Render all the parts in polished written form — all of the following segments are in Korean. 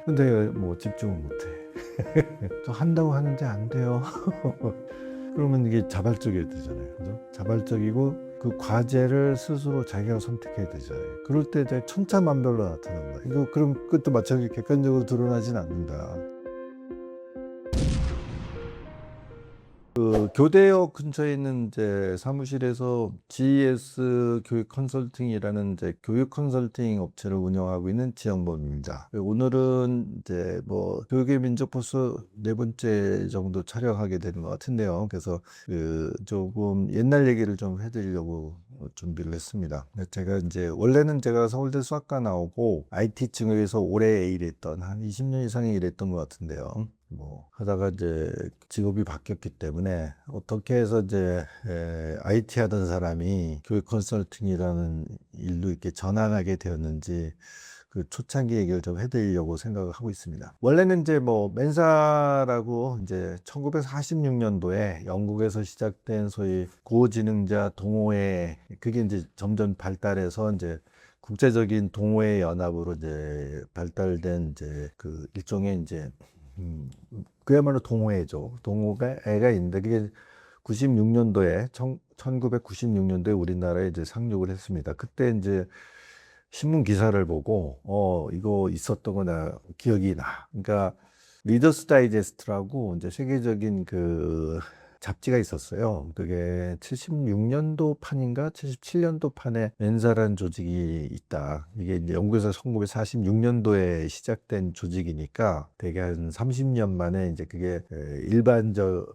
근데 뭐 집중을 못해. 저 한다고 하는데 안 돼요. 그러면 이게 자발적이어야 되잖아요. 그죠? 자발적이고 그 과제를 스스로 자기가 선택해야 되잖아요. 그럴 때 이제 천차만별로 나타난다. 이거 그럼 그것도 마찬가지로 객관적으로 드러나진 않는다. 그 교대역 근처에 있는 이제 사무실에서 GES 교육 컨설팅이라는 이제 교육 컨설팅 업체를 운영하고 있는 지영범입니다. 오늘은 이제 뭐 교육의 민족버스 네 번째 정도 촬영하게 되는 것 같은데요. 그래서 그 조금 옛날 얘기를 좀 해드리려고 준비를 했습니다. 제가 이제 원래는 제가 서울대 수학과 나오고 IT 측에서 오래 일했던 한 20년 이상 일했던 것 같은데요. 뭐 하다가 이제 직업이 바뀌었기 때문에 어떻게 해서 이제 IT 하던 사람이 교육 컨설팅이라는 일로 이렇게 전환하게 되었는지 그 초창기 얘기를 좀 해드리려고 생각을 하고 있습니다. 원래는 이제 뭐 멘사라고 이제 1946년도에 영국에서 시작된 소위 고지능자 동호회, 그게 이제 점점 발달해서 이제 국제적인 동호회 연합으로 이제 발달된 이제 그 일종의 이제 그야말로 동호회죠. 동호회가 있는데 그게 96년도에 1996년도에 우리나라에 이제 상륙을 했습니다. 그때 이제 신문 기사를 보고 이거 있었던 거 나 기억이 나. 그러니까 리더스 다이제스트라고 이제 세계적인 그 잡지가 있었어요. 그게 76년도 판인가 77년도 판에 멘사라는 조직이 있다. 이게 이제 영국에서 1946년도에 시작된 조직이니까 되게 한 30년 만에 이제 그게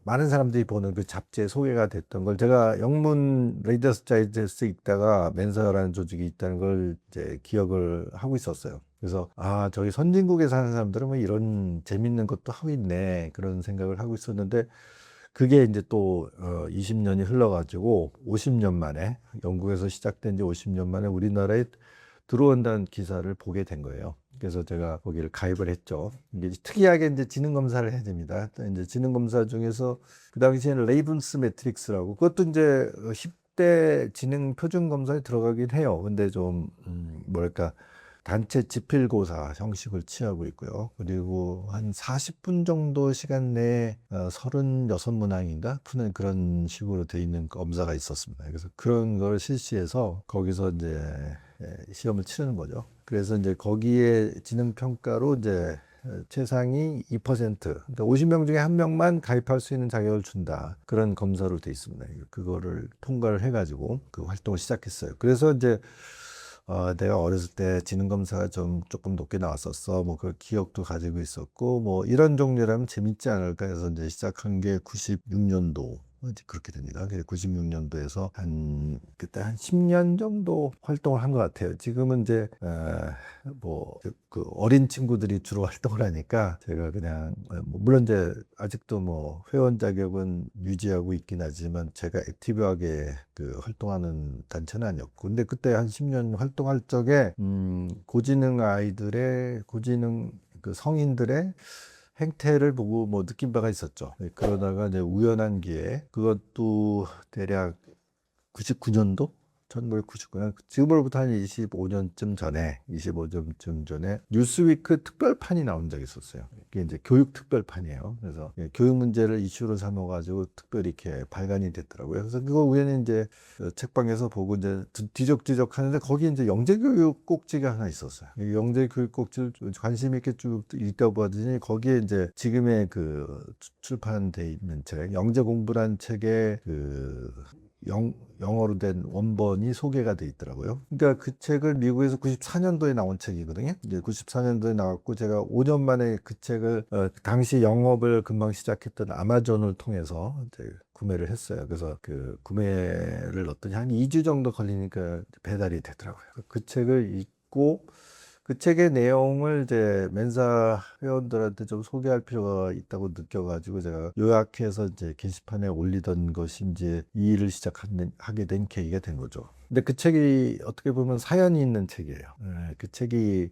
많은 사람들이 보는 그 잡지에 소개가 됐던 걸 제가 영문 리더스 다이제스트 읽다가 멘사라는 조직이 있다는 걸 이제 기억을 하고 있었어요. 그래서 저기 선진국에 사는 사람들은 뭐 이런 재밌는 것도 하고 있네 그런 생각을 하고 있었는데 그게 이제 또 20년이 흘러가지고 50년 만에 영국에서 시작된 지 50년 만에 우리나라에 들어온다는 기사를 보게 된 거예요. 그래서 제가 거기를 가입을 했죠. 이게 특이하게 이제 지능 검사를 해야 됩니다. 이제 지능 검사 중에서 그 당시에는 레이븐스 매트릭스라고 그것도 이제 10대 지능 표준 검사에 들어가긴 해요. 근데 좀 뭐랄까 단체 지필고사 형식을 취하고 있고요. 그리고 한 40분 정도 시간 내에 36문항인가 푸는 그런 식으로 돼 있는 검사가 있었습니다. 그래서 그런 걸 실시해서 거기서 이제 시험을 치르는 거죠. 그래서 이제 거기에 지능 평가로 이제 최상위 2%, 그러니까 50명 중에 한 명만 가입할 수 있는 자격을 준다. 그런 검사로 돼 있습니다. 그거를 통과를 해가지고 그 활동을 시작했어요. 그래서 이제 내가 어렸을 때 지능검사가 조금 높게 나왔었어. 뭐 그 기억도 가지고 있었고, 뭐 이런 종류라면 재밌지 않을까 해서 이제 시작한 게 96년도. 이제 그렇게 됩니다. 그래서 96년도에서 그때 한 10년 정도 활동을 한 것 같아요. 지금은 이제, 그 어린 친구들이 주로 활동을 하니까 제가 그냥, 물론 이제 아직도 뭐 회원 자격은 유지하고 있긴 하지만 제가 액티브하게 그 활동하는 단체는 아니었고. 근데 그때 한 10년 활동할 적에, 고지능 그 성인들의 행태를 보고 뭐 느낀 바가 있었죠. 그러다가 이제 우연한 기회에 그것도 대략 99년도? 1999년, 지금으로부터 한 25년쯤 전에 뉴스위크 특별판이 나온 적이 있었어요. 이게 이제 교육 특별판이에요. 그래서 교육 문제를 이슈로 삼아가지고 특별히 이렇게 발간이 됐더라고요. 그래서 그거 우연히 이제 책방에서 보고 이제 뒤적뒤적 하는데 거기 이제 영재교육 꼭지가 하나 있었어요. 이 영재교육 꼭지를 관심 있게 쭉 읽다 보더니 거기에 이제 지금의 그 출판돼 있는 책, 영재 공부란 책의 그 영어로 된 원본이 소개가 돼 있더라고요. 그러니까 그 책을 미국에서 94년도에 나온 책이거든요. 이제 94년도에 나왔고 제가 5년 만에 그 책을 당시 영업을 금방 시작했던 아마존을 통해서 이제 구매를 했어요. 그래서 그 구매를 넣었더니 한 2주 정도 걸리니까 배달이 되더라고요. 그 책을 읽고 그 책의 내용을 이제 멘사 회원들한테 좀 소개할 필요가 있다고 느껴가지고 제가 요약해서 이제 게시판에 올리던 것이 이제 이 일을 하게 된 계기가 된 거죠. 근데 그 책이 어떻게 보면 사연이 있는 책이에요. 그 책이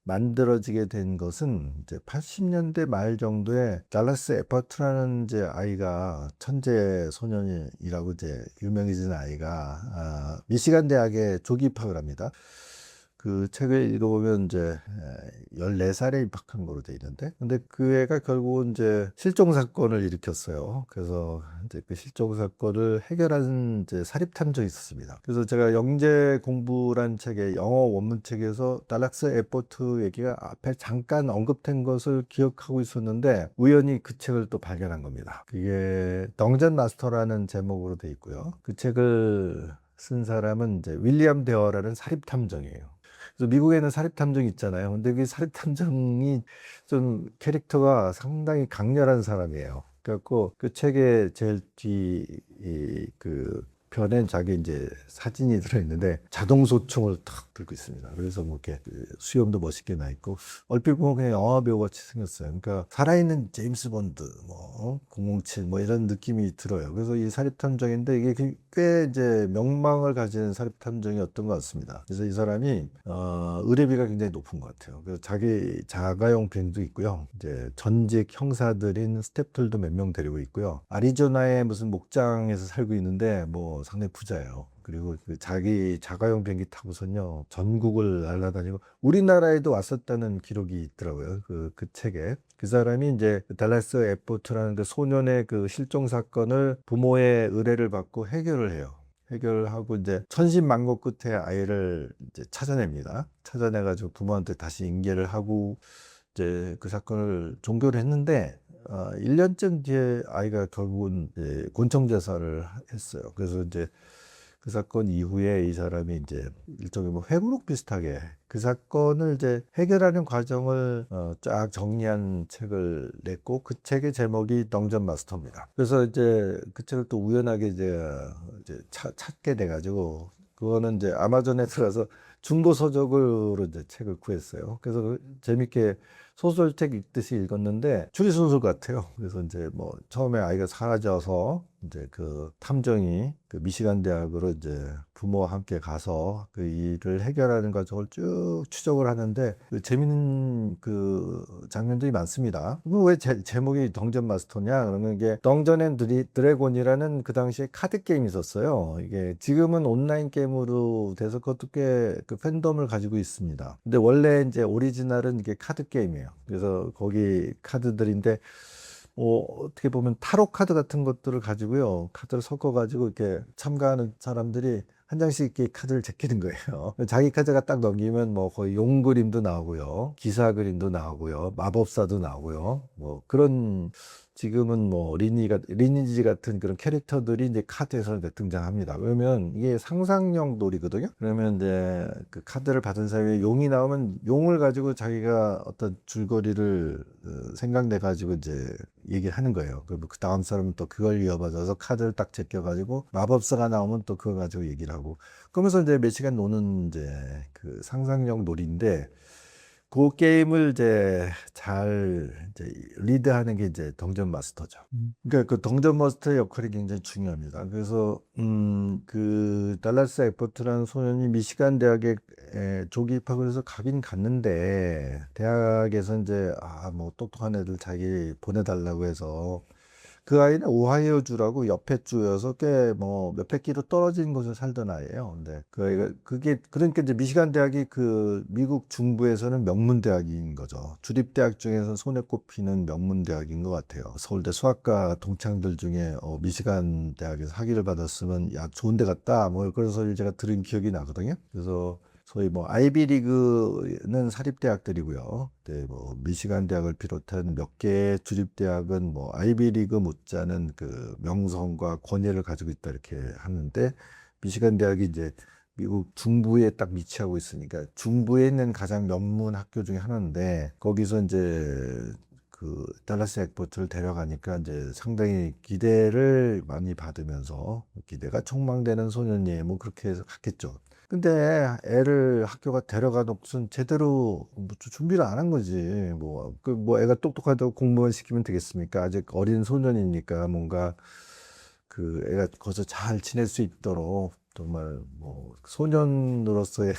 만들어지게 된 것은 이제 80년대 말 정도에 달라스 에퍼트라는 이제 아이가 천재 소년이라고 이제 유명해진 아이가 미시간 대학에 조기 입학을 합니다. 그 책을 읽어보면 이제 14살에 입학한 거로 돼 있는데, 근데 그 애가 결국은 이제 실종 사건을 일으켰어요. 그래서 이제 그 실종 사건을 해결한 이제 사립 탐정이 있었습니다. 그래서 제가 영재 공부란 책의 영어 원문책에서 달락스 에포트 얘기가 앞에 잠깐 언급된 것을 기억하고 있었는데 우연히 그 책을 또 발견한 겁니다. 그게 덩전 마스터라는 제목으로 돼 있고요. 그 책을 쓴 사람은 이제 윌리엄 데어라는 사립 탐정이에요. 그래서 미국에는 사립 탐정이 있잖아요. 근데 그 사립 탐정이 좀 캐릭터가 상당히 강렬한 사람이에요. 그래갖고 그 책의 제일 뒤그 편엔 자기 이제 사진이 들어있는데 자동 소총을 탁 들고 있습니다. 그래서 뭐 이렇게 그 수염도 멋있게 나 있고 얼핏 보면 그냥 영화 배우 같이 생겼어요. 그러니까 살아있는 제임스 본드, 뭐 007 뭐 이런 느낌이 들어요. 그래서 이 사립탐정인데 이게 꽤 이제 명망을 가진 사립탐정이었던 것 같습니다. 그래서 이 사람이 의뢰비가 굉장히 높은 것 같아요. 그래서 자기 자가용 비행도 있고요. 이제 전직 형사들인 스태프들도 몇 명 데리고 있고요. 아리조나의 무슨 목장에서 살고 있는데 뭐 상당히 부자예요. 그리고 그 자기 자가용 비행기 타고선요 전국을 날아다니고 우리나라에도 왔었다는 기록이 있더라고요. 그 책에 그 사람이 이제 달라스 에포트라는 그 소년의 그 실종 사건을 부모의 의뢰를 받고 해결을 해요. 해결하고 이제 천신만고 끝에 아이를 이제 찾아냅니다. 찾아내가지고 부모한테 다시 인계를 하고 이제 그 사건을 종결을 했는데 1년쯤 뒤에 아이가 결국은 이제 곤청자살을 했어요. 그래서 이제 그 사건 이후에 이 사람이 이제 일종의 뭐 회고록 비슷하게 그 사건을 이제 해결하는 과정을 쫙 정리한 책을 냈고 그 책의 제목이 덩전 마스터입니다. 그래서 이제 그 책을 또 우연하게 이제 찾게 돼가지고 그거는 이제 아마존에 들어가서 중고 서적으로 이제 책을 구했어요. 그래서 재밌게 소설책 읽듯이 읽었는데 추리소설 같아요. 그래서 이제 뭐 처음에 아이가 사라져서 이제 그 탐정이 그 미시간 대학으로 이제 부모와 함께 가서 그 일을 해결하는 과정을 쭉 추적을 하는데 그 재밌는 그 장면들이 많습니다. 왜 제목이 덩전 마스터냐? 그러면 이게 덩전 앤 드래곤이라는 그 당시에 카드 게임이 있었어요. 이게 지금은 온라인 게임으로 돼서 그것도 꽤 그 팬덤을 가지고 있습니다. 근데 원래 이제 오리지널은 이게 카드 게임이에요. 그래서 거기 카드들인데 어떻게 보면 타로 카드 같은 것들을 가지고요. 카드를 섞어 가지고 이렇게 참가하는 사람들이 한 장씩 이렇게 카드를 제끼는 거예요. 자기 카드가 딱 넘기면 뭐 거의 용 그림도 나오고요. 기사 그림도 나오고요. 마법사도 나오고요. 뭐 그런 지금은 뭐 리니지 같은 그런 캐릭터들이 이제 카드에서 등장합니다. 그러면 이게 상상력 놀이거든요. 그러면 이제 그 카드를 받은 사이에 용이 나오면 용을 가지고 자기가 어떤 줄거리를 생각내 가지고 이제 얘기를 하는 거예요. 그리고 그 다음 사람은 또 그걸 이어받아서 카드를 딱 제껴가지고 마법사가 나오면 또 그거 가지고 얘기를 하고 그러면서 이제 몇 시간 노는 이제 그 상상력 놀이인데 그 게임을 이제 잘 이제 리드하는 게 이제 덩전 마스터죠. 그러니까 그 덩전 마스터의 역할이 굉장히 중요합니다. 그래서 그 달라스 에포트라는 소년이 미시간 대학에 조기 입학을 해서 가긴 갔는데 대학에서 이제 뭐 똑똑한 애들 자기 보내달라고 해서 그 아이는 오하이오주라고 옆에 주여서 꽤 뭐 몇백 킬로 떨어진 곳에 살던 아이예요. 근데 그 아이가 그게 그러니까 이제 미시간 대학이 그 미국 중부에서는 명문 대학인 거죠. 주립 대학 중에서 손에 꼽히는 명문 대학인 것 같아요. 서울대 수학과 동창들 중에 미시간 대학에서 학위를 받았으면 야 좋은 데 갔다 뭐 그런 소리를 제가 들은 기억이 나거든요. 그래서 소위 뭐 아이비리그는 사립대학들이고요. 네, 뭐 미시간 대학을 비롯한 몇 개의 주립대학은 뭐 아이비리그 못지않은 그 명성과 권위를 가지고 있다 이렇게 하는데 미시간 대학이 이제 미국 중부에 딱 위치하고 있으니까 중부에 있는 가장 명문 학교 중에 하나인데 거기서 이제 그 달라스 에포트를 데려가니까 이제 상당히 기대를 많이 받으면서 기대가 촉망되는 소년이 뭐 그렇게 해서 갔겠죠. 근데 애를 학교가 데려가 놓고선 제대로 뭐 준비를 안 한 거지. 뭐 애가 똑똑하다고 공부만 시키면 되겠습니까? 아직 어린 소년이니까 뭔가 그 애가 거기서 잘 지낼 수 있도록 정말 뭐 소년으로서의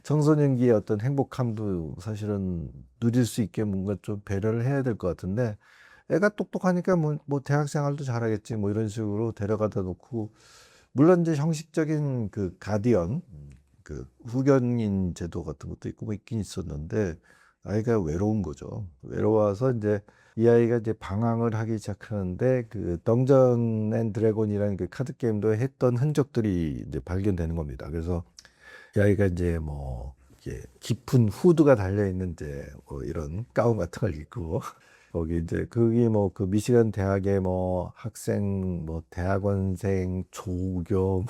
청소년기의 어떤 행복함도 사실은 누릴 수 있게 뭔가 좀 배려를 해야 될 것 같은데 애가 똑똑하니까 뭐 대학 생활도 잘하겠지 뭐 이런 식으로 데려가다 놓고 물론 이제 형식적인 그 가디언 그 후견인 제도 같은 것도 있고 뭐 있긴 있었는데 아이가 외로운 거죠. 외로워서 이제 이 아이가 이제 방황을 하기 시작하는데 그 덩전 앤 드래곤이라는 그 카드 게임도 했던 흔적들이 이제 발견되는 겁니다. 그래서 이 아이가 이제 뭐 이렇게 깊은 후드가 달려 있는 이제 뭐 이런 가운 같은 걸 입고 거기 이제 그게 뭐 그 미시간 대학의 뭐 학생 뭐 대학원생 조교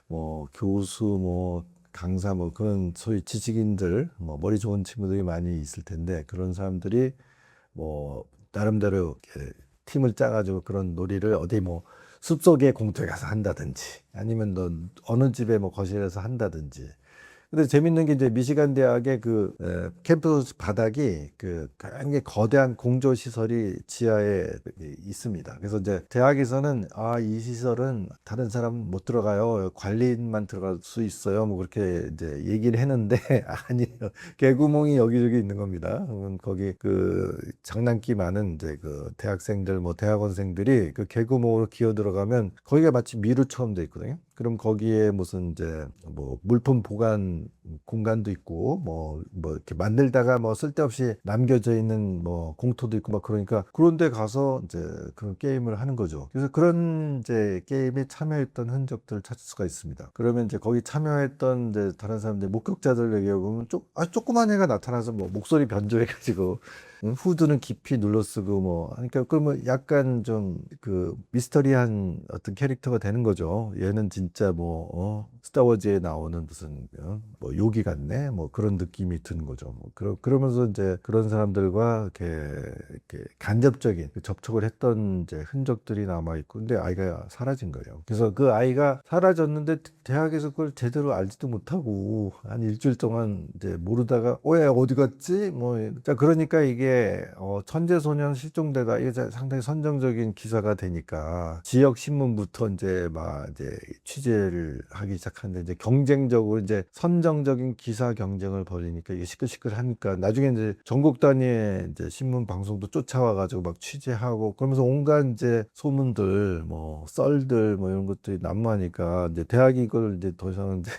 뭐 교수 뭐 강사 뭐 그런 소위 지식인들 뭐 머리 좋은 친구들이 많이 있을 텐데 그런 사람들이 뭐 나름대로 이렇게 팀을 짜가지고 그런 놀이를 어디 뭐 숲속의 공터에 가서 한다든지 아니면 너 어느 집에 뭐 거실에서 한다든지. 근데 재밌는 게 이제 미시간 대학의 그 캠퍼스 바닥이 그 굉장히 거대한 공조 시설이 지하에 있습니다. 그래서 이제 대학에서는 아, 이 시설은 다른 사람 못 들어가요. 관리인만 들어갈 수 있어요. 뭐 그렇게 이제 얘기를 했는데 아니에요. 개구멍이 여기저기 있는 겁니다. 거기 그 장난기 많은 이제 그 대학생들 뭐 대학원생들이 그 개구멍으로 기어 들어가면 거기가 마치 미루처럼 돼 있거든요. 그럼 거기에 무슨 이제 뭐 물품 보관 공간도 있고 뭐 이렇게 만들다가 뭐 쓸데없이 남겨져 있는 뭐 공터도 있고 막 그러니까 그런 데 가서 이제 그런 게임을 하는 거죠. 그래서 그런 이제 게임에 참여했던 흔적들을 찾을 수가 있습니다. 그러면 이제 거기 참여했던 이제 다른 사람들 목격자들 얘기해 보면 조그만 애가 나타나서 뭐 목소리 변조해 가지고 후드는 깊이 눌러쓰고 뭐 그러니까 그러면 약간 좀 그 미스터리한 어떤 캐릭터가 되는 거죠. 얘는 진짜 뭐 스타워즈에 나오는 무슨 뭐 요기 같네 뭐 그런 느낌이 드는 거죠. 뭐 그러면서 이제 그런 사람들과 이렇게 간접적인 그 접촉을 했던 이제 흔적들이 남아 있고 근데 아이가 사라진 거예요. 그래서 그 아이가 사라졌는데 대학에서 그걸 제대로 알지도 못하고 한 일주일 동안 이제 모르다가 얘 어디 갔지? 뭐 자 그러니까 이게 천재소년 실종되다 이게 상당히 선정적인 기사가 되니까 지역 신문부터 이제 막 이제 취재를 하기 시작하는데 이제 경쟁적으로 이제 선정적인 기사 경쟁을 벌이니까 이게 시끌시끌하니까 나중에 이제 전국 단위의 이제 신문 방송도 쫓아와 가지고 막 취재하고 그러면서 온갖 이제 소문들 뭐 썰들 뭐 이런 것들이 난무하니까 이제 대학이 이걸 이제 더 이상 이제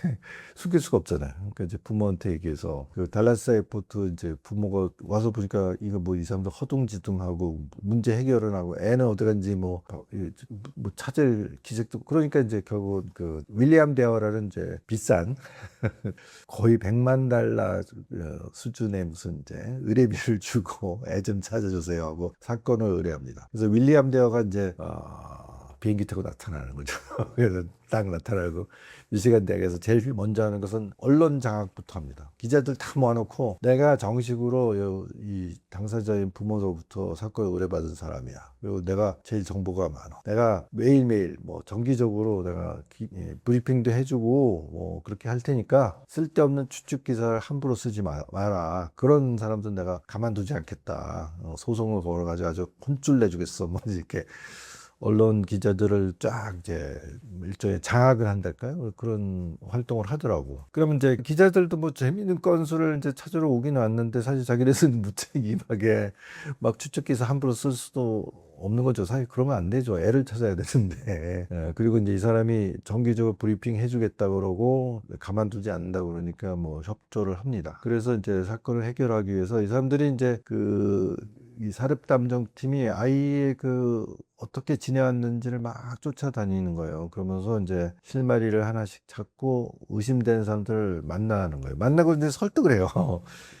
숨길 수가 없잖아요. 그러니까 이제 부모한테 얘기해서 그 달라스 에어포트 이제 부모가 와서 보니까 이거 뭐 이 사람들 허둥지둥하고 문제 해결을 하고 애는 어디 간지 뭐 찾을 기색도 그러니까 이제 결국 그 윌리엄 데어라는 이제 비싼 거의 100만 달러 수준의 무슨 이제 의뢰비를 주고 애 좀 찾아주세요 하고 사건을 의뢰합니다. 그래서 윌리엄 데어가 이제 비행기 타고 나타나는 거죠. 그래서 딱 나타나고 미시간 대학에서 제일 먼저 하는 것은 언론 장악부터 합니다. 기자들 다 모아놓고 내가 정식으로 이 당사자인 부모로부터 사건을 의뢰받은 사람이야. 그리고 내가 제일 정보가 많아. 내가 매일매일 뭐 정기적으로 내가 브리핑도 해주고 뭐 그렇게 할 테니까 쓸데없는 추측 기사를 함부로 쓰지 마라. 그런 사람들 내가 가만두지 않겠다. 소송을 걸어가지고 아주 혼쭐 내주겠어. 뭐 이렇게 언론 기자들을 쫙 이제 일종의 장악을 한달까요? 그런 활동을 하더라고. 그러면 이제 기자들도 뭐 재미있는 건수를 이제 찾으러 오긴 왔는데 사실 자기네들은 무책임하게 막 추측 기사 함부로 쓸 수도 없는 거죠. 사실 그러면 안 되죠. 애를 찾아야 되는데. 그리고 이제 이 사람이 정기적으로 브리핑 해주겠다 그러고 가만두지 않는다 그러니까 뭐 협조를 합니다. 그래서 이제 사건을 해결하기 위해서 이 사람들이 이제 이 사립담정팀이 아이의 그 어떻게 지내왔는지를 막 쫓아다니는 거예요. 그러면서 이제 실마리를 하나씩 찾고 의심되는 사람들을 만나는 거예요. 만나고 이제 설득을 해요.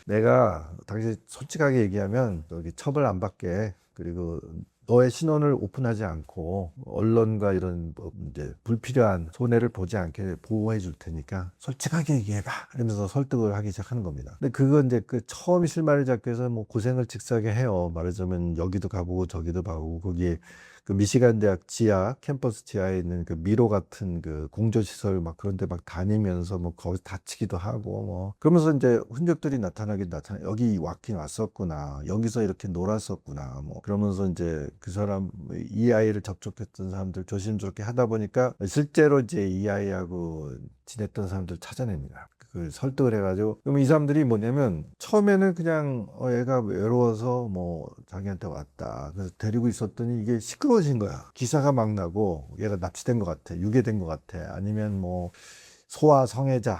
내가 당신 솔직하게 얘기하면 여기 처벌 안 받게 그리고 너의 신원을 오픈하지 않고 언론과 이런 뭐 이제 불필요한 손해를 보지 않게 보호해 줄 테니까 솔직하게 얘기해봐. 이러면서 설득을 하기 시작하는 겁니다. 근데 그건 이제 그 처음 실마리 잡기 위해서 뭐 고생을 직사하게 해요. 말하자면 여기도 가보고 저기도 가보고 거기에 그 미시간 대학 지하 캠퍼스 지하에 있는 그 미로 같은 그 공조 시설 막 그런 데 막 다니면서 뭐 거기 다치기도 하고 뭐 그러면서 이제 흔적들이 나타나 여기 왔긴 왔었구나 여기서 이렇게 놀았었구나 뭐 그러면서 이제 그 사람 이 아이를 접촉했던 사람들 조심스럽게 하다 보니까 실제로 이제 이 아이하고 지냈던 사람들 찾아냅니다. 그 설득을 해가지고 그럼 이 사람들이 뭐냐면 처음에는 그냥 얘가 외로워서 뭐 자기한테 왔다 그래서 데리고 있었더니 이게 시끄러워진 거야. 기사가 막 나고 얘가 납치된 것 같아 유괴된 것 같아 아니면 뭐 소아 성애자,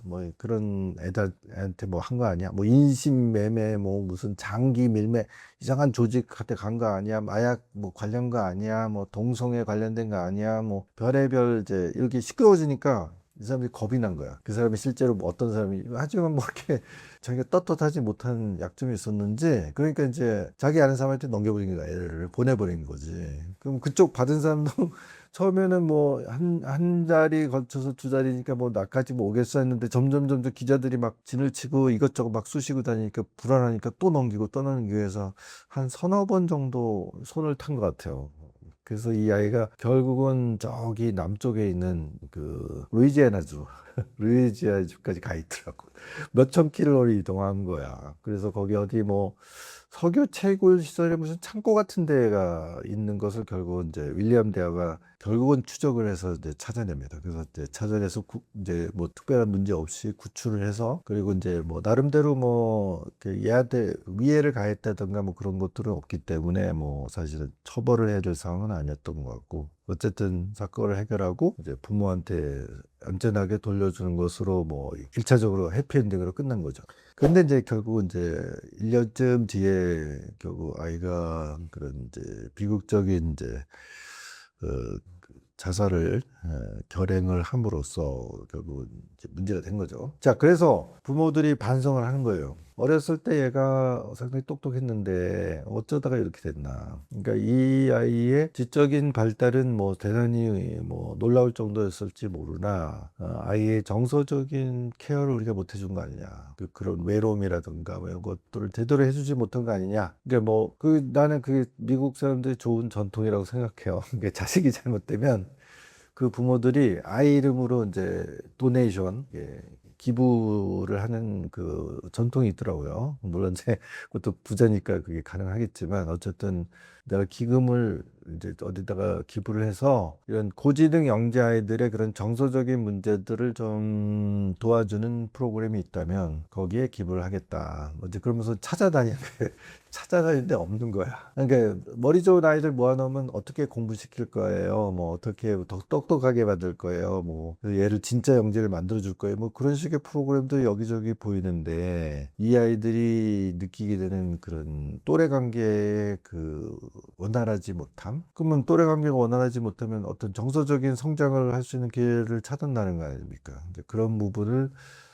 뭐 그런 애들한테 뭐 한 거 아니야? 뭐 인신매매, 뭐 무슨 장기 밀매, 이상한 조직한테 간 거 아니야? 마약 뭐 관련 거 아니야? 뭐 동성애 관련된 거 아니야? 뭐 별의별 이제 이렇게 시끄러워지니까 이 사람들이 겁이 난 거야. 그 사람이 실제로 뭐 어떤 사람이, 하지만 뭐 이렇게 자기가 떳떳하지 못한 약점이 있었는지, 그러니까 이제 자기 아는 사람한테 넘겨버린 거야. 애를 보내버린 거지. 그럼 그쪽 받은 사람도 처음에는 뭐 한 자리 걸쳐서 두 자리니까 뭐 나까지 뭐 오겠어 했는데 점점 기자들이 막 진을 치고 이것저것 막 쑤시고 다니니까 불안하니까 또 넘기고 떠나는 기회에서 한 서너 번 정도 손을 탄 것 같아요. 그래서 이 아이가 결국은 저기 남쪽에 있는 그 루이지애나주, 루이지애나주까지 가 있더라고. 몇천 킬로를 이동한 거야. 그래서 거기 어디 뭐 석유 채굴 시설에 무슨 창고 같은 데가 있는 것을 결국은 이제 윌리엄 데어가 결국은 추적을 해서 이제 찾아냅니다. 그래서 이제 찾아내서 이제 뭐 특별한 문제 없이 구출을 해서, 그리고 이제 뭐 나름대로 뭐 얘한테 위해를 가했다던가 뭐 그런 것들은 없기 때문에 뭐 사실은 처벌을 해야 될 상황은 아니었던 것 같고, 어쨌든 사건을 해결하고 이제 부모한테 안전하게 돌려주는 것으로 뭐 1차적으로 해피엔딩으로 끝난 거죠. 근데 이제 결국 이제 1년쯤 뒤에 결국 아이가 그런 이제 비극적인 이제 자살을 결행을 함으로써 결국 이제 문제가 된 거죠. 자, 그래서 부모들이 반성을 하는 거예요. 어렸을 때 얘가 상당히 똑똑했는데 어쩌다가 이렇게 됐나. 그러니까 이 아이의 지적인 발달은 뭐 대단히 뭐 놀라울 정도였을지 모르나, 아이의 정서적인 케어를 우리가 못 해준 거 아니냐. 그런 외로움이라든가 뭐 이런 것들을 제대로 해주지 못한 거 아니냐. 그러니까 뭐 나는 그게 미국 사람들이 좋은 전통이라고 생각해요. 그러니까 자식이 잘못되면 그 부모들이 아이 이름으로 이제 도네이션, 기부를 하는 그 전통이 있더라고요. 물론 이제 그것도 부자니까 그게 가능하겠지만, 어쨌든 내가 기금을 이제 어디다가 기부를 해서 이런 고지능 영재 아이들의 그런 정서적인 문제들을 좀 도와주는 프로그램이 있다면 거기에 기부를 하겠다. 뭐 이제 그러면서 찾아다니는데 없는 거야. 그러니까 머리 좋은 아이들 모아놓으면 어떻게 공부시킬 거예요? 뭐 어떻게 더 똑똑하게 만들 거예요? 뭐 얘를 진짜 영재를 만들어 줄 거예요? 뭐 그런 식의 프로그램도 여기저기 보이는데, 이 아이들이 느끼게 되는 그런 또래 관계의 그 원활하지 못함? 그러면 또래 관계가 원활하지 못하면 어떤 정서적인 성장을 할 수 있는 기회를 차단하는 거 아닙니까? 근데 그런 부분을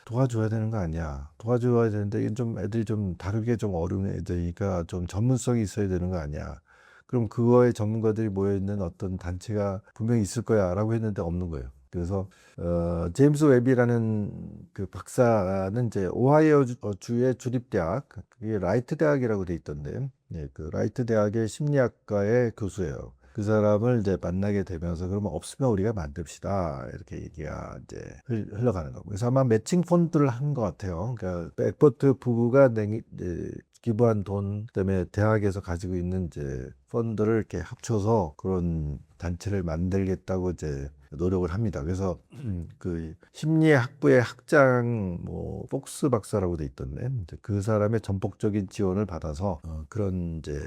도와줘야 되는 거 아니야. 도와줘야 되는데 이건 좀 애들이 좀 다르게 좀 어려운 애들이니까 좀 전문성이 있어야 되는 거 아니야. 그럼 그거에 전문가들이 모여있는 어떤 단체가 분명히 있을 거야 라고 했는데 없는 거예요. 그래서 제임스 웹이라는 그 박사는 이제 오하이오 주의 주립대학, 그게 라이트 대학이라고 돼 있던데, 그 라이트 대학의 심리학과의 교수예요. 그 사람을 이제 만나게 되면서, 그러면 없으면 우리가 만듭시다, 이렇게 얘기가 이제 흘러가는 거고. 그래서 아마 매칭 펀드를 한 것 같아요. 그러니까 엑버트 부부가 이제 기부한 돈, 그다음에 대학에서 가지고 있는 이제 펀드를 이렇게 합쳐서 그런 단체를 만들겠다고 이제 노력을 합니다. 그래서 그 심리학부의 학장 뭐 폭스 박사라고 돼 있던데, 이제 그 사람의 전폭적인 지원을 받아서 그런 이제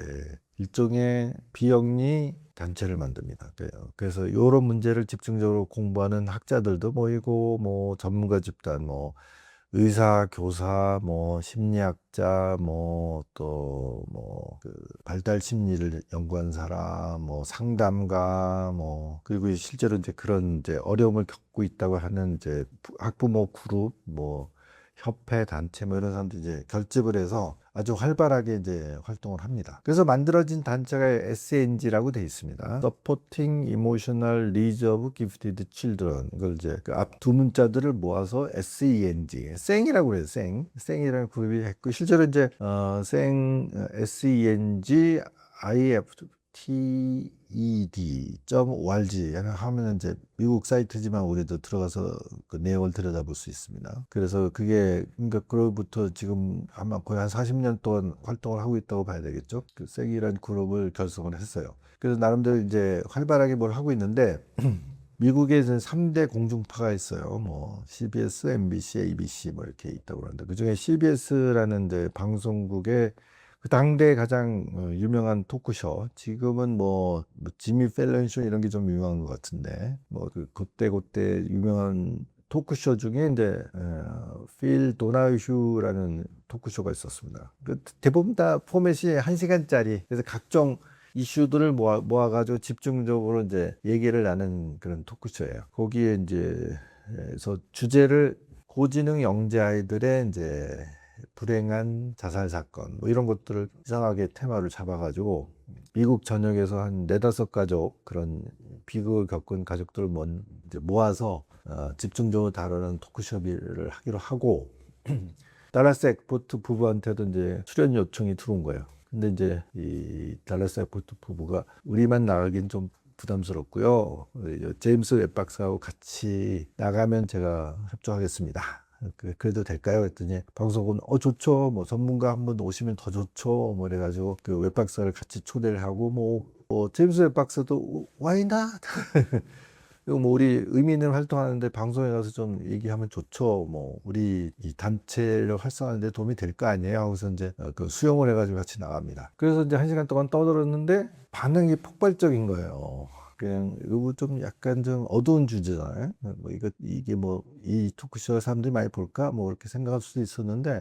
일종의 비영리 단체를 만듭니다. 그래서 이런 문제를 집중적으로 공부하는 학자들도 모이고, 뭐 전문가 집단, 뭐 의사, 교사, 뭐 심리학자, 뭐 또 뭐 그 발달 심리를 연구한 사람, 뭐 상담가, 뭐 그리고 실제로 이제 그런 이제 어려움을 겪고 있다고 하는 이제 학부모 그룹, 뭐 협회, 단체, 뭐 이런 사람들이 이제 결집을 해서 아주 활발하게 이제 활동을 합니다. 그래서 만들어진 단체가 SNG라고 돼 있습니다. Supporting Emotional Needs of Gifted Children. 이걸 이제 그 앞 두 문자들을 모아서 SENG, 생이라고 그래요. 생이라는 그룹이 했고, 실제로 이제 SENG ifted.org 하면 이제 미국 사이트지만 우리도 들어가서 그 내용을 들여다볼 수 있습니다. 그래서 그게 그러니까 그로부터 지금 아마 거의 한 40년 동안 활동을 하고 있다고 봐야 되겠죠. 그 섹이라는 그룹을 결성을 했어요. 그래서 나름대로 이제 활발하게 뭘 하고 있는데, 미국에 이제 3대 공중파가 있어요. 뭐 CBS, MBC, ABC 뭐 이렇게 있다고 그러는데, 그중에 CBS라는 이제 방송국의 그 당대 가장 유명한 토크쇼, 지금은 뭐 지미 펠런 쇼 이런 게 좀 유명한 것 같은데, 뭐 그 그때 유명한 토크쇼 중에 이제 필 도나휴라는 토크쇼가 있었습니다. 대부분 다 포맷이 1시간짜리. 그래서 각종 이슈들을 모아가지고 집중적으로 이제 얘기를 나눈 그런 토크쇼예요. 거기에 이제 그래서 주제를 고지능 영재 아이들의 이제 불행한 자살 사건 뭐 이런 것들을 이상하게 테마를 잡아가지고 미국 전역에서 한 4-5가족 그런 비극을 겪은 가족들을 이제 모아서 집중적으로 다루는 토크쇼를 하기로 하고 달라스 엑포트 부부한테도 이제 출연 요청이 들어온 거예요. 근데 이제 이 달라스 엑포트 부부가 우리만 나가긴 좀 부담스럽고요. 제임스 웹 박사하고 같이 나가면 제가 협조하겠습니다. 그래도 될까요? 했더니 방송국은 좋죠. 뭐 전문가 한 분 오시면 더 좋죠. 뭐 이래가지고 그 웹 박사를 같이 초대를 하고 뭐 제임스 웹 박사도 why not? 뭐 우리 의미 있는 활동하는데 방송에 가서 좀 얘기하면 좋죠. 뭐 우리 이 단체를 활성화하는데 도움이 될 거 아니에요. 하고서 이제 그 수용을 해가지고 같이 나갑니다. 그래서 이제 1시간 동안 떠들었는데 반응이 폭발적인 거예요. 그냥 이거 좀 약간 좀 어두운 주제잖아요. 뭐 이게 뭐 이 토크쇼 사람들이 많이 볼까? 뭐 그렇게 생각할 수도 있었는데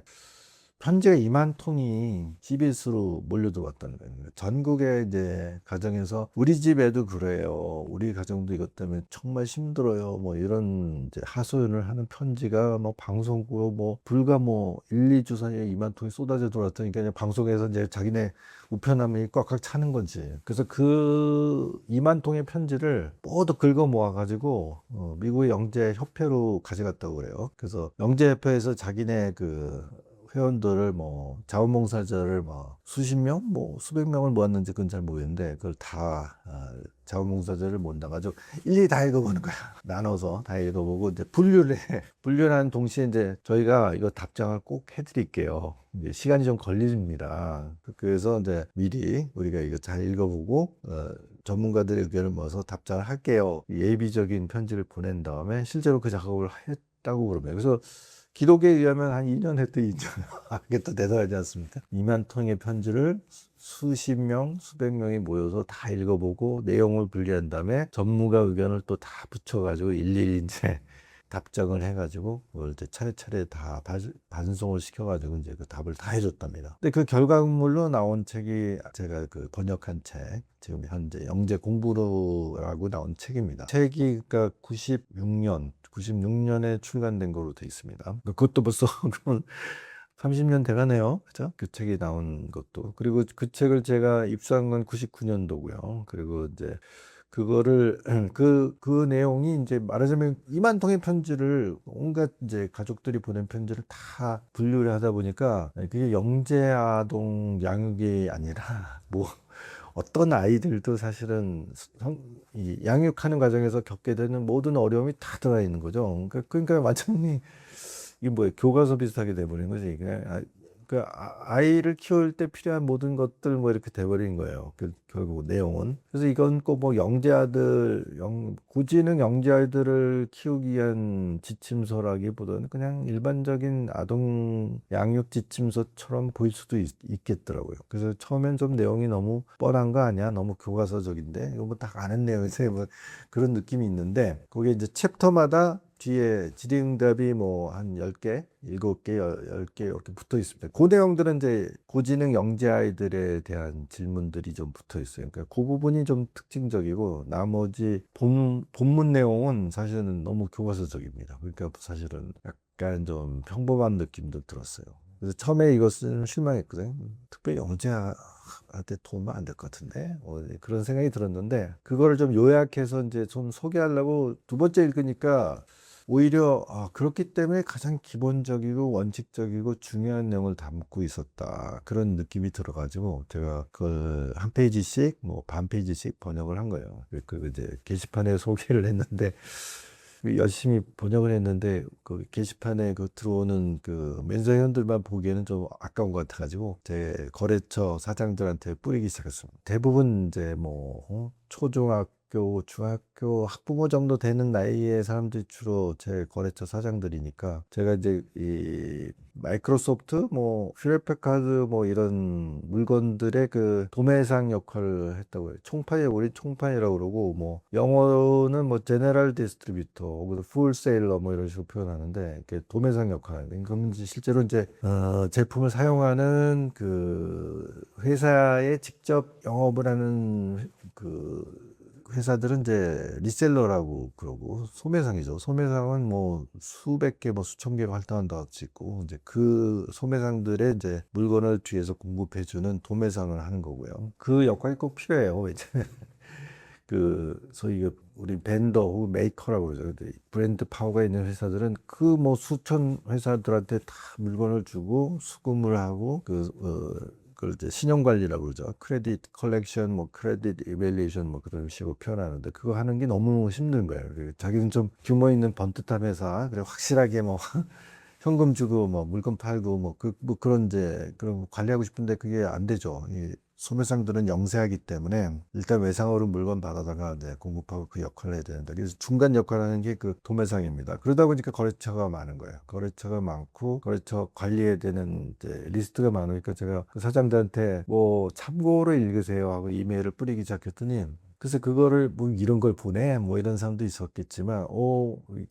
편지가 2만 통이 CBS로 몰려 들어왔다는 거예요. 전국의 이제 가정에서 우리 집에도 그래요. 우리 가정도 이것 때문에 정말 힘들어요. 뭐 이런 이제 하소연을 하는 편지가 뭐 방송국 뭐 불과 뭐 1-2주 사이에 2만 통이 쏟아져 들어왔다니까 그냥 방송에서 이제 자기네 우편함이 꽉꽉 차는 거지. 그래서 그 2만 통의 편지를 모두 긁어 모아가지고 미국의 영재협회로 가져갔다고 그래요. 그래서 영재협회에서 자기네 그 회원들을 뭐 자원봉사자를 뭐 수십 명, 뭐 수백 명을 모았는지 그건 잘 모르겠는데 그걸 다 자원봉사자를 모아가지고 일일이 다 읽어보는 거야. 나눠서 다 읽어보고 이제 분류를 해. 분류하는 동시에 이제 저희가 이거 답장을 꼭 해드릴게요. 이제 시간이 좀 걸립니다. 그래서 이제 미리 우리가 이거 잘 읽어보고 전문가들의 의견을 모아서 답장을 할게요. 예비적인 편지를 보낸 다음에 실제로 그 작업을 했다고 그러면 그래서 기록에 의하면 한 2년 했더니 2년. 그게 또 대단하지 않습니까? 2만 통의 편지를 수십 명, 수백 명이 모여서 다 읽어보고 내용을 분리한 다음에 전문가 의견을 또 다 붙여가지고 일일이 이제 답장을 해가지고 그걸 이제 차례차례 다 반송을 시켜가지고 이제 그 답을 다 해줬답니다. 근데 그 결과물로 나온 책이 제가 그 번역한 책, 지금 현재 영재 공부로라고 나온 책입니다. 책이 그러니까 96년에 출간된 거로 돼 있습니다. 그것도 벌써 그러면 30년 돼가네요. 그죠? 그 책이 나온 것도. 그리고 그 책을 제가 입수한 건 99년도고요. 그리고 이제 그거를 그 내용이 이제 말하자면 2만 통의 편지를 온갖 이제 가족들이 보낸 편지를 다 분류를 하다 보니까 그게 영재 아동 양육이 아니라 뭐 어떤 아이들도 사실은 이 양육하는 과정에서 겪게 되는 모든 어려움이 다 들어가 있는 거죠. 그러니까 완전히 이게 뭐예요? 교과서 비슷하게 돼버린 거지. 아이를 키울 때 필요한 모든 것들 뭐 이렇게 돼버린 거예요. 결국 내용은. 그래서 이건 꼭 뭐 고지능 영재 아이들을 키우기 위한 지침서라기보다는 그냥 일반적인 아동 양육 지침서처럼 보일 수도 있겠더라고요. 그래서 처음엔 좀 내용이 너무 뻔한 거 아니야? 너무 교과서적인데? 이거 뭐 다 아는 내용에서 뭐 그런 느낌이 있는데, 거기에 이제 챕터마다 뒤에 질의응답이 뭐 한 10개, 7개, 10개 이렇게 붙어 있습니다. 그 내용들은 이제 고지능 영재 아이들에 대한 질문들이 좀 붙어 있어요. 그러니까 그 부분이 좀 특징적이고 나머지 본문 내용은 사실은 너무 교과서적입니다. 그러니까 사실은 약간 좀 평범한 느낌도 들었어요. 그래서 처음에 이것은 실망했거든요. 특별히 영재한테 도움은 안 될 것 같은데 그런 생각이 들었는데 그거를 좀 요약해서 이제 좀 소개하려고 두 번째 읽으니까 오히려 그렇기 때문에 가장 기본적이고 원칙적이고 중요한 내용을 담고 있었다. 그런 느낌이 들어가지고 제가 그걸 한 페이지씩 뭐 반 페이지씩 번역을 한 거예요. 그 이제 게시판에 소개를 했는데 열심히 번역을 했는데 그 게시판에 그 들어오는 그 면세점들만 보기에는 좀 아까운 것 같아가지고 제 거래처 사장들한테 뿌리기 시작했습니다. 대부분 이제 뭐 초중학 고등학교, 중학교 학부모 정도 되는 나이의 사람들이 주로 제 거래처 사장들이니까 제가 이제 이 마이크로소프트, 뭐 휴레패카드 뭐 이런 물건들의 그 도매상 역할을 했다고 해요. 우리 총판이라고 그러고 뭐 영어는 뭐 제네럴 디스트리뷰터, 뭐 풀세일러 뭐 이런 식으로 표현하는데 이렇게 도매상 역할. 그럼 이제 실제로 이제 제품을 사용하는 그 회사에 직접 영업을 하는 그 회사들은 이제 리셀러라고 그러고 소매상이죠. 소매상은 뭐 수백 개, 뭐 수천 개가 활동한다고 할수 있고 이제 그 소매상들의 이제 물건을 뒤에서 공급해주는 도매상을 하는 거고요. 그 역할이 꼭 필요해요. 왜냐면 그 소위 우리 벤더 혹은 메이커라고 그러죠. 근데 브랜드 파워가 있는 회사들은 그 뭐 수천 회사들한테 다 물건을 주고 수금을 하고 그걸 이제 신용 관리라고 그러죠. 크레딧 컬렉션, 뭐 크레딧 이밸리에이션 뭐 그런 식으로 표현하는데 그거 하는 게 너무 힘든 거예요. 자기는 좀 규모 있는 번듯한 회사, 그래 확실하게 뭐 현금 주고 뭐 물건 팔고 뭐 그런 이제 그런 거 관리하고 싶은데 그게 안 되죠. 이 소매상들은 영세하기 때문에 일단 외상으로 물건 받아다가 이제 공급하고 그 역할을 해야 되는데 그래서 중간 역할을 하는 게 그 도매상입니다. 그러다 보니까 거래처가 많은 거예요. 거래처가 많고 거래처 관리해야 되는 이제 리스트가 많으니까 제가 그 사장들한테 뭐 참고로 읽으세요 하고 이메일을 뿌리기 시작했더니 그래서 그거를 뭐 이런 걸 보내 뭐 이런 사람도 있었겠지만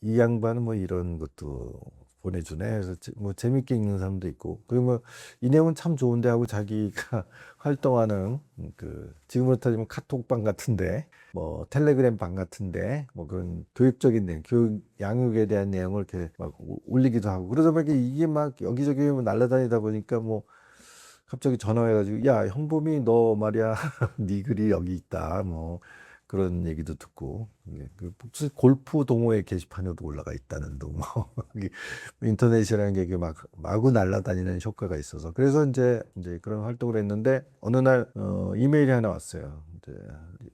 이 양반은 뭐 이런 것도 보내주네. 그래서 뭐 재밌게 읽는 사람도 있고 그리고 뭐 이 내용은 참 좋은데 하고 자기가 활동하는 그 지금으로 따지면 카톡방 같은데 뭐 텔레그램 방 같은데 뭐 그런 교육적인 내용, 교육 양육에 대한 내용을 이렇게 막 올리기도 하고 그러다 보니까 이게 막 여기저기 날아다니다 보니까 뭐 갑자기 전화해가지고 야 현범이 너 말이야 네 글이 여기 있다 뭐 그런 얘기도 듣고 그 무슨 골프 동호회 게시판에도 올라가 있다는 둥 뭐 인터넷이라는 게 이게 막 마구 날아다니는 효과가 있어서 그래서 이제 그런 활동을 했는데 어느 날 이메일이 하나 왔어요. 이제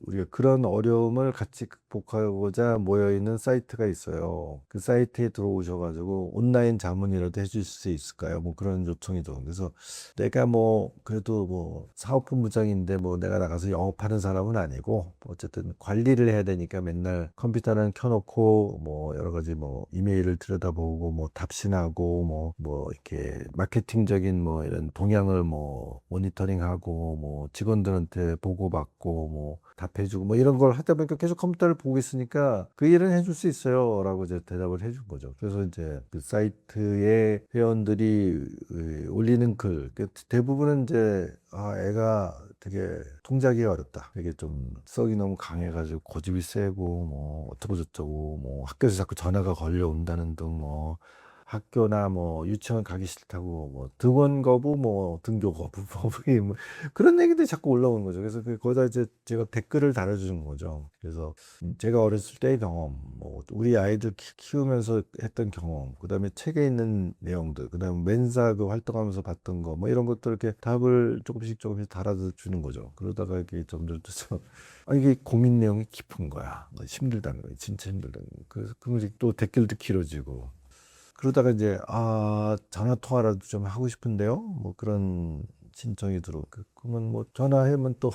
우리가 그런 어려움을 같이 극복하고자 모여 있는 사이트가 있어요. 그 사이트에 들어오셔가지고 온라인 자문이라도 해주실 수 있을까요? 뭐 그런 요청이 좀 그래서 내가 뭐 그래도 뭐 사업본부장인데 뭐 내가 나가서 영업하는 사람은 아니고 어쨌든 관리를 해야 되니까 맨날 컴퓨터는 켜놓고 뭐 여러 가지 뭐 이메일을 들여다보고 뭐 답신하고 뭐 이렇게 마케팅적인 뭐 이런 동향을 뭐 모니터링하고 뭐 직원들한테 보고받고 뭐 답해주고 뭐 이런 걸 하다 보니까 계속 컴퓨터를 보고 있으니까 그 일은 해줄 수 있어요라고 이제 대답을 해준 거죠. 그래서 이제 그 사이트에 회원들이 올리는 글 대부분은 이제 애가 되게 통제하기가 어렵다. 되게 좀 성이 너무 강해가지고 고집이 세고 뭐 어쩌고 저쩌고 뭐 학교에서 자꾸 전화가 걸려온다는 등 뭐 학교나 뭐 유치원 가기 싫다고 뭐 등원 거부 뭐 등교 거부 뭐 그런 얘기들이 자꾸 올라오는 거죠. 그래서 거기다 이제 제가 댓글을 달아주는 거죠. 그래서 제가 어렸을 때의 경험, 뭐 우리 아이들 키우면서 했던 경험, 그다음에 책에 있는 내용들, 그다음에 멘사 그 활동하면서 봤던 거, 뭐 이런 것들 이렇게 답을 조금씩 달아주는 거죠. 그러다가 이게 점점 이게 고민 내용이 깊은 거야. 뭐 힘들다는 거야. 진짜 힘들다는 거야. 그래서 또 댓글도 길어지고. 그러다가 이제 전화 통화라도 좀 하고 싶은데요. 뭐 그런 신청이 들어오고 그러면 뭐 전화하면 또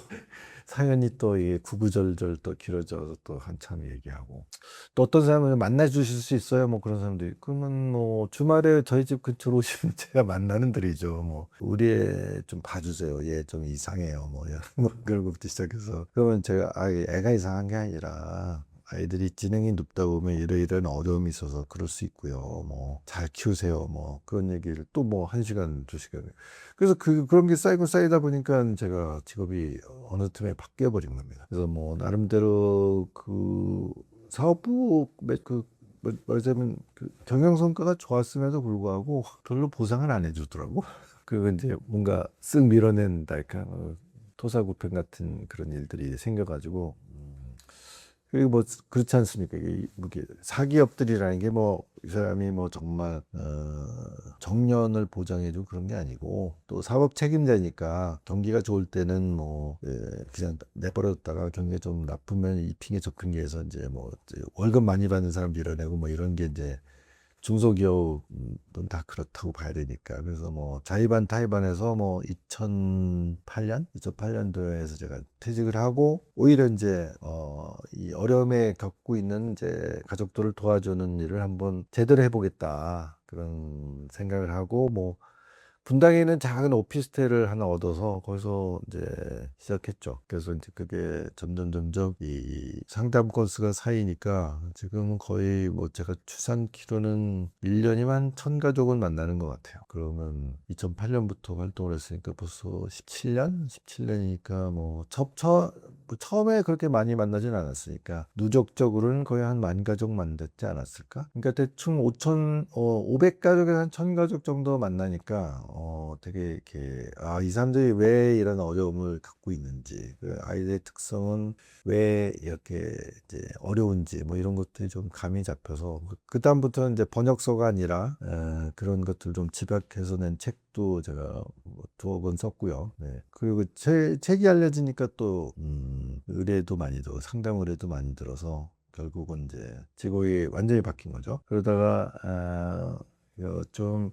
사연이 또 이게 구구절절 또 길어져서 또 한참 얘기하고 또 어떤 사람을 만나 주실 수 있어요. 뭐 그런 사람도 있고 그러면 뭐 주말에 저희 집 근처로 오시면 제가 만나는 들이죠. 뭐 우리 애 좀 봐주세요. 얘 좀 이상해요. 뭐 그런 것부터 시작해서 그러면 제가 애가 이상한 게 아니라 아이들이 지능이 높다 보면 이러이러한 어려움이 있어서 그럴 수 있고요. 뭐 잘 키우세요. 뭐 그런 얘기를 또 뭐 1시간, 2시간. 그래서 그런 게 쌓이다 보니까 제가 직업이 어느 틈에 바뀌어 버린 겁니다. 그래서 뭐 나름대로 그 사업부 말하자면 그 경영 성과가 좋았음에도 불구하고 별로 보상을 안 해주더라고. 그 이제 뭔가 쓱 밀어낸달까 토사구팽 같은 그런 일들이 생겨가지고 그리고 뭐 그렇지 않습니까? 이게 사기업들이라는 게 뭐 이 사람이 뭐 정말 정년을 보장해주고 그런 게 아니고 또 사업 책임자니까 경기가 좋을 때는 뭐 그냥 내버려뒀다가 경기가 좀 나쁘면 이 핑계 저 핑계해서 이제 뭐 월급 많이 받는 사람 밀어내고 뭐 이런 게 이제 중소기업은 다 그렇다고 봐야 되니까. 그래서 뭐 자의반 타의반에서 뭐 2008년도에서 제가 퇴직을 하고 오히려 이제 이 어려움에 겪고 있는 이제 가족들을 도와주는 일을 한번 제대로 해보겠다 그런 생각을 하고 뭐 분당에는 작은 오피스텔을 하나 얻어서 거기서 이제 시작했죠. 그래서 이제 그게 점점 이 상담 건수가 쌓이니까 지금은 거의 뭐 제가 추산키로는 1년이면 1000가족은 만나는 것 같아요. 그러면 2008년부터 활동을 했으니까 벌써 17년이니까 뭐 처음에 그렇게 많이 만나진 않았으니까 누적적으로는 거의 한 10,000가족 만났지 않았을까? 그러니까 대충 500가족에서 한 1000가족 정도 만나니까 되게 이렇게 이 사람들이 왜 이런 어려움을 갖고 있는지, 그 아이들의 특성은 왜 이렇게 이제 어려운지 뭐 이런 것들이 좀 감이 잡혀서 그 다음부터는 이제 번역서가 아니라 그런 것들 좀 집약해서 낸 책도 제가 뭐 2권 썼고요. 네. 그리고 책이 알려지니까 또 의뢰도 많이 들어 상담 의뢰도 많이 들어서 결국은 이제 직업이 완전히 바뀐 거죠. 그러다가 좀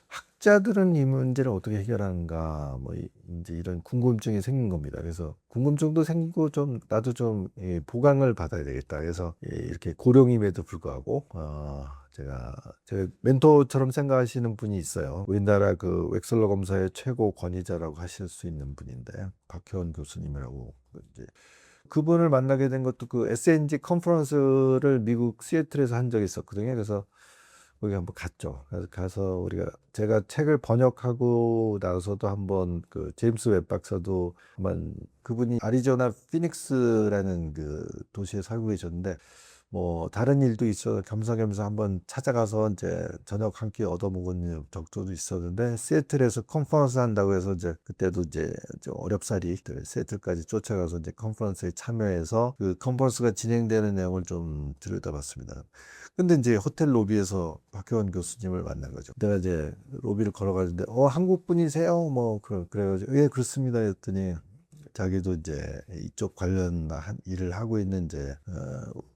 학자들은 이 문제를 어떻게 해결하는가 뭐 이제 이런 궁금증이 생긴 겁니다. 그래서 궁금증도 생기고 좀 나도 좀 보강을 받아야 되겠다. 그래서 이렇게 고령임에도 불구하고 제가 제 멘토처럼 생각하시는 분이 있어요. 우리나라 그 웩슬러 검사의 최고 권위자라고 하실 수 있는 분인데 박혜원 교수님이라고 이제 그분을 만나게 된 것도 그 SNG 컨퍼런스를 미국 시애틀에서 한 적이 있었거든요. 그래서 거기 한번 갔죠. 그래서 가서 제가 책을 번역하고 나서도 한번 그 제임스 웹 박사도 한번 그분이 아리조나 피닉스라는 그 도시에 살고 계셨는데 뭐 다른 일도 있어서 겸사겸사 한번 찾아가서 이제 저녁 한 끼 얻어먹은 적도 있었는데 시애틀에서 컨퍼런스 한다고 해서 이제 그때도 이제 좀 어렵사리 시애틀까지 쫓아가서 이제 컨퍼런스에 참여해서 그 컨퍼런스가 진행되는 내용을 좀 들여다봤습니다. 근데 이제 호텔 로비에서 박혜원 교수님을 만난 거죠. 내가 이제 로비를 걸어가는데 한국 분이세요? 뭐 그래가지고 예 그렇습니다 했더니 자기도 이제 이쪽 관련한 일을 하고 있는 이제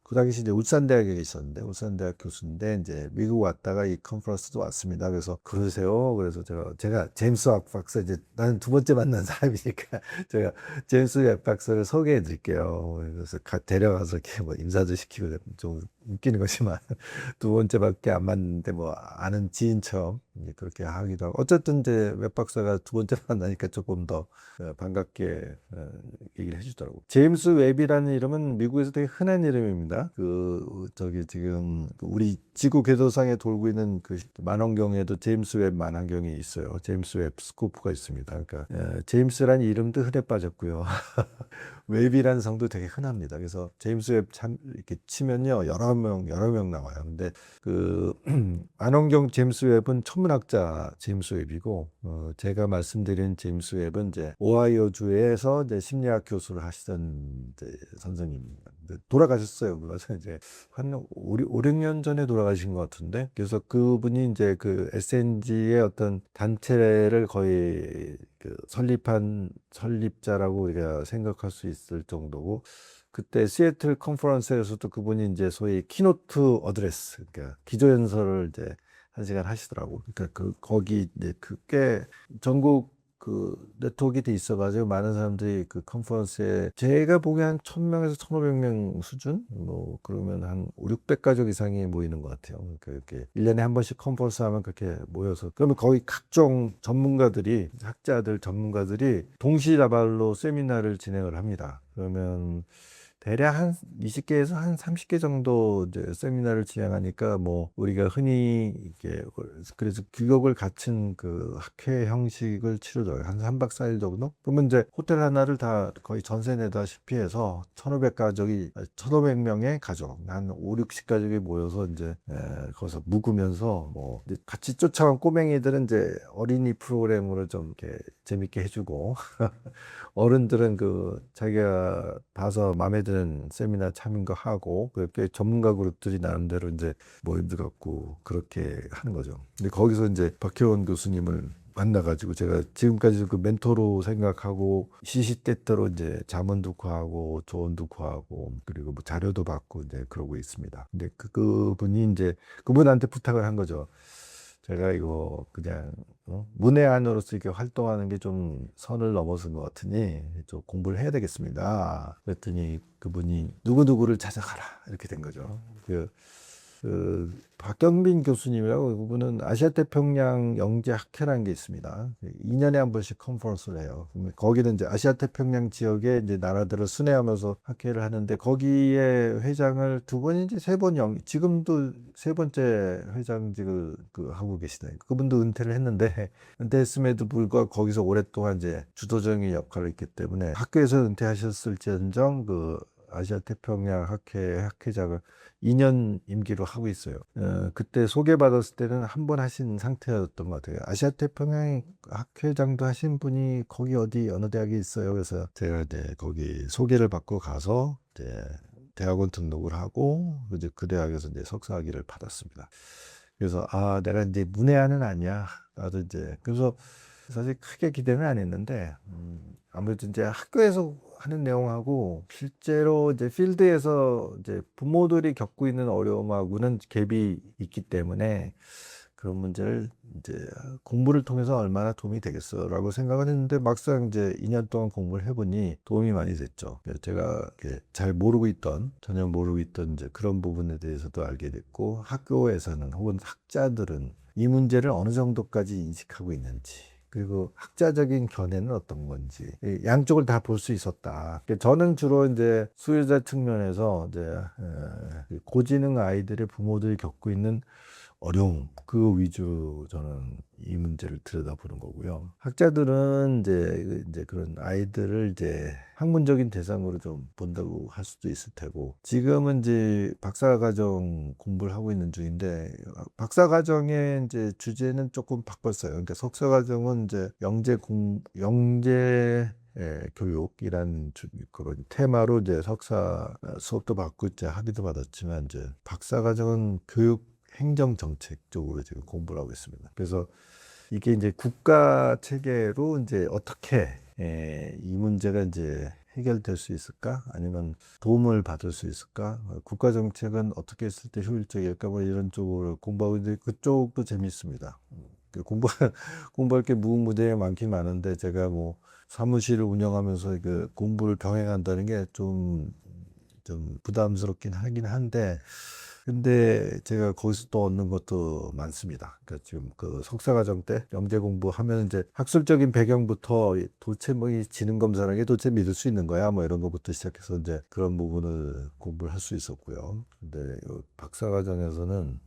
그 당시 이제 울산대학에 있었는데 울산대학 교수인데 이제 미국 왔다가 이 컨퍼런스도 왔습니다. 그래서 그러세요. 그래서 제가 제임스 웩 박사 이제 나는 2번째 만난 사람이니까 제가 제임스 웩 박사를 소개해 드릴게요. 그래서 데려가서 이렇게 뭐 인사도 시키고 좀 웃기는 거지만 2번째밖에 안 만났는데 뭐 아는 지인처럼 그렇게 하기도 하고 어쨌든 이제 웩 박사가 2번째 만나니까 조금 더 반갑게 얘기를 해주더라고. 제임스 웹이라는 이름은 미국에서 되게 흔한 이름입니다. 지금 우리 지구 궤도상에 돌고 있는 그 만원경에도 제임스 웹 만원경이 있어요. 제임스 웹 스코프가 있습니다. 그러니까 제임스라는 이름도 흔해 빠졌고요. 웹이라는 성도 되게 흔합니다. 그래서 제임스 웹 이렇게 치면요 여러 명 나와요. 근데 그 만원경 제임스 웹은 천문학자 제임스 웹이고 제가 말씀드린 제임스 웹은 이제 오하이오 주에서 이제 심리학 교수를 하시던 이제 선생님입니다. 돌아가셨어요. 그래서 이제 한 5, 6년 전에 돌아가신 것 같은데 그래서 그분이 이제 그 SNG의 어떤 단체를 거의 그 설립자라고 우리가 생각할 수 있을 정도고 그때 시애틀 컨퍼런스에서도 그분이 이제 소위 키노트 어드레스 그러니까 기조연설을 이제 1시간 하시더라고. 그러니까 거기 이제 꽤 전국 그 네트워크가 돼 있어가지고 많은 사람들이 그 컨퍼런스에 제가 보기에 한 1000명에서 1500명 수준 뭐 그러면 한 500-600가족 이상이 모이는 것 같아요. 그러니까 이렇게 1년에 한 번씩 컨퍼런스 하면 그렇게 모여서 그러면 거의 각종 전문가들이 학자들 전문가들이 동시다발로 세미나를 진행을 합니다. 그러면 대략 한 20개에서 한 30개 정도 이제 세미나를 진행하니까 뭐 우리가 흔히 이렇게 그래서 규격을 갖춘 그 학회 형식을 치르죠. 한 3박 4일 정도? 그러면 이제 호텔 하나를 다 거의 전세 내다시피 해서 1500명의 가족, 한 5, 60가족이 모여서 이제 거기서 묵으면서 뭐 같이 쫓아간 꼬맹이들은 이제 어린이 프로그램으로 좀 이렇게 재밌게 해주고 어른들은 그 자기가 봐서 마음에 드는 세미나 참가하고 그렇게 전문가 그룹들이 나름대로 이제 모임도 갖고 그렇게 하는 거죠. 근데 거기서 이제 박혜원 교수님을 만나가지고 제가 지금까지도 그 멘토로 생각하고 시시때때로 이제 자문도 구하고 조언도 구하고 그리고 뭐 자료도 받고 이제 그러고 있습니다. 근데 그분이 이제 그분한테 부탁을 한 거죠. 제가 이거 그냥 문외한으로서 이렇게 활동하는 게 좀 선을 넘어선 것 같으니 좀 공부를 해야 되겠습니다. 그랬더니 그분이 누구누구를 찾아가라 이렇게 된 거죠. 박경빈 교수님이라고 그분은 아시아태평양 영재학회라는 게 있습니다. 2년에 한 번씩 컨퍼런스를 해요. 거기는 이제 아시아태평양 지역의 이제 나라들을 순회하면서 학회를 하는데 거기에 회장을 두 번인지 세 번 지금도 세 번째 회장직을 하고 계시다. 그분도 은퇴를 했는데 은퇴했음에도 불구하고 거기서 오랫동안 이제 주도적인 역할을 했기 때문에 학교에서 은퇴하셨을지언정 아시아 태평양 학회장을 2년 임기로 하고 있어요. 그때 소개받았을 때는 한 번 하신 상태였던 것 같아요. 아시아 태평양 학회장도 하신 분이 거기 어느 대학에 있어요. 그래서 제가 이제 거기 소개를 받고 가서 이제 대학원 등록을 하고 이제 그 대학에서 이제 석사학위를 받았습니다. 그래서 내가 이제 문외한은 아니야. 나도 이제 그래서 사실 크게 기대는 안 했는데 아무래도 이제 학교에서 하는 내용하고 실제로 이제 필드에서 이제 부모들이 겪고 있는 어려움하고는 갭이 있기 때문에 그런 문제를 이제 공부를 통해서 얼마나 도움이 되겠어라고 생각을 했는데 막상 이제 2년 동안 공부를 해보니 도움이 많이 됐죠. 제가 잘 전혀 모르고 있던 이제 그런 부분에 대해서도 알게 됐고 학교에서는 혹은 학자들은 이 문제를 어느 정도까지 인식하고 있는지 그리고 학자적인 견해는 어떤 건지 양쪽을 다 볼 수 있었다. 저는 주로 이제 수요자 측면에서 이제 고지능 아이들의 부모들이 겪고 있는 어려움 그 위주 저는 이 문제를 들여다보는 거고요. 학자들은 이제 그런 아이들을 이제 학문적인 대상으로 좀 본다고 할 수도 있을 테고 지금은 이제 박사과정 공부를 하고 있는 중인데 박사과정의 이제 주제는 조금 바꿨어요. 그러니까 석사과정은 이제 영재 교육이란 그런 테마로 이제 석사 수업도 받고 이제 학위도 받았지만 이제 박사과정은 교육 행정 정책 쪽으로 지금 공부를 하고 있습니다. 그래서 이게 이제 국가 체계로 이제 어떻게 이 문제가 이제 해결될 수 있을까? 아니면 도움을 받을 수 있을까? 국가 정책은 어떻게 했을 때 효율적일까? 뭐 이런 쪽으로 공부하고 있는데 그쪽도 재밌습니다. 공부할 게 무궁무진하게 많긴 많은데 제가 뭐 사무실을 운영하면서 그 공부를 병행한다는 게 좀 부담스럽긴 하긴 한데 근데 제가 거기서 또 얻는 것도 많습니다. 그러니까 지금 그 석사과정 때 영재 공부하면 이제 학술적인 배경부터 도대체 뭐 이 지능 검사라는 게 도대체 믿을 수 있는 거야? 뭐 이런 것부터 시작해서 이제 그런 부분을 공부를 할 수 있었고요. 근데 박사과정에서는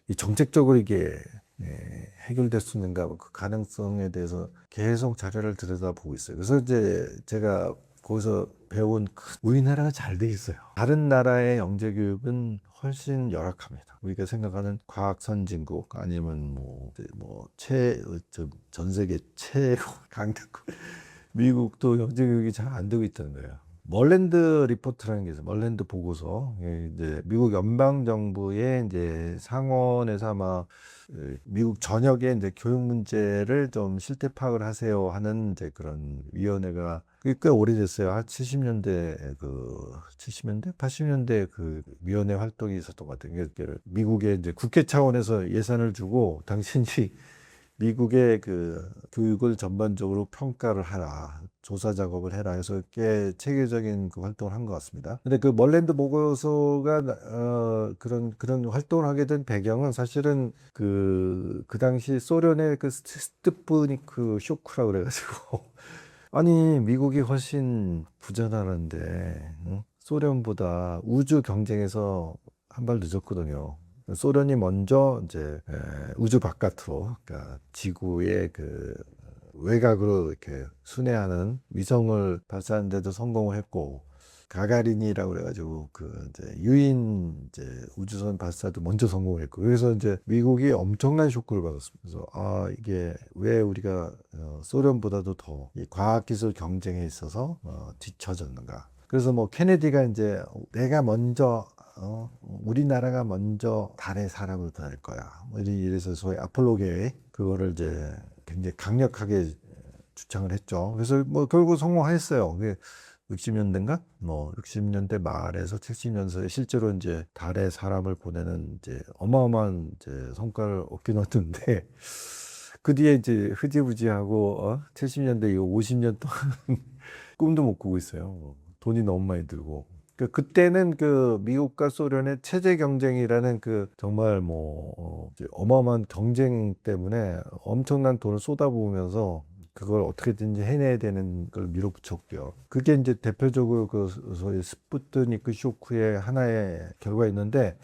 이 정책적으로 이게 해결될 수 있는가 그 가능성에 대해서 계속 자료를 들여다보고 있어요. 그래서 이제 제가 거기서 배운 우리나라가 잘 돼 있어요. 다른 나라의 영재 교육은 훨씬 열악합니다. 우리가 생각하는 과학 선진국 아니면 전 세계 최고 강대국 미국도 영재 교육이 잘 안 되고 있다는 거예요. 멀랜드 리포트라는 게 있어요. 멀랜드 보고서. 이제 미국 연방 정부의 이제 상원에서 아마 미국 전역의 이제 교육 문제를 좀 실태 파악을 하세요 하는 이제 그런 위원회가 그게 꽤 오래됐어요. 한 70년대, 80년대 그 위원회 활동이 있었던 것 같아요. 미국의 이제 국회 차원에서 예산을 주고 당신이 미국의 그 교육을 전반적으로 평가를 하라, 조사 작업을 해라 해서 꽤 체계적인 그 활동을 한 것 같습니다. 근데 그 멀랜드 보고서가 그런 활동을 하게 된 배경은 사실은 그 당시 소련의 그 스푸트니크 쇼크라고 그래가지고 아니 미국이 훨씬 부자나라인데 소련보다 우주 경쟁에서 한 발 늦었거든요. 소련이 먼저 이제 우주 바깥으로, 그러니까 지구의 그 외곽으로 이렇게 순회하는 위성을 발사하는데도 성공을 했고, 가가린이라고 그래가지고 그 이제 유인 이제 우주선 발사도 먼저 성공했고, 그래서 이제 미국이 엄청난 쇼크를 받았습니다. 그래서 이게 왜 우리가 소련보다도 더 이 과학기술 경쟁에 있어서 뒤처졌는가? 그래서 뭐 케네디가 이제 내가 먼저 우리나라가 먼저 달에 사람을 보낼 거야. 뭐 이래서 소위 아폴로 계획 그거를 이제 굉장히 강력하게 주창을 했죠. 그래서 뭐 결국 성공했어요. 그게 60년대인가? 뭐 60년대 말에서 70년대에 실제로 이제 달에 사람을 보내는 이제 어마어마한 이제 성과를 얻긴 얻는데 그 뒤에 이제 흐지부지하고 70년대 이후 50년 동안 꿈도 못 꾸고 있어요. 돈이 너무 많이 들고. 그때는 그 미국과 소련의 체제 경쟁이라는 그 정말 뭐 이제 어마어마한 경쟁 때문에 엄청난 돈을 쏟아부으면서 그걸 어떻게든지 해내야 되는 걸 밀어붙였고요. 그게 이제 대표적으로 그 소위 스푸트니크 쇼크의 하나의 결과였는데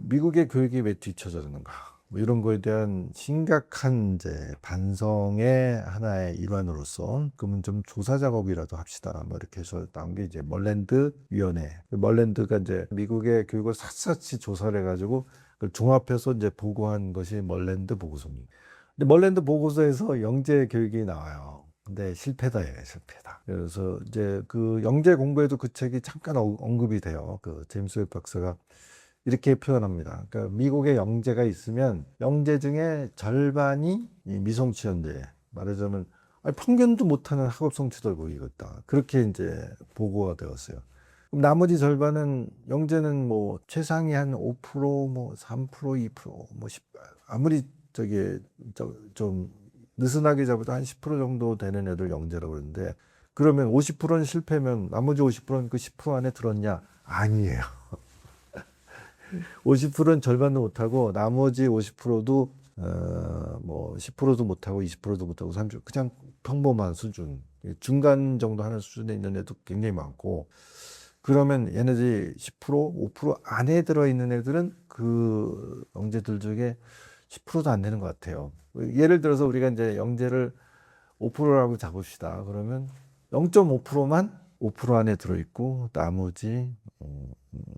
미국의 교육이 왜 뒤처졌는가? 뭐 이런 거에 대한 심각한 이제 반성의 하나의 일환으로서 그러면 좀 조사 작업이라도 합시다. 뭐 이렇게 해서 나온 게 이제 멀랜드 위원회. 멀랜드가 이제 미국의 교육을 샅샅이 조사를 해가지고 그걸 종합해서 이제 보고한 것이 멀랜드 보고서입니다. 근데 멀랜드 보고서에서 영재 교육이 나와요. 근데 실패다, 얘 실패다. 그래서 이제 그 영재 공부에도 그 책이 잠깐 언급이 돼요. 그 제임스 웹 박사가 이렇게 표현합니다. 그러니까 미국에 영재가 있으면 영재 중에 절반이 이 미성취현대, 말하자면 평균도 못하는 학업 성취도 보이고 있다. 그렇게 이제 보고가 되었어요. 그럼 나머지 절반은 영재는 뭐 최상위 한 5%, 뭐 3%, 2%, 뭐 10, 아무리 좀 느슨하게 잡아도 한 10% 정도 되는 애들 영재라고 그러는데 그러면 50%는 실패면 나머지 50%는 그 10% 안에 들었냐? 아니에요. 50%는 절반도 못하고 나머지 50%도 뭐 10%도 못하고 20%도 못하고 30% 그냥 평범한 수준 중간 정도 하는 수준에 있는 애도 굉장히 많고 그러면 얘네들이 10% 5% 안에 들어있는 애들은 그 영재들 중에 10%도 안 되는 것 같아요. 예를 들어서 우리가 이제 영재를 5%라고 잡읍시다. 그러면 0.5%만 5% 안에 들어있고 나머지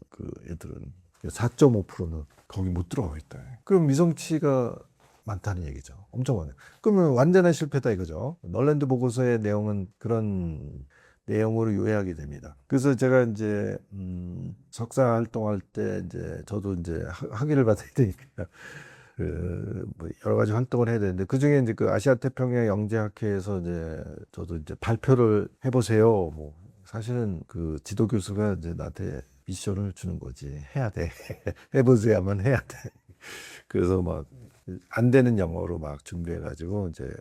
그 애들은 4.5%는 거기 못 들어가고 있다. 그럼 미성치가 많다는 얘기죠. 엄청 많아요. 그러면 완전한 실패다 이거죠. 널랜드 보고서의 내용은 그런 내용으로 요약이 됩니다. 그래서 제가 이제 석사 활동할 때 이제 저도 이제 학위를 받아야 되니까 그뭐 여러 가지 활동을 해야 되는데 그 중에 이제 그 아시아 태평양 영재학회에서 이제 저도 이제 발표를 해보세요. 뭐 사실은 그 지도 교수가 이제 나한테 미션을 주는 거지. 해야 돼. 해보세요만 해야 돼. 그래서 막 안 되는 영어로 막 준비해가지고 이제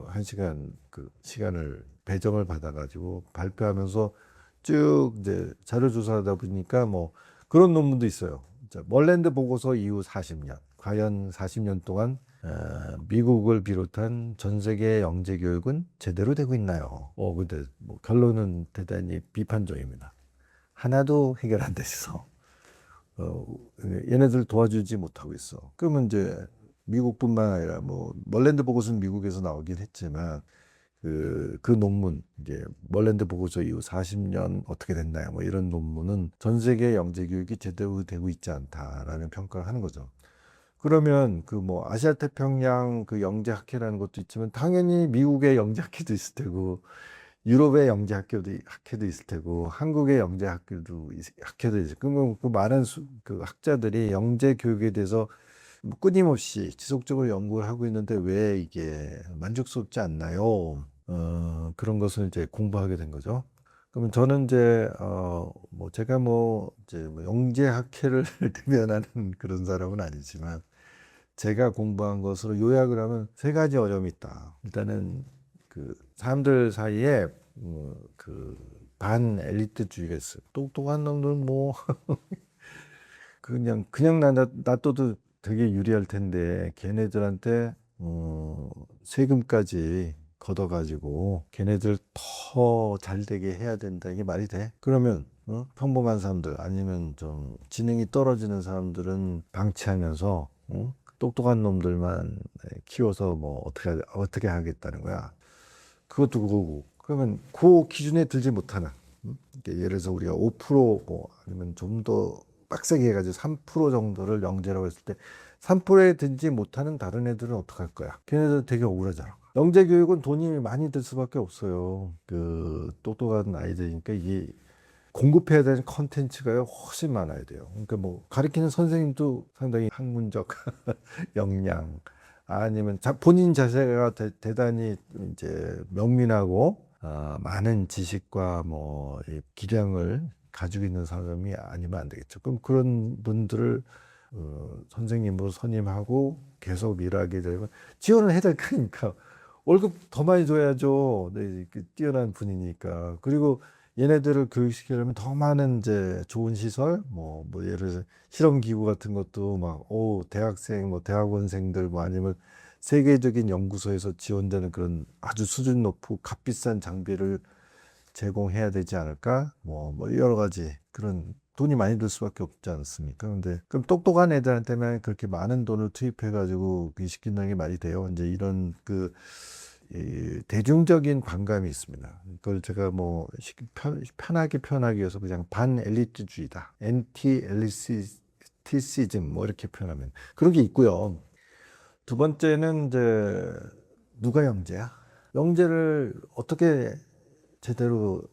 한 시간 그 시간을 배정을 받아가지고 발표하면서 쭉 이제 자료 조사하다 보니까 뭐 그런 논문도 있어요. 멀랜드 보고서 이후 40년. 과연 40년 동안 미국을 비롯한 전 세계 영재 교육은 제대로 되고 있나요? 근데 뭐 결론은 대단히 비판적입니다. 하나도 해결 안 됐어. 얘네들 도와주지 못하고 있어. 그러면 이제 미국뿐만 아니라 뭐 멀랜드 보고서는 미국에서 나오긴 했지만 그 논문 이제 멀랜드 보고서 이후 40년 어떻게 됐나요? 뭐 이런 논문은 전 세계 영재 교육이 제대로 되고 있지 않다라는 평가를 하는 거죠. 그러면 그 뭐 아시아 태평양 그 영재 학회라는 것도 있지만 당연히 미국의 영재 학회도 있을 테고 유럽의 영재 학회도 있을 테고 한국의 영재 학회도 있을 테고 그 많은 그 학자들이 영재 교육에 대해서 뭐 끊임없이 지속적으로 연구를 하고 있는데 왜 이게 만족스럽지 않나요? 그런 것을 이제 공부하게 된 거죠. 그러면 저는 이제 뭐 제가 뭐 이제 뭐 영재 학회를 대변하는 그런 사람은 아니지만 제가 공부한 것으로 요약을 하면 세 가지 어려움이 있다. 일단은 그 사람들 사이에 그 반 엘리트주의가 있어요. 똑똑한 놈들은 뭐 그냥 놔둬도 되게 유리할 텐데 걔네들한테 세금까지 걷어가지고 걔네들 더 잘되게 해야 된다. 이게 말이 돼? 그러면 평범한 사람들 아니면 좀 지능이 떨어지는 사람들은 방치하면서 똑똑한 놈들만 키워서 뭐 어떻게 하겠다는 거야. 그것도 그거고. 그러면 그 기준에 들지 못하는 예를 들어서 우리가 5%뭐 아니면 좀 더 빡세게 해가지고 3% 정도를 영재라고 했을 때 3%에 들지 못하는 다른 애들은 어떡할 거야? 걔네들 되게 억울하잖아. 영재 교육은 돈이 많이 들 수밖에 없어요. 그 똑똑한 아이들이니까 이게 공급해야 되는 컨텐츠가 훨씬 많아야 돼요. 그러니까 뭐 가르치는 선생님도 상당히 학문적 역량, 아니면 본인 자체가 대단히 이제 명민하고 많은 지식과 뭐 기량을 가지고 있는 사람이 아니면 안 되겠죠. 그럼 그런 분들을 선생님으로 선임하고 계속 일하게 되면 지원을 해야 될 거니까 월급 더 많이 줘야죠. 네, 뛰어난 분이니까. 그리고 얘네들을 교육시키려면 더 많은 이제 좋은 시설, 뭐 예를 들어서 실험 기구 같은 것도 막, 대학생, 뭐 대학원생들, 뭐 아니면 세계적인 연구소에서 지원되는 그런 아주 수준 높고 값비싼 장비를 제공해야 되지 않을까? 뭐 여러 가지 그런 돈이 많이 들 수밖에 없지 않습니까? 근데 그럼 똑똑한 애들한테만 그렇게 많은 돈을 투입해가지고 시킨다는 게 말이 돼요? 이제 이런 이 대중적인 관감이 있습니다. 그걸 제가 뭐 편하게 표현하기 위해서 그냥 반엘리트주의다, 엔티 엘리티시즘 뭐 이렇게 표현하면 그런 게 있고요. 두 번째는 이제 누가 영재야? 영재를 어떻게 제대로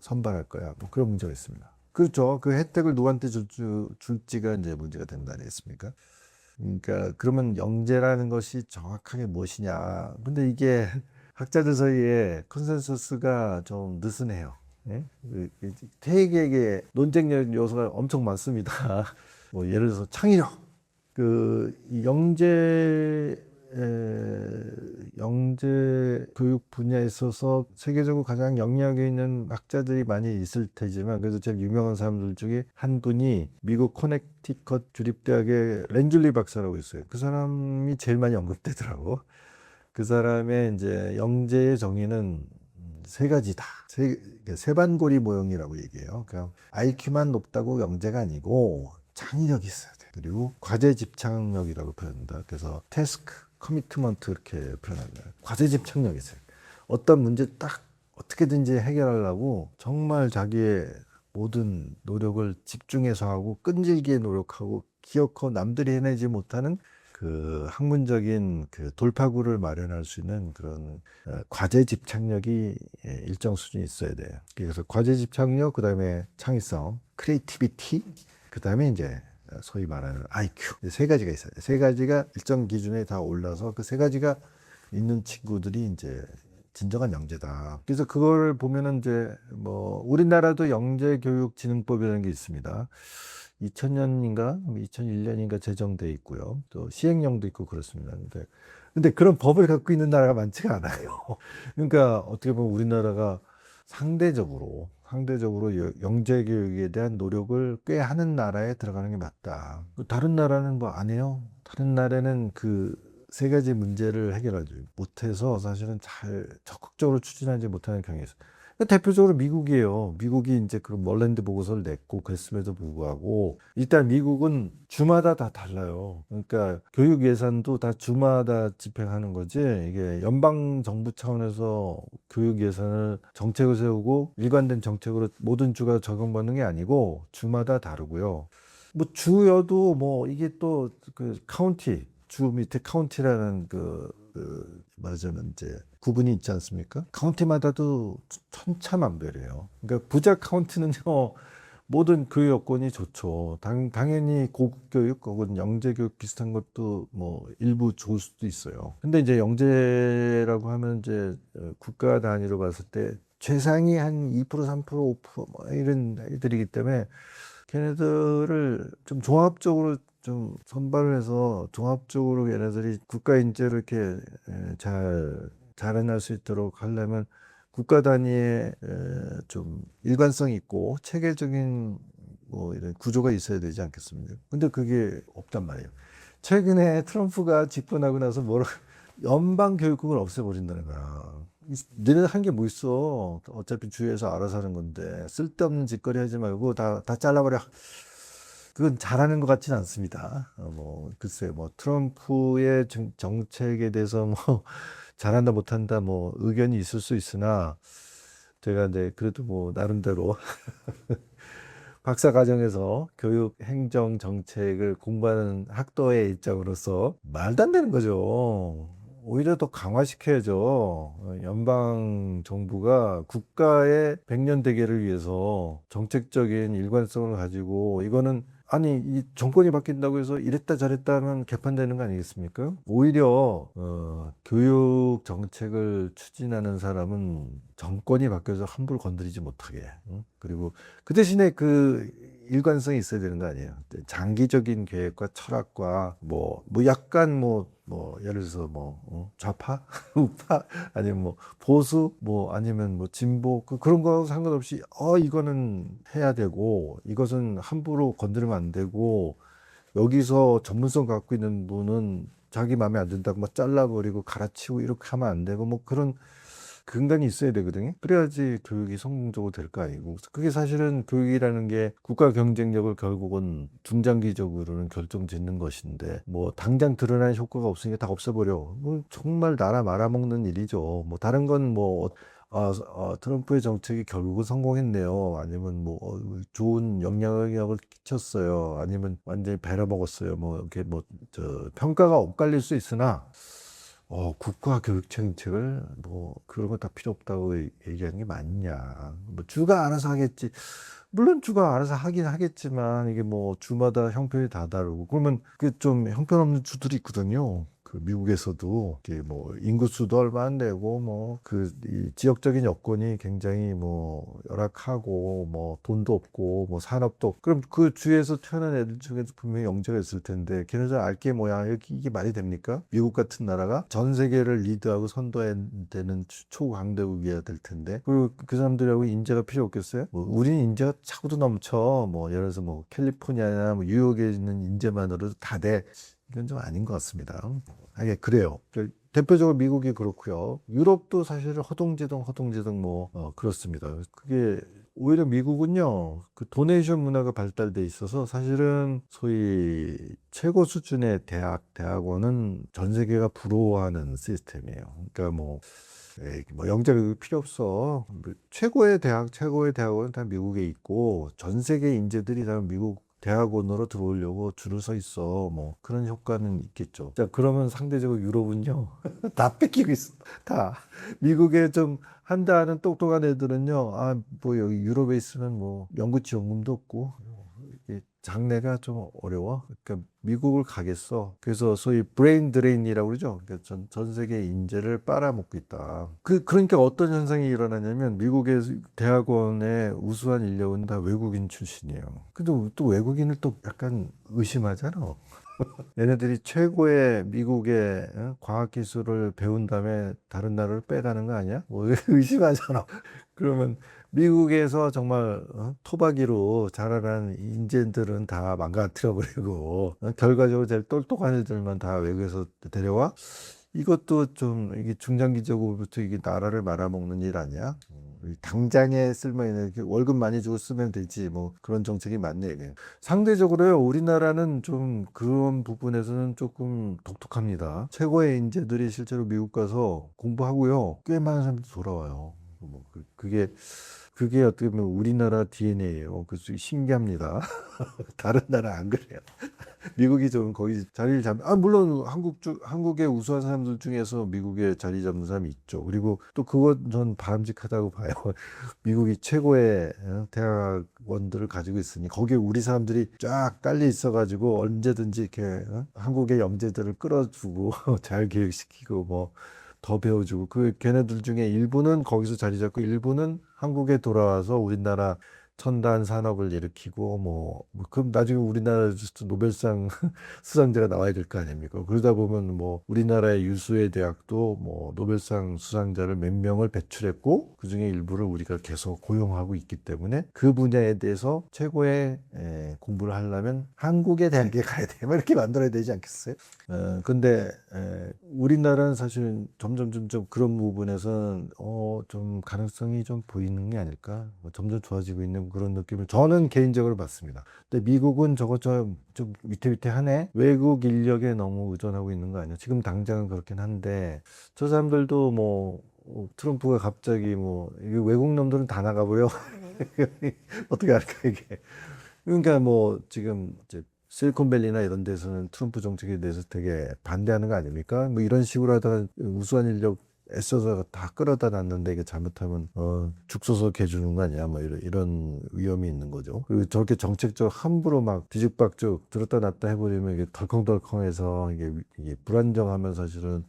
선발할 거야? 뭐 그런 문제가 있습니다. 그렇죠. 그 혜택을 누구한테 줄지가 이제 문제가 된다 아니겠습니까? 그러니까 그러면 영재라는 것이 정확하게 무엇이냐? 근데 이게 학자들 사이에 컨센서스가 좀 느슨해요. 예? 되게 논쟁적 요소가 엄청 많습니다. 뭐 예를 들어서 창의력, 이 영재 교육 분야에 있어서 세계적으로 가장 영향력 있는 학자들이 많이 있을 테지만 그래서 제일 유명한 사람들 중에 한 분이 미국 코네티컷 주립대학의 렌줄리 박사라고 있어요. 그 사람이 제일 많이 언급되더라고. 그 사람의 이제 영재의 정의는 세 가지다. 세반고리 모형이라고 얘기해요. 그러니까 IQ만 높다고 영재가 아니고 창의력이 있어야 돼. 그리고 과제 집착력이라고 표현한다. 그래서 태스크, 커미트먼트 이렇게 표현합니다. 과제 집착력이 있어요. 어떤 문제 딱 어떻게든지 해결하려고 정말 자기의 모든 노력을 집중해서 하고 끈질기게 노력하고 기어코 남들이 해내지 못하는 그 학문적인 그 돌파구를 마련할 수 있는 그런 과제 집착력이 일정 수준 있어야 돼요. 그래서 과제 집착력, 그다음에 창의성, 크리에이티비티, 그다음에 이제 소위 말하는 IQ 세 가지가 있어요. 세 가지가 일정 기준에 다 올라서 그 세 가지가 있는 친구들이 이제 진정한 영재다. 그래서 그걸 보면은 이제 뭐 우리나라도 영재교육진흥법이라는 게 있습니다. 2000년인가 2001년인가 제정돼 있고요. 또 시행령도 있고 그렇습니다. 근데 그런 법을 갖고 있는 나라가 많지가 않아요. 그러니까 어떻게 보면 우리나라가 상대적으로 영재 교육에 대한 노력을 꽤 하는 나라에 들어가는 게 맞다. 다른 나라는 뭐 안 해요. 다른 나라는 그 세 가지 문제를 해결하지 못해서 사실은 잘 적극적으로 추진하지 못하는 경향이 있어요. 대표적으로 미국이에요. 미국이 이제 그런 멀랜드 보고서를 냈고 그랬음에도 불구하고 일단 미국은 주마다 다 달라요. 그러니까 교육 예산도 다 주마다 집행하는 거지. 이게 연방 정부 차원에서 교육 예산을 정책을 세우고 일관된 정책으로 모든 주가 적용받는 게 아니고 주마다 다르고요. 뭐 주여도 뭐 이게 또 그 카운티 주 밑에 카운티라는 말하자면 이제 구분이 있지 않습니까? 카운티마다도 천차만별이에요. 그러니까 부자 카운티는요, 모든 교육 여건이 좋죠. 당연히 고급 교육 혹은 영재 교육 비슷한 것도 뭐 일부 좋을 수도 있어요. 근데 이제 영재라고 하면 이제 국가 단위로 봤을 때 최상위 한 2%, 3%, 5%, 뭐 이런 애들이기 때문에 걔네들을 좀 종합적으로 좀 선발을 해서 종합적으로 얘네들이 국가 인재로 이렇게 자라날 수 있도록 하려면 국가 단위의 좀 일관성 있고 체계적인 뭐 이런 구조가 있어야 되지 않겠습니까? 근데 그게 없단 말이에요. 최근에 트럼프가 집권하고 나서 연방 교육국을 없애버린다는 거야. 너네 한 게 뭐 있어? 어차피 주에서 알아서 하는 건데 쓸데없는 짓거리 하지 말고 다 잘라버려. 그건 잘하는 것 같지는 않습니다. 뭐 글쎄요, 뭐 트럼프의 정책에 대해서 뭐 잘한다 못한다 뭐 의견이 있을 수 있으나 제가 이제 그래도 뭐 나름대로 박사 과정에서 교육 행정 정책을 공부하는 학도의 입장으로서 말도 안 되는 거죠. 오히려 더 강화시켜야죠. 연방 정부가 국가의 백년 대계를 위해서 정책적인 일관성을 가지고 이거는 아니, 이 정권이 바뀐다고 해서 이랬다 저랬다 하면 개판되는 거 아니겠습니까? 오히려 교육 정책을 추진하는 사람은 정권이 바뀌어서 함부로 건드리지 못하게. 응? 그리고 그 대신에 그 일관성이 있어야 되는 거 아니에요. 장기적인 계획과 철학과 약간 예를 들어서 좌파, 우파, 아니면 보수, 아니면 진보, 그런 거하고 상관없이, 이거는 해야 되고, 이것은 함부로 건드리면 안 되고, 여기서 전문성 갖고 있는 분은 자기 마음에 안 든다고 막 잘라버리고 갈아치우고 이렇게 하면 안 되고, 그런 근간이 있어야 되거든요. 그래야지 교육이 성공적으로 될 거 아니고. 그게 사실은 교육이라는 게 국가 경쟁력을 결국은 중장기적으로는 결정짓는 것인데, 당장 드러나는 효과가 없으니까 다 없애버려. 정말 나라 말아먹는 일이죠. 다른 건 트럼프의 정책이 결국은 성공했네요. 아니면 좋은 영향력을 끼쳤어요. 아니면 완전히 베려먹었어요. 이렇게 평가가 엇갈릴 수 있으나, 국가 교육 정책을 그런 거 다 필요 없다고 얘기하는 게 맞냐. 주가 알아서 하겠지. 물론 주가 알아서 하긴 하겠지만 이게 주마다 형편이 다 다르고 그러면 그 좀 형편없는 주들이 있거든요. 그 미국에서도 이게 인구수도 얼마 안 되고 이 지역적인 여건이 굉장히 열악하고 돈도 없고 산업도 없고 그럼 그 주에서 태어난 애들 중에도 분명히 영재가 있을 텐데 걔네들 알게 뭐야 이게 말이 됩니까? 미국 같은 나라가 전 세계를 리드하고 선도되는 초강대국이어야 될 텐데 그리고 그 사람들하고 인재가 필요 없겠어요? 우린 인재가 차고도 넘쳐 예를 들어서 캘리포니아나 뉴욕에 있는 인재만으로도 다 돼. 이건 좀 아닌 것 같습니다. 그래요. 대표적으로 미국이 그렇고요. 유럽도 사실 허둥지둥 그렇습니다. 그게 오히려 미국은요, 그 도네이션 문화가 발달돼 있어서 사실은 소위 최고 수준의 대학원은 전 세계가 부러워하는 시스템이에요. 그러니까 영재가 필요 없어. 최고의 대학원은 다 미국에 있고 전 세계 인재들이 다 미국 대학원으로 들어오려고 줄을 서 있어. 그런 효과는 있겠죠. 자, 그러면 상대적으로 유럽은요, 다 뺏기고 있어. 다. 미국에 좀 한다 하는 똑똑한 애들은요, 여기 유럽에 있으면 연구 지원금도 없고, 이게 장래가 좀 어려워. 그러니까 미국을 가겠어. 그래서 소위 브레인 드레인이라고 그러죠. 그러니까 전 세계 인재를 빨아먹고 있다. 그러니까 어떤 현상이 일어나냐면 미국의 대학원의 우수한 인력은 다 외국인 출신이에요. 근데 또 외국인을 또 약간 의심하잖아. 얘네들이 최고의 미국의 과학기술을 배운 다음에 다른 나라를 빼가는 거 아니야? 의심하잖아. 그러면 미국에서 정말 토박이로 자라난 인재들은 다 망가뜨려버리고 결과적으로 제일 똑똑한 애들만 다 외국에서 데려와? 이것도 좀 이게 중장기적으로부터 이게 나라를 말아먹는 일 아니야? 당장에 쓸모있는 월급 많이 주고 쓰면 되지 그런 정책이 맞네 이게. 상대적으로요 우리나라는 좀 그런 부분에서는 조금 독특합니다. 최고의 인재들이 실제로 미국 가서 공부하고요 꽤 많은 사람들이 돌아와요. 그게 어떻게 보면 우리나라 DNA예요. 그래서 신기합니다. 다른 나라 안 그래요. 미국이 좀 거기 자리를 물론 한국의 우수한 사람들 중에서 미국에 자리 잡는 사람이 있죠. 그리고 또 그건 전 바람직하다고 봐요. 미국이 최고의 대학원들을 가지고 있으니 거기에 우리 사람들이 쫙 깔려 있어가지고 언제든지 이렇게 한국의 영재들을 끌어주고 잘 교육시키고 더 배워주고 걔네들 중에 일부는 거기서 자리 잡고 일부는 한국에 돌아와서 우리나라 첨단 산업을 일으키고 그럼 나중에 우리나라에서 노벨상 수상자가 나와야 될 거 아닙니까? 그러다 보면 우리나라의 유수의 대학도 노벨상 수상자를 몇 명을 배출했고 그중에 일부를 우리가 계속 고용하고 있기 때문에 그 분야에 대해서 최고의 공부를 하려면 한국의 대학에 가야 돼. 이렇게 만들어야 되지 않겠어요? 근데 우리나라는 사실 점점 그런 부분에서는 좀 가능성이 좀 보이는 게 아닐까? 점점 좋아지고 있는 그런 느낌을 저는 개인적으로 받습니다. 근데 미국은 저거 좀 위태위태하네. 외국 인력에 너무 의존하고 있는 거 아니야? 지금 당장은 그렇긴 한데 저 사람들도 트럼프가 갑자기 이게 외국 놈들은 다 나가버려. 어떻게 할까 이게? 그러니까 지금 이제 실리콘밸리나 이런 데서는 트럼프 정책에 대해서 되게 반대하는 거 아닙니까? 이런 식으로 하다가 우수한 인력 애써서 다 끌어다 놨는데 이게 잘못하면 죽서서 해주는 거 아니야? 뭐 이런 위험이 있는 거죠. 그리고 저렇게 정책적 함부로 막 뒤죽박죽 들었다 놨다 해버리면 이게 덜컹덜컹해서 이게 불안정하면 사실은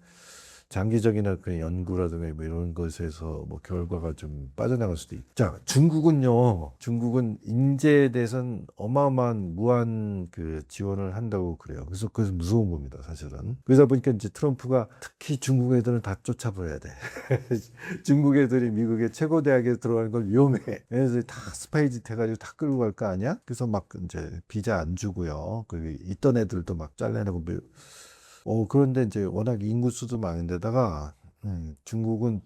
장기적인 그런 연구라든가 뭐 이런 것에서 뭐 결과가 좀 빠져나갈 수도 있죠. 자, 중국은 인재에 대해서는 어마어마한 무한 그 지원을 한다고 그래요. 그래서 무서운 겁니다, 사실은. 그러다 보니까 이제 트럼프가 특히 중국 애들은 다 쫓아버려야 돼. 중국 애들이 미국의 최고 대학에 들어가는 건 위험해. 그래서 다 스파이짓 해가지고 다 끌고 갈 거 아니야? 그래서 막 이제 비자 안 주고요. 그리고 있던 애들도 막 잘라내고 그런데 이제 워낙 인구수도 많은데다가 중국은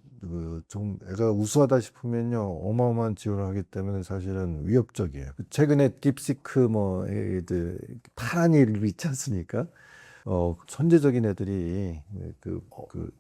좀 애가 우수하다 싶으면요 어마어마한 지원을 하기 때문에 사실은 위협적이에요. 최근에 딥시크 뭐 애들 파란 일 있지 않습니까? 천재적인 애들이 그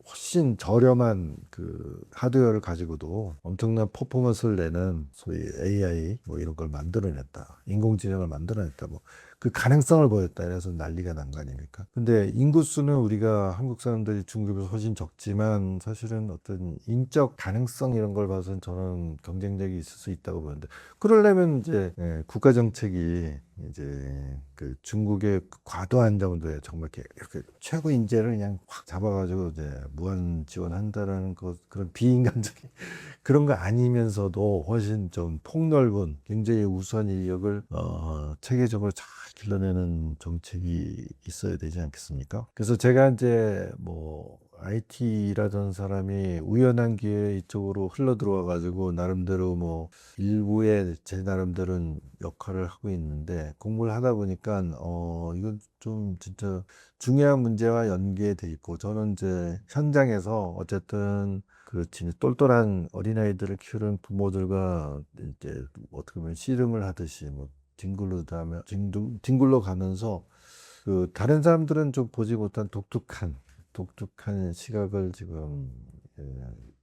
훨씬 저렴한 그 하드웨어를 가지고도 엄청난 퍼포먼스를 내는 소위 AI 뭐 이런 걸 만들어냈다. 인공지능을 만들어냈다. 뭐 그 가능성을 보였다. 그래서 난리가 난 거 아닙니까? 근데 인구수는 우리가 한국 사람들이 중국에서 훨씬 적지만 사실은 어떤 인적 가능성 이런 걸 봐서는 저는 경쟁력이 있을 수 있다고 보는데 그러려면 이제 국가 정책이 이제 그 중국의 과도한 정도의 정말 이렇게 최고 인재를 그냥 확 잡아가지고 이제 무한 지원한다라는 그런 비인간적인 그런 거 아니면서도 훨씬 좀 폭넓은 굉장히 우수한 인력을 체계적으로 잘 길러내는 정책이 있어야 되지 않겠습니까? 그래서 제가 이제 뭐 IT 일하던 사람이 우연한 기회에 이쪽으로 흘러 들어와 가지고 나름대로 뭐 일부의 제 나름대로는 역할을 하고 있는데 공부를 하다 보니까 이건 좀 진짜 중요한 문제와 연계돼 있고 저는 이제 현장에서 어쨌든 그렇지 똘똘한 어린아이들을 키우는 부모들과 이제 어떻게 보면 씨름을 하듯이 뭐 뒹굴러 가면서 그 다른 사람들은 좀 보지 못한 독특한 시각을 지금 예,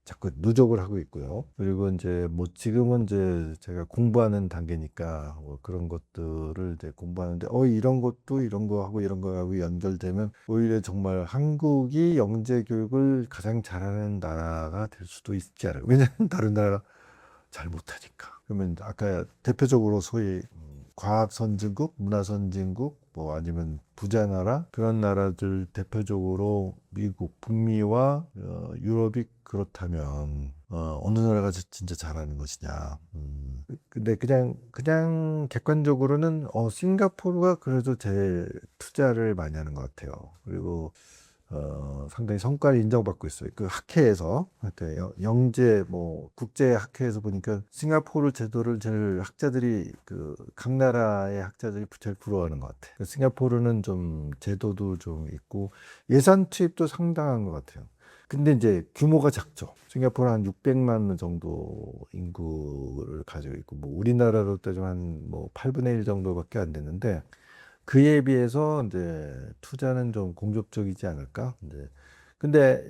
자꾸 누적을 하고 있고요. 그리고 이제 뭐 지금은 이제 제가 공부하는 단계니까 뭐 그런 것들을 이제 공부하는데 이런 것도 이런 거하고 이런 거하고 연결되면 오히려 정말 한국이 영재 교육을 가장 잘하는 나라가 될 수도 있지 않을까. 왜냐하면 다른 나라 잘 못하니까. 그러면 아까 대표적으로 소위 과학 선진국, 문화 선진국, 뭐 아니면 부자 나라 그런 나라들 대표적으로 미국, 북미와 유럽이 그렇다면 어느 나라가 진짜 잘하는 것이냐. 근데 그냥 객관적으로는 싱가포르가 그래도 제일 투자를 많이 하는 것 같아요. 그리고 상당히 성과를 인정받고 있어요. 그 학회에서, 하여튼 영재, 뭐, 국제 학회에서 보니까 싱가포르 제도를 제일 학자들이, 각 나라의 학자들이 제일 부러워하는 것 같아요. 싱가포르는 좀 제도도 좀 있고, 예산 투입도 상당한 것 같아요. 근데 이제 규모가 작죠. 싱가포르 한 600만 정도 인구를 가지고 있고, 뭐, 우리나라로 따지면 한 뭐, 8분의 1 정도밖에 안 되는데, 그에 비해서 이제 투자는 좀 공격적이지 않을까? 이제 근데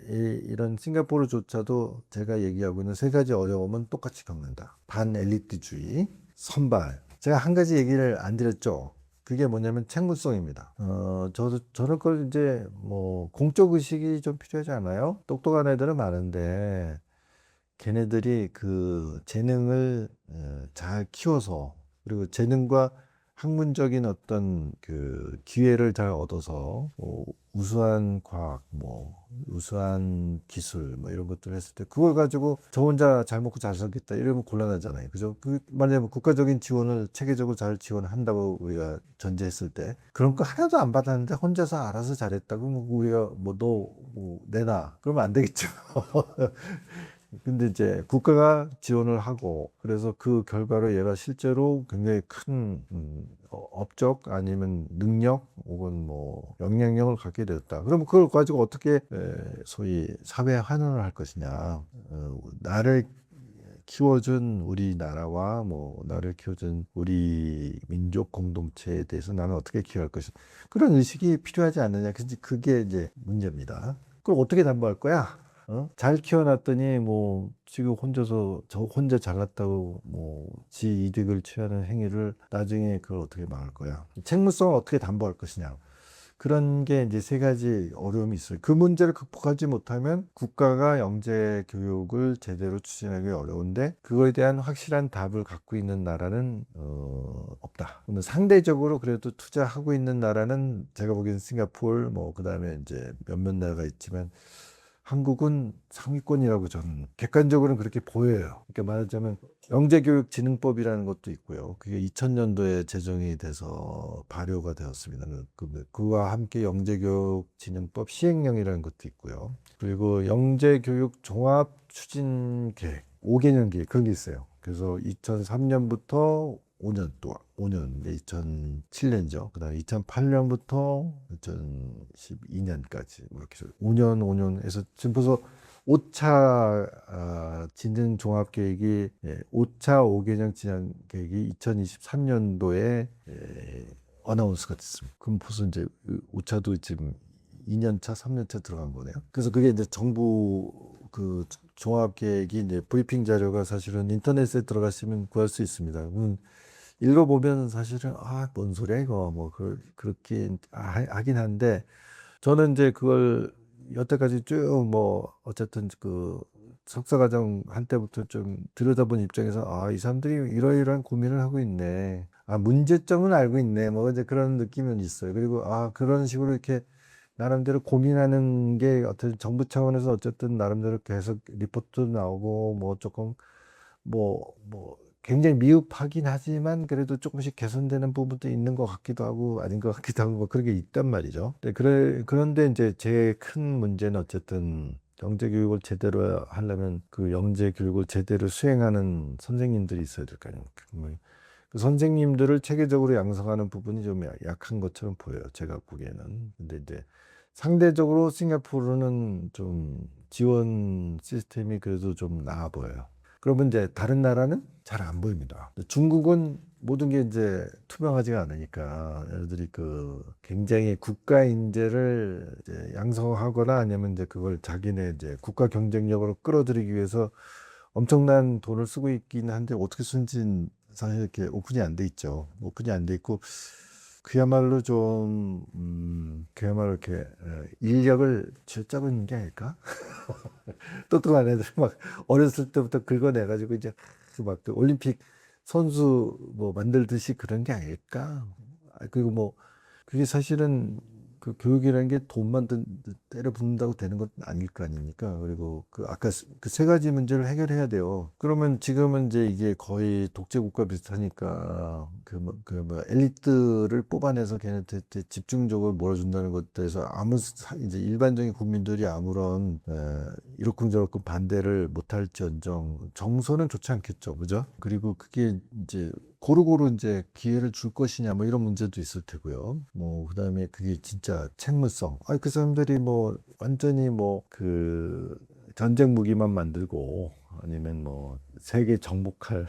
이런 싱가포르조차도 제가 얘기하고 있는 세 가지 어려움은 똑같이 겪는다. 반엘리트주의, 선발. 제가 한 가지 얘기를 안 드렸죠. 그게 뭐냐면 책무성입니다. 저럴 걸 이제 뭐 공적 의식이 좀 필요하지 않아요? 똑똑한 애들은 많은데 걔네들이 그 재능을 잘 키워서 그리고 재능과 학문적인 어떤 그 기회를 잘 얻어서 뭐 우수한 과학, 뭐 우수한 기술, 뭐 이런 것들을 했을 때 그걸 가지고 저 혼자 잘 먹고 잘 살겠다 이러면 곤란하잖아요. 그죠? 만약에 뭐 국가적인 지원을 체계적으로 잘 지원한다고 우리가 전제했을 때 그런 거 하나도 안 받았는데 혼자서 알아서 잘했다고 뭐 우리가 뭐 너 뭐 내놔 그러면 안 되겠죠. 근데 이제 국가가 지원을 하고 그래서 그 결과로 얘가 실제로 굉장히 큰 업적 아니면 능력 혹은 뭐 영향력을 갖게 되었다. 그럼 그걸 가지고 어떻게 소위 사회 환원을 할 것이냐. 나를 키워준 우리나라와 뭐 나를 키워준 우리 민족 공동체에 대해서 나는 어떻게 키워할 것이냐. 그런 의식이 필요하지 않느냐. 그게 이제 문제입니다. 그걸 어떻게 담보할 거야? 잘 키워놨더니 뭐 지금 혼자서 저 혼자 잘났다고 뭐 지 이득을 취하는 행위를 나중에 그걸 어떻게 막을 거야? 책무성을 어떻게 담보할 것이냐? 그런 게 이제 세 가지 어려움이 있어요. 그 문제를 극복하지 못하면 국가가 영재 교육을 제대로 추진하기 어려운데 그거에 대한 확실한 답을 갖고 있는 나라는 없다. 그러면 상대적으로 그래도 투자하고 있는 나라는 제가 보기에는 싱가포르 뭐 그다음에 이제 몇몇 나라가 있지만 한국은 상위권이라고 저는 객관적으로는 그렇게 보여요. 그러니까 말하자면 영재교육진흥법이라는 것도 있고요. 그게 2000년도에 제정이 돼서 발효가 되었습니다. 그와 함께 영재교육진흥법 시행령이라는 것도 있고요. 그리고 영재교육 종합추진계획, 5개년 계획 그런 게 있어요. 그래서 2003년부터 5년 동안, 5년, 2007년이죠. 그 다음에 2008년부터 2012년까지, 이렇게 5년, 5년에서 지금 벌써 5차 진흥 종합계획이, 5차 5개년 진흥 계획이 2023년도에 어나운스가 됐습니다. 그럼 벌써 이제 5차도 지금 2년차, 3년차 들어간 거네요. 그래서 그게 이제 정부 그 종합계획이 이제 브리핑 자료가 사실은 인터넷에 들어가시면 구할 수 있습니다. 읽어보면 사실은 뭔 소리야 이거 뭐 그렇게 하긴 한데 저는 이제 그걸 여태까지 쭉 뭐 어쨌든 그 석사과정 한때부터 좀 들여다본 입장에서 이 사람들이 이러이러한 고민을 하고 있네. 문제점은 알고 있네. 뭐 이제 그런 느낌은 있어요. 그리고 그런 식으로 이렇게 나름대로 고민하는 게 어떤 정부 차원에서 어쨌든 나름대로 계속 리포트도 나오고 뭐 조금 뭐 굉장히 미흡하긴 하지만 그래도 조금씩 개선되는 부분도 있는 것 같기도 하고 아닌 것 같기도 하고 뭐 그런 게 있단 말이죠. 그런데 이제 제일 큰 문제는 어쨌든 영재 교육을 제대로 하려면 그 영재 교육을 제대로 수행하는 선생님들이 있어야 될 거 아닙니까? 그 선생님들을 체계적으로 양성하는 부분이 좀 약한 것처럼 보여요. 제가 보기에는. 근데 이제 상대적으로 싱가포르는 좀 지원 시스템이 그래도 좀 나아 보여요. 그러면 이제 다른 나라는 잘 안 보입니다. 중국은 모든 게 이제 투명하지가 않으니까 얘들이 그 굉장히 국가 인재를 이제 양성하거나 아니면 이제 그걸 자기네 이제 국가 경쟁력으로 끌어들이기 위해서 엄청난 돈을 쓰고 있긴 한데 어떻게 쓰는지는 사실 이렇게 오픈이 안 돼 있죠. 오픈이 안 돼 있고 그야말로 그야말로 이렇게 인력을 쥐어짜고 게 아닐까? 똑똑한 애들 막 어렸을 때부터 긁어내가지고 이제 막그 올림픽 선수 뭐 만들듯이 그런 게 아닐까? 그리고 뭐 그게 사실은 그 교육이라는 게 돈만 때려 붓는다고 되는 건 아닐 거 아닙니까? 그리고 그 아까 그 세 가지 문제를 해결해야 돼요. 그러면 지금은 이제 이게 거의 독재 국가 비슷하니까 그 엘리트를 뽑아내서 걔네한테 집중적으로 몰아준다는 것에서 이제 일반적인 국민들이 아무런 이러쿵저러쿵 반대를 못할지언정 정서는 좋지 않겠죠, 그죠? 그리고 그게 이제 고루고루 이제 기회를 줄 것이냐 뭐 이런 문제도 있을 테고요. 뭐 그다음에 그게 진짜 책무성. 그 사람들이 뭐 완전히 뭐 그 전쟁 무기만 만들고 아니면 뭐 세계 정복할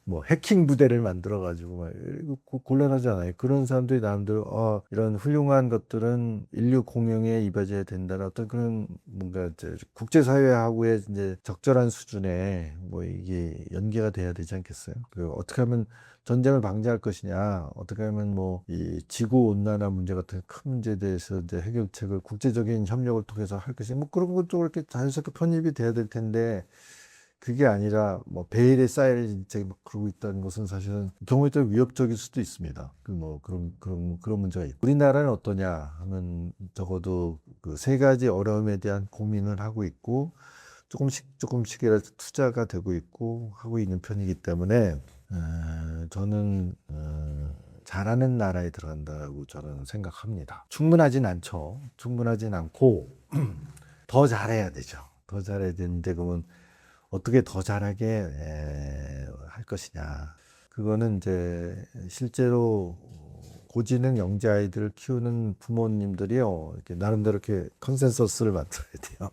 뭐 해킹 부대를 만들어 가지고 막 곤란하잖아요. 그런 사람들이 나름대로 이런 훌륭한 것들은 인류 공용에 이바지해야 된다는 어떤 그런 뭔가 이제 국제사회하고의 이제 적절한 수준에 뭐 이게 연계가 돼야 되지 않겠어요? 그리고 어떻게 하면 전쟁을 방지할 것이냐, 어떻게 하면 뭐 이 지구 온난화 문제 같은 큰 문제에 대해서 이제 해결책을 국제적인 협력을 통해서 할 것이냐, 뭐 그런 것도 그렇게 자연스럽게 편입이 돼야 될 텐데. 그게 아니라 뭐 베일에 쌓일 인책이 막 그러고 있다는 것은 사실은 경우에 따라 위협적일 수도 있습니다. 그런 문제가 있고 우리나라는 어떠냐 하면 적어도 그 세 가지 어려움에 대한 고민을 하고 있고 조금씩이라도 투자가 되고 있고 하고 있는 편이기 때문에 저는 잘하는 나라에 들어간다고 저는 생각합니다. 충분하진 않죠. 충분하진 않고 더 잘해야 되죠. 더 잘해야 되는데 그러면 어떻게 더 잘하게 할 것이냐. 그거는 이제 실제로 고지능 영재 아이들을 키우는 부모님들이요. 이렇게 나름대로 이렇게 컨센서스를 만들어야 돼요.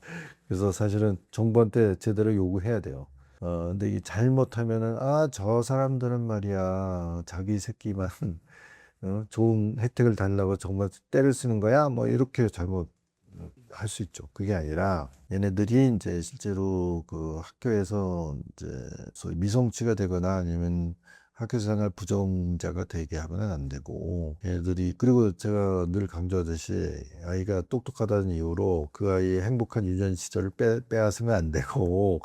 그래서 사실은 정부한테 제대로 요구해야 돼요. 근데 이게 잘못하면은, 저 사람들은 말이야. 자기 새끼만, 좋은 혜택을 달라고 정말 때를 쓰는 거야? 뭐, 이렇게 잘못 할 수 있죠. 그게 아니라 얘네들이 이제 실제로 그 학교에서 이제 소위 미성취가 되거나 아니면 학교 생활 부정자가 되게 하면 안 되고, 애들이, 그리고 제가 늘 강조하듯이 아이가 똑똑하다는 이유로 그 아이의 행복한 유년 시절을 빼앗으면 안 되고,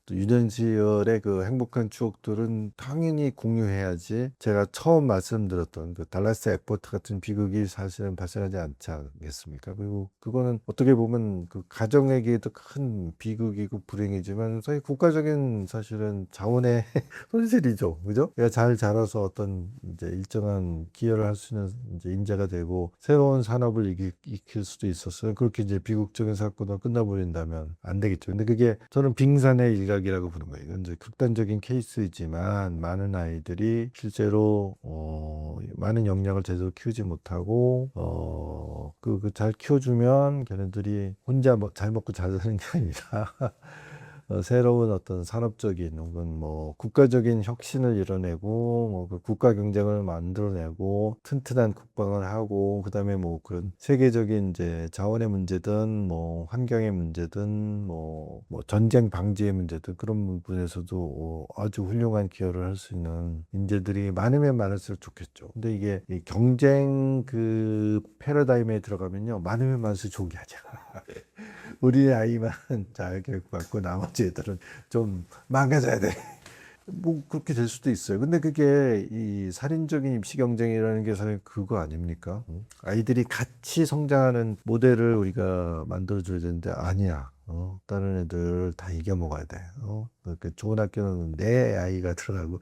또 유년 시절의 그 행복한 추억들은 당연히 공유해야지. 제가 처음 말씀드렸던 그 달라스 에포트 같은 비극이 사실은 발생하지 않지 않겠습니까? 그리고 그거는 어떻게 보면 그 가정에게도 큰 비극이고 불행이지만 사실 국가적인 사실은 자원의 손실이죠. 그죠? 얘가 잘 자라서 어떤 이제 일정한 기여를 할 수 있는 이제 인재가 되고 새로운 산업을 익힐 수도 있었어요. 그렇게 이제 비극적인 사건으로 끝나버린다면 안 되겠죠. 근데 그게 저는 빙산의 일각이라고 부르는 거예요. 이건 이제 극단적인 케이스이지만 많은 아이들이 실제로 많은 역량을 제대로 키우지 못하고 그 잘 키워주면 걔네들이 혼자 잘 먹고 잘 사는 게 아니라 새로운 어떤 산업적인 혹은 뭐 국가적인 혁신을 이뤄내고 뭐 그 국가 경쟁을 만들어내고 튼튼한 국방을 하고 그다음에 뭐 그런 세계적인 이제 자원의 문제든 뭐 환경의 문제든 뭐 전쟁 방지의 문제든 그런 부분에서도 아주 훌륭한 기여를 할 수 있는 인재들이 많으면 많을수록 좋겠죠. 근데 이게 이 경쟁 그 패러다임에 들어가면요 많으면 많을수록 좋은 게 아니야. 우리 아이만 잘 교육받고 나머지 애들은 좀 망가져야 돼. 뭐 그렇게 될 수도 있어요. 근데 그게 이 살인적인 입시 경쟁이라는 게 사실 그거 아닙니까? 아이들이 같이 성장하는 모델을 우리가 만들어줘야 되는데 아니야. 다른 애들 다 이겨먹어야 돼. 그 좋은 학교는 내 아이가 들어가고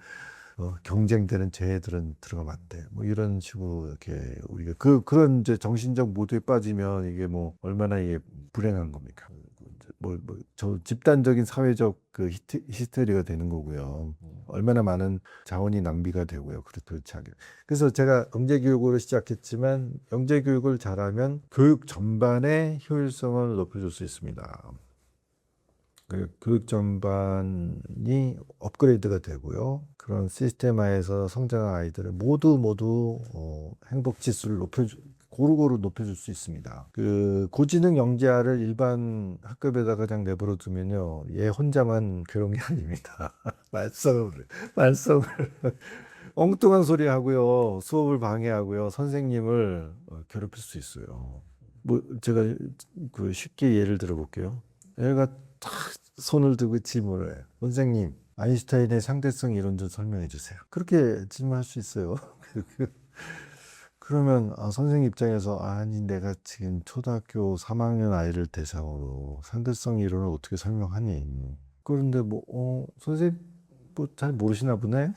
경쟁되는 쟤 애들은 들어가면 안 돼. 뭐 이런 식으로 이렇게 우리가 그런 이제 정신적 모드에 빠지면 이게 뭐 얼마나 이게 불행한 겁니까? 저 집단적인 사회적 그 히스테리가 되는 거고요. 얼마나 많은 자원이 낭비가 되고요. 그렇지 않게. 그래서 제가 영재 교육으로 시작했지만 영재 교육을 잘하면 교육 전반의 효율성을 높여줄 수 있습니다. 그 교육 전반이 업그레이드가 되고요. 그런 시스템화에서 성장한 아이들을 모두 행복 지수를 고루고루 높여줄 수 있습니다. 그 고지능 영재아를 일반 학급에다가 그냥 내버려 두면요, 얘 혼자만 괴로운 게 아닙니다. 말썽을 엉뚱한 소리 하고요, 수업을 방해하고요, 선생님을 괴롭힐 수 있어요. 뭐 제가 그 쉽게 예를 들어 볼게요. 얘가 탁 손을 들고 질문을 해요. 선생님, 아인슈타인의 상대성 이론 좀 설명해 주세요. 그렇게 질문할 수 있어요. 그러면 선생님 입장에서 아니 내가 지금 초등학교 3학년 아이를 대상으로 상대성 이론을 어떻게 설명하니? 그런데 선생님 뭐 잘 모르시나 보네?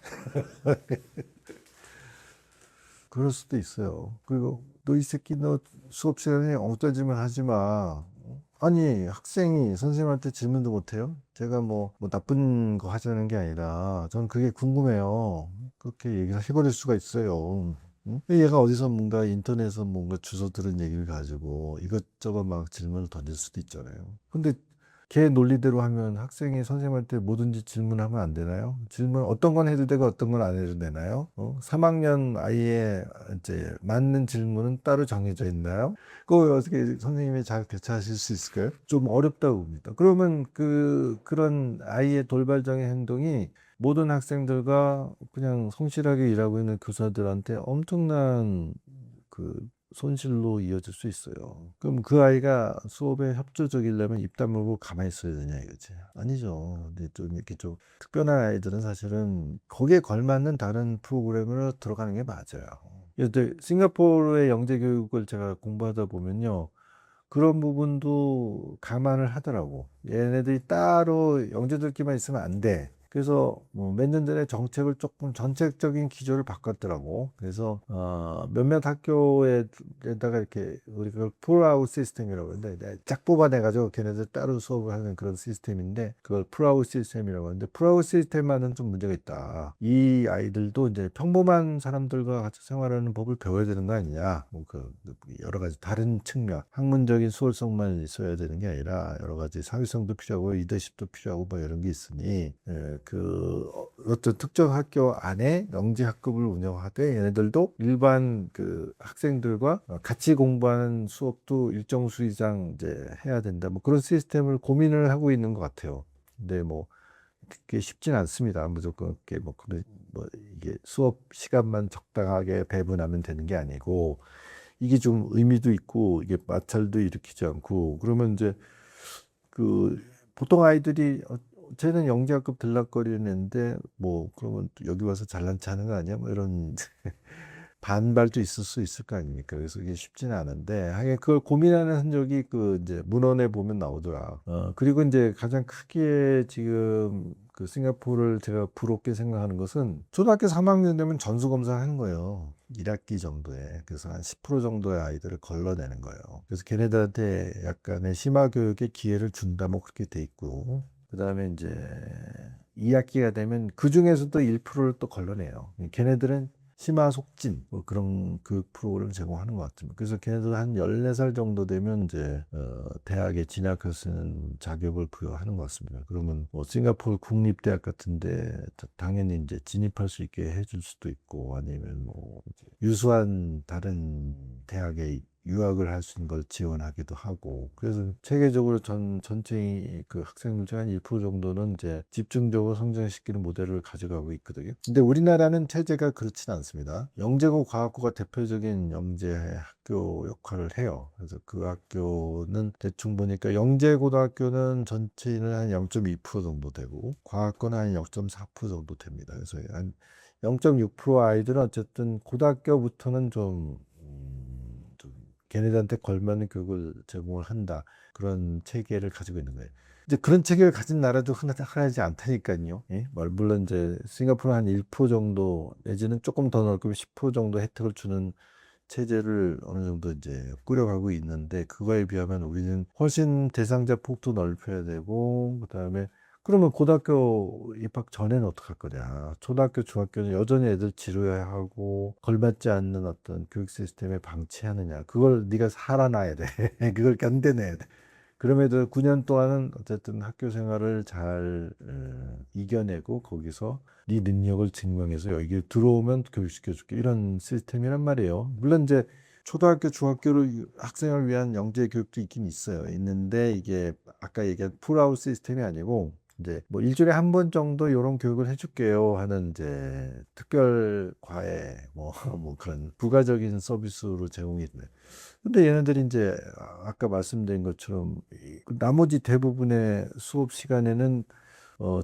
그럴 수도 있어요. 그리고 너 이 새끼 너 수업 시간에 엉뚱한 질문 하지 마. 아니 학생이 선생님한테 질문도 못해요? 제가 뭐 나쁜 거 하자는 게 아니라 전 그게 궁금해요. 그렇게 얘기를 해버릴 수가 있어요. 응? 얘가 어디서 뭔가 인터넷에서 뭔가 주워 들은 얘기를 가지고 이것저것 막 질문을 던질 수도 있잖아요. 근데 걔 논리대로 하면 학생이 선생님한테 뭐든지 질문하면 안 되나요? 질문 어떤 건 해도 되고 어떤 건 안 해도 되나요? 3학년 아이의 이제 맞는 질문은 따로 정해져 있나요? 그거 어떻게 선생님이 잘 대처하실 수 있을까요? 좀 어렵다고 봅니다. 그러면 그런 아이의 돌발적인 행동이 모든 학생들과 그냥 성실하게 일하고 있는 교사들한테 엄청난 그 손실로 이어질 수 있어요. 그럼 그 아이가 수업에 협조적이려면 입 다물고 가만히 있어야 되냐 이거지. 아니죠. 근데 좀 이렇게 좀 특별한 아이들은 사실은 거기에 걸맞는 다른 프로그램으로 들어가는 게 맞아요. 근데 싱가포르의 영재 교육을 제가 공부하다 보면요. 그런 부분도 감안을 하더라고. 얘네들이 따로 영재들끼리만 있으면 안 돼. 그래서 뭐 몇 년 전에 정책을 조금 전체적인 기조를 바꿨더라고. 그래서 몇몇 학교에다가 이렇게 우리가 풀아웃 시스템이라고 하는데 쫙 뽑아내가지고 걔네들 따로 수업을 하는 그런 시스템인데 그걸 풀아웃 시스템이라고 하는데 풀아웃 시스템만은 좀 문제가 있다. 이 아이들도 이제 평범한 사람들과 같이 생활하는 법을 배워야 되는 거 아니냐. 뭐 여러 가지 다른 측면, 학문적인 수월성만 있어야 되는 게 아니라 여러 가지 사회성도 필요하고 리더십도 필요하고 뭐 이런 게 있으니 어떤 특정 학교 안에 영재 학급을 운영하되 얘네들도 일반 그 학생들과 같이 공부하는 수업도 일정 수 이상 이제 해야 된다. 뭐 그런 시스템을 고민을 하고 있는 것 같아요. 근데 뭐 그게 쉽진 않습니다. 무조건 그게 뭐 뭐 이게 수업 시간만 적당하게 배분하면 되는 게 아니고 이게 좀 의미도 있고 이게 마찰도 일으키지 않고 그러면 이제 그 보통 아이들이 쟤는 영재학급 들락거리는데 뭐 그러면 또 여기 와서 잘난 체 하는 거 아니야? 뭐 이런 반발도 있을 수 있을 거 아닙니까? 그래서 이게 쉽지는 않은데 하긴 그걸 고민하는 흔적이 그 이제 문헌에 보면 나오더라. 그리고 이제 가장 크게 지금 그 싱가포르를 제가 부럽게 생각하는 것은 초등학교 3학년 되면 전수 검사를 하는 거예요. 1학기 정도에. 그래서 한 10% 정도의 아이들을 걸러내는 거예요. 그래서 걔네들한테 약간의 심화 교육의 기회를 준다 뭐 그렇게 돼 있고. 그다음에 이제 2학기가 되면 그 중에서도 1%를 또 걸러내요. 걔네들은 심화속진 뭐 그런 교육 프로그램을 제공하는 것 같습니다. 그래서 걔네들 한 14살 정도 되면 이제 대학에 진학할 수 있는 자격을 부여하는 것 같습니다. 그러면 뭐 싱가포르 국립대학 같은데 당연히 이제 진입할 수 있게 해줄 수도 있고 아니면 뭐 유수한 다른 대학에 유학을 할 수 있는 걸 지원하기도 하고 그래서 체계적으로 전체 그 학생들 중 한 1% 정도는 이제 집중적으로 성장시키는 모델을 가져가고 있거든요. 근데 우리나라는 체제가 그렇진 않습니다. 영재고 과학고가 대표적인 영재 학교 역할을 해요. 그래서 그 학교는 대충 보니까 영재고등학교는 전체 인원 한 0.2% 정도 되고 과학고는 한 0.4% 정도 됩니다. 그래서 한 0.6% 아이들은 어쨌든 고등학교부터는 좀 걔네들한테 걸맞는 교육을 제공을 한다. 그런 체계를 가지고 있는 거예요. 이제 그런 체계를 가진 나라도 흔하지 않다니까요. 예? 물론 이제 싱가포르 한 1% 정도 내지는 조금 더 넓으면 10% 정도 혜택을 주는 체제를 어느 정도 이제 꾸려가고 있는데 그거에 비하면 우리는 훨씬 대상자 폭도 넓혀야 되고 그다음에 그러면 고등학교 입학 전에는 어떡할 거냐. 초등학교, 중학교는 여전히 애들 지루해 하고 걸맞지 않는 어떤 교육 시스템에 방치하느냐. 그걸 네가 살아놔야 돼. 그걸 견뎌내야 돼. 그럼에도 9년 동안은 어쨌든 학교 생활을 잘 이겨내고 거기서 네 능력을 증명해서 여기 들어오면 교육시켜줄게. 이런 시스템이란 말이에요. 물론 이제 초등학교, 중학교를 학생을 위한 영재 교육도 있긴 있어요. 있는데 이게 아까 얘기한 풀아웃 시스템이 아니고 이제 뭐 일주일에 한 번 정도 이런 교육을 해줄게요 하는 이제 특별 과외 뭐 그런 부가적인 서비스로 제공이 되네. 근데 얘네들이 이제 아까 말씀드린 것처럼 나머지 대부분의 수업 시간에는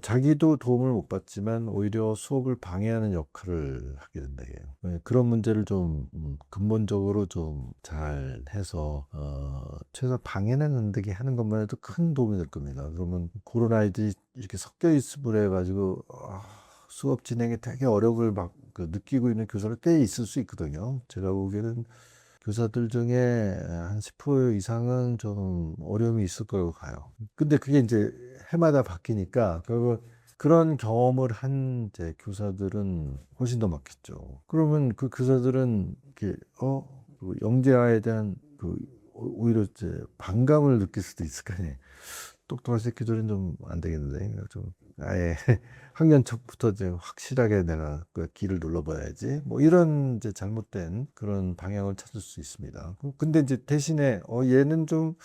자기도 도움을 못 받지만 오히려 수업을 방해하는 역할을 하게 된다 해요. 그런 문제를 좀 근본적으로 좀 잘 해서 최소 방해는 안 되게 하는 것만 해도 큰 도움이 될 겁니다. 그러면 그런 아이들이 이렇게 섞여 있음을 해가지고 수업 진행에 되게 어려움을 막 느끼고 있는 교사를 꽤 있을 수 있거든요. 제가 보기에는 교사들 중에 한 10% 이상은 좀 어려움이 있을 거라고 봐요. 근데 그게 이제 해마다 바뀌니까 결국 그런 경험을 한 이제 교사들은 훨씬 더 많겠죠. 그러면 그 교사들은 이렇게 그 영재아에 대한 그 오히려 이제 반감을 느낄 수도 있을 거 아니에요. 똑똑한 새끼들은 좀 안 되겠는데 좀 아예 학년 초부터 이제 확실하게 내가 그 길을 눌러봐야지 뭐 이런 이제 잘못된 그런 방향을 찾을 수 있습니다. 근데 이제 대신에 얘는 좀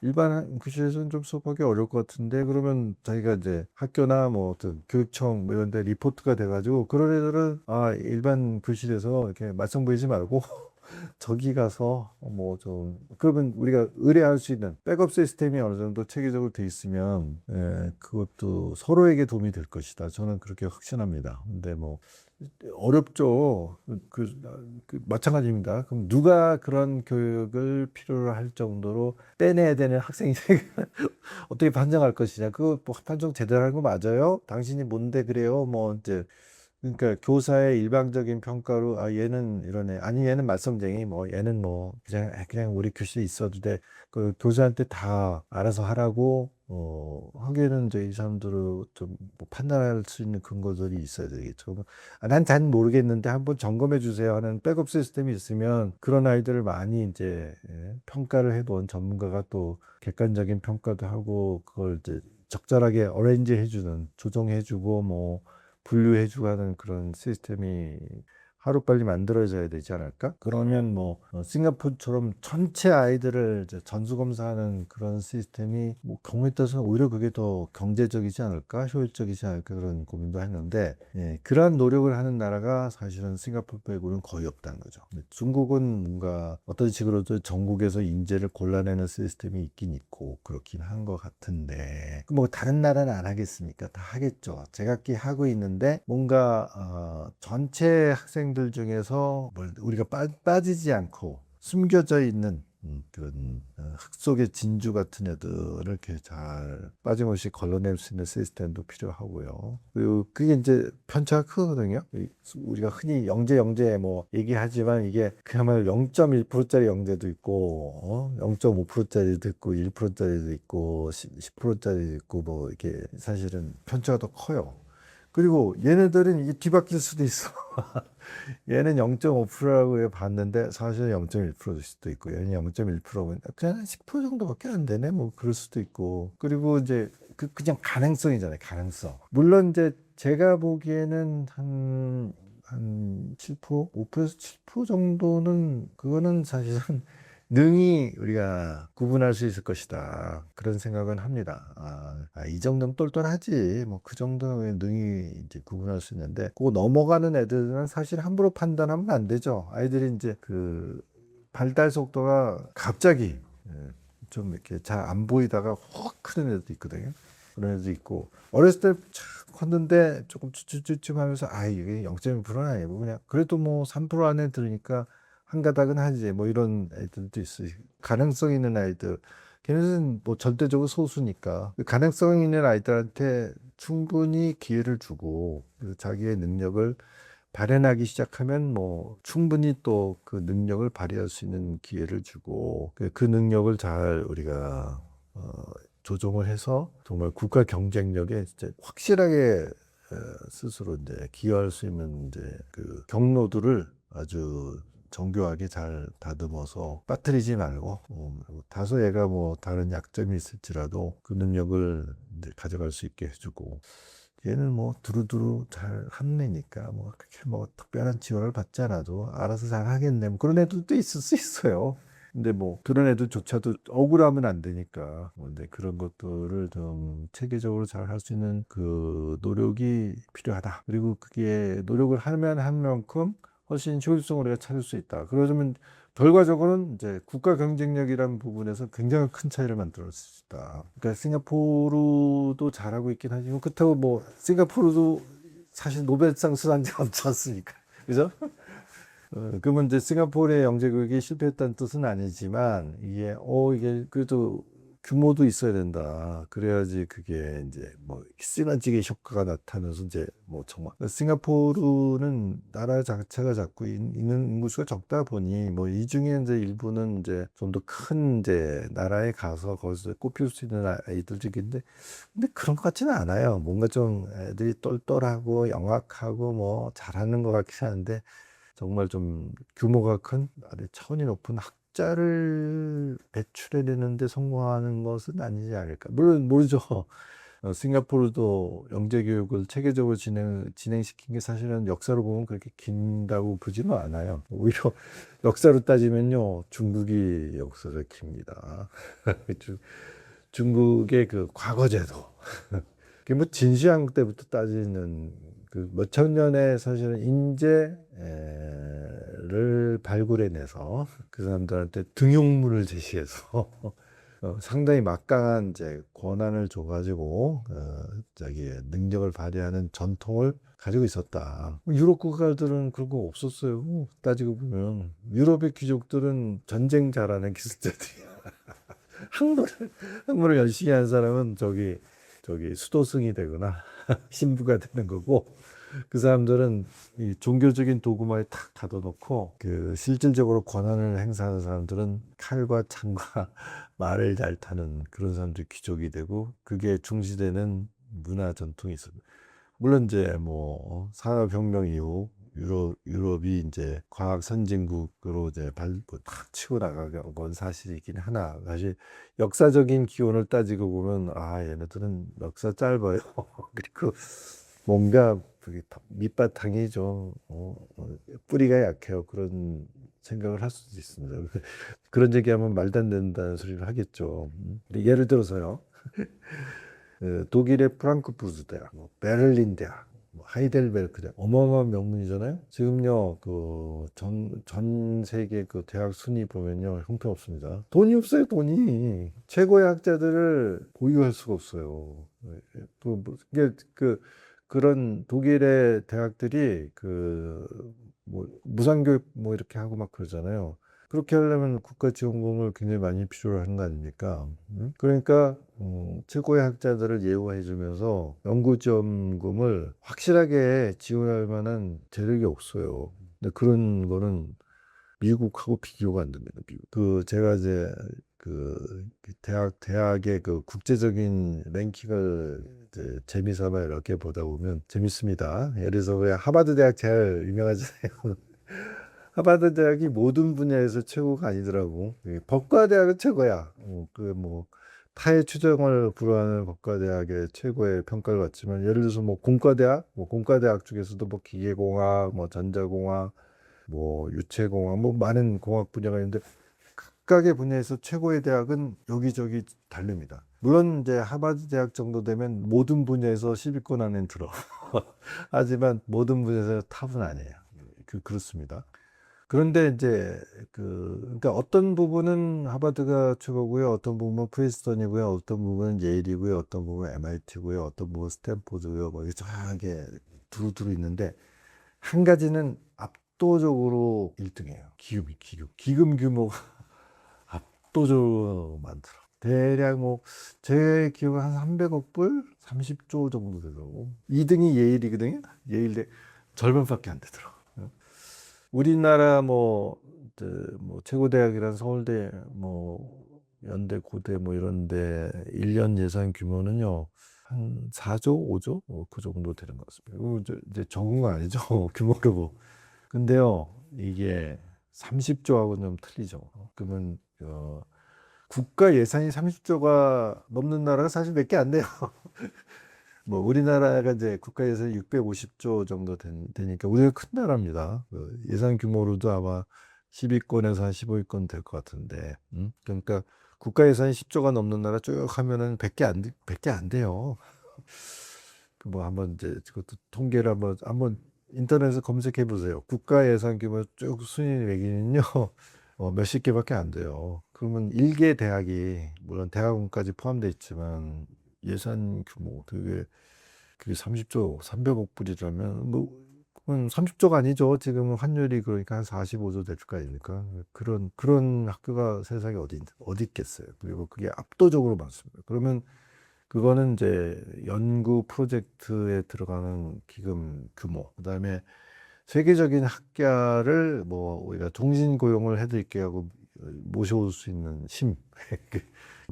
일반 교실에서는 좀 수업하기 어려울 것 같은데 그러면 자기가 이제 학교나 뭐 어떤 교육청 뭐 이런 데 리포트가 돼가지고 그런 애들은 일반 교실에서 이렇게 말썽 부리지 말고 저기 가서 뭐 좀 그러면 우리가 의뢰할 수 있는 백업 시스템이 어느 정도 체계적으로 돼 있으면 그것도 서로에게 도움이 될 것이다. 저는 그렇게 확신합니다. 근데 뭐 어렵죠. 마찬가지입니다. 그럼 누가 그런 교육을 필요로 할 정도로 빼내야 되는 학생이 어떻게 판정할 것이냐? 그거 뭐 판정 제대로 한 거 맞아요? 당신이 뭔데 그래요? 뭐 이제 그러니까 교사의 일방적인 평가로 얘는 이러네 아니 얘는 말썽쟁이 뭐 얘는 뭐 그냥 우리 교실에 있어도 돼 그 교사한테 다 알아서 하라고 하기에는 이제 이 사람들을 좀뭐 판단할 수 있는 근거들이 있어야 되겠죠. 난 잘 모르겠는데 한번 점검해 주세요 하는 백업 시스템이 있으면 그런 아이들을 많이 이제 평가를 해놓은 전문가가 또 객관적인 평가도 하고 그걸 이제 적절하게 어레인지 해주는 조정해주고 뭐 분류해주고 하는 그런 시스템이 하루빨리 만들어져야 되지 않을까? 그러면 뭐 싱가포르처럼 전체 아이들을 이제 전수검사하는 그런 시스템이 뭐 경우에 따라서는 오히려 그게 더 경제적이지 않을까? 효율적이지 않을까? 그런 고민도 했는데 예, 그러한 노력을 하는 나라가 사실은 싱가포르 빼고는 거의 없다는 거죠. 중국은 뭔가 어떤 식으로도 전국에서 인재를 골라내는 시스템이 있긴 있고 그렇긴 한 것 같은데 뭐 다른 나라는 안 하겠습니까? 다 하겠죠. 제각기 하고 있는데 뭔가 전체 학생들 중에서 우리가 빠지지 않고 숨겨져 있는 그런 흙 속의 진주 같은 애들을 이렇게 잘 빠짐없이 걸러낼 수 있는 시스템도 필요하고요. 그리고 그게 이제 편차가 크거든요. 우리가 흔히 영재 뭐 얘기하지만 이게 그야말로 0.1%짜리 영재도 있고 0.5%짜리도 있고 1%짜리도 있고 10%짜리도 있고 뭐 이게 사실은 편차가 더 커요. 그리고 얘네들은 이게 뒤바뀔 수도 있어. 얘는 0.5%라고 봤는데 사실 0.1%일 수도 있고 얘는 0.1%면 그냥 10% 정도밖에 안 되네 뭐 그럴 수도 있고 그리고 이제 그냥 가능성이잖아요. 가능성. 물론 이제 제가 보기에는 한 7%, 5%에서 7% 정도는 그거는 사실은 능히 우리가 구분할 수 있을 것이다. 그런 생각은 합니다. 이 정도면 똘똘하지. 뭐 그 정도는 능히 이제 구분할 수 있는데, 그거 넘어가는 애들은 사실 함부로 판단하면 안 되죠. 아이들이 이제 그 발달 속도가 갑자기 좀 이렇게 잘 안 보이다가 확 크는 애도 있거든요. 그런 애도 있고, 어렸을 때 참 컸는데 조금 쭈쭈쭈쭈 하면서, 이게 0.1%는 아니고, 그냥 그래도 뭐 3% 안에 들으니까 한 가닥은 하지 뭐 이런 애들도 있어요. 가능성 있는 아이들 걔네는 뭐 절대적으로 소수니까 그 가능성 있는 아이들한테 충분히 기회를 주고 그래서 자기의 능력을 발현하기 시작하면 뭐 충분히 또 그 능력을 발휘할 수 있는 기회를 주고 그 능력을 잘 우리가 조정을 해서 정말 국가 경쟁력에 진짜 확실하게 스스로 이제 기여할 수 있는 이제 그 경로들을 아주 정교하게 잘 다듬어서 빠뜨리지 말고 다소 얘가 뭐 다른 약점이 있을지라도 그 능력을 이제 가져갈 수 있게 해주고 얘는 뭐 두루두루 잘 하는 애니까 뭐 그렇게 뭐 특별한 지원을 받지 않아도 알아서 잘 하겠네 뭐 그런 애들도 있을 수 있어요. 근데 뭐 그런 애들조차도 억울하면 안 되니까 근데 그런 것들을 좀 체계적으로 잘 할 수 있는 그 노력이 필요하다. 그리고 그게 노력을 하면 한 만큼 훨씬 효율성을 우리가 찾을 수 있다. 그러면 결과적으로는 이제 국가 경쟁력이라는 부분에서 굉장히 큰 차이를 만들어 수 있다. 그러니까 싱가포르도 잘하고 있긴 하지만 그렇다고 뭐 싱가포르도 사실 노벨상 수상자가 없지 않습니까? 그죠? 그러면 이제 싱가포르의 영재 교육이 실패했다는 뜻은 아니지만 이게 그래도 규모도 있어야 된다. 그래야지 그게 이제 뭐 시너지의 효과가 나타나서 이제 뭐 정말 싱가포르는 나라 자체가 자꾸 있는 인구수가 적다 보니 뭐 이 중에 이제 일부는 이제 좀 더 큰 이제 나라에 가서 거기서 꼽힐 수 있는 아이들적인데 근데 그런 것 같지는 않아요. 뭔가 좀 애들이 똘똘하고 영악하고 뭐 잘하는 것 같긴 한데 정말 좀 규모가 큰 아주 차원이 높은 학자를 배출해내는데 성공하는 것은 아니지 않을까. 물론 모르죠. 싱가포르도 영재 교육을 체계적으로 진행시킨 게 사실은 역사로 보면 그렇게 긴다고 보지는 않아요. 오히려 역사로 따지면요, 중국이 역사가 깁니다. 중국의 그 과거제도. 그게 뭐 진시황 때부터 따지는 그 몇천 년의 사실은 인재를 발굴해내서 그 사람들한테 등용문을 제시해서 상당히 막강한 이제 권한을 줘가지고 자기의 능력을 발휘하는 전통을 가지고 있었다. 유럽 국가들은 그런 거 없었어요. 따지고 보면 유럽의 귀족들은 전쟁 잘하는 기술자들이야. 항문을 열심히 하는 사람은 저기 수도승이 되거나 신부가 되는 거고 그 사람들은 이 종교적인 도구만에 탁 가둬놓고 그 실질적으로 권한을 행사하는 사람들은 칼과 창과 말을 잘 타는 그런 사람들이 귀족이 되고 그게 중시되는 문화 전통이 있습니다. 물론 이제 뭐 산업혁명 이후 유럽이 이제 과학 선진국으로 이제 탁 치고 나간 건 사실이긴 하나 사실 역사적인 기원을 따지고 보면 얘네들은 역사 짧아요. 그리고 뭔가 그게 밑바탕이 좀 뿌리가 약해요. 그런 생각을 할 수도 있습니다. 그런 얘기하면 말도 안 된다는 소리를 하겠죠. 근데 예를 들어서요. 독일의 프랑크푸르트 대학, 뭐 베를린 대학, 뭐 하이델베르크 대학, 어마어마한 명문이잖아요. 지금요, 전 세계 그 대학 순위 보면요, 형편없습니다. 돈이 없어요, 돈이. 최고의 학자들을 보유할 수가 없어요. 이게 그런 독일의 대학들이 뭐 무상교육 뭐 이렇게 하고 막 그러잖아요. 그렇게 하려면 국가지원금을 굉장히 많이 필요로 하는 거 아닙니까? 그러니까 최고의 학자들을 예우해 주면서 연구지원금을 확실하게 지원할 만한 재력이 없어요. 근데 그런 거는 미국하고 비교가 안 됩니다. 미국. 제가 이제 대학의 그 국제적인 랭킹을 이제 재미삼아 이렇게 보다 보면 재밌습니다. 예를 들어서 왜 하버드 대학 제일 유명하잖아요. 하버드 대학이 모든 분야에서 최고가 아니더라고. 법과 대학은 최고야. 뭐 타의 추정을 불허하는 법과 대학의 최고의 평가를 받지만 예를 들어서 뭐 공과대학, 뭐 공과대학 중에서도 뭐 기계공학, 뭐 전자공학, 뭐 유체공학, 뭐 많은 공학 분야가 있는데 각각의 분야에서 최고의 대학은 여기저기 다릅니다. 물론 이제 하버드 대학 정도 되면 모든 분야에서 10위권 안에 들어. 하지만 모든 분야에서 탑은 아니에요. 그렇습니다. 그런데 이제 그러니까 어떤 부분은 하버드가 최고고요, 어떤 부분은 프린스턴이고요, 어떤 부분은 예일이고요, 어떤 부분은 MIT고요, 어떤 부분은 스탠포드고요, 뭐 이렇게 두루두루 있는데 한 가지는 압도적으로 1등이에요. 기금 규모가 압도적으로 많더라고. 대략 뭐 제 기억에 한 300억 불, 30조 정도 되더라고. 2등이 예일이거든요. 예일대 절반밖에 안 되더라고. 우리나라 뭐 최고 대학이란 서울대, 뭐 연대, 고대 뭐 이런데 1년 예산 규모는요. 한 4조, 5조 그 정도 되는 것 같습니다. 이제 적은 거 아니죠. 규모로 뭐. 근데요. 이게 30조하고는 좀 틀리죠. 그러면 국가 예산이 30조가 넘는 나라가 사실 몇 개 안 돼요. 뭐 우리나라가 이제 국가 예산이 650조 정도 되니까 우리가 큰 나라입니다. 예산 규모로도 아마 10위권에서 한 15위권 될 것 같은데, 그러니까 국가 예산이 10조가 넘는 나라 쭉 하면은 100개 안 돼요. 뭐 한번 이제 그것도 통계를 한번 인터넷에 검색해 보세요. 국가 예산 규모 쭉 순위 매기는요. 몇십 개밖에 안 돼요. 그러면 일개 대학이 물론 대학원까지 포함되어 있지만 예산 규모 그게 30조 300억 불이라면 뭐 그건 30조가 아니죠. 지금은 환율이 그러니까 한 45조 될 거 아닙니까? 그런 학교가 세상에 어디 있겠어요. 그리고 그게 압도적으로 많습니다. 그러면 그거는 이제 연구 프로젝트에 들어가는 기금 규모, 그다음에 세계적인 학자를 뭐 우리가 종신 고용을 해드릴게 하고 모셔올 수 있는 힘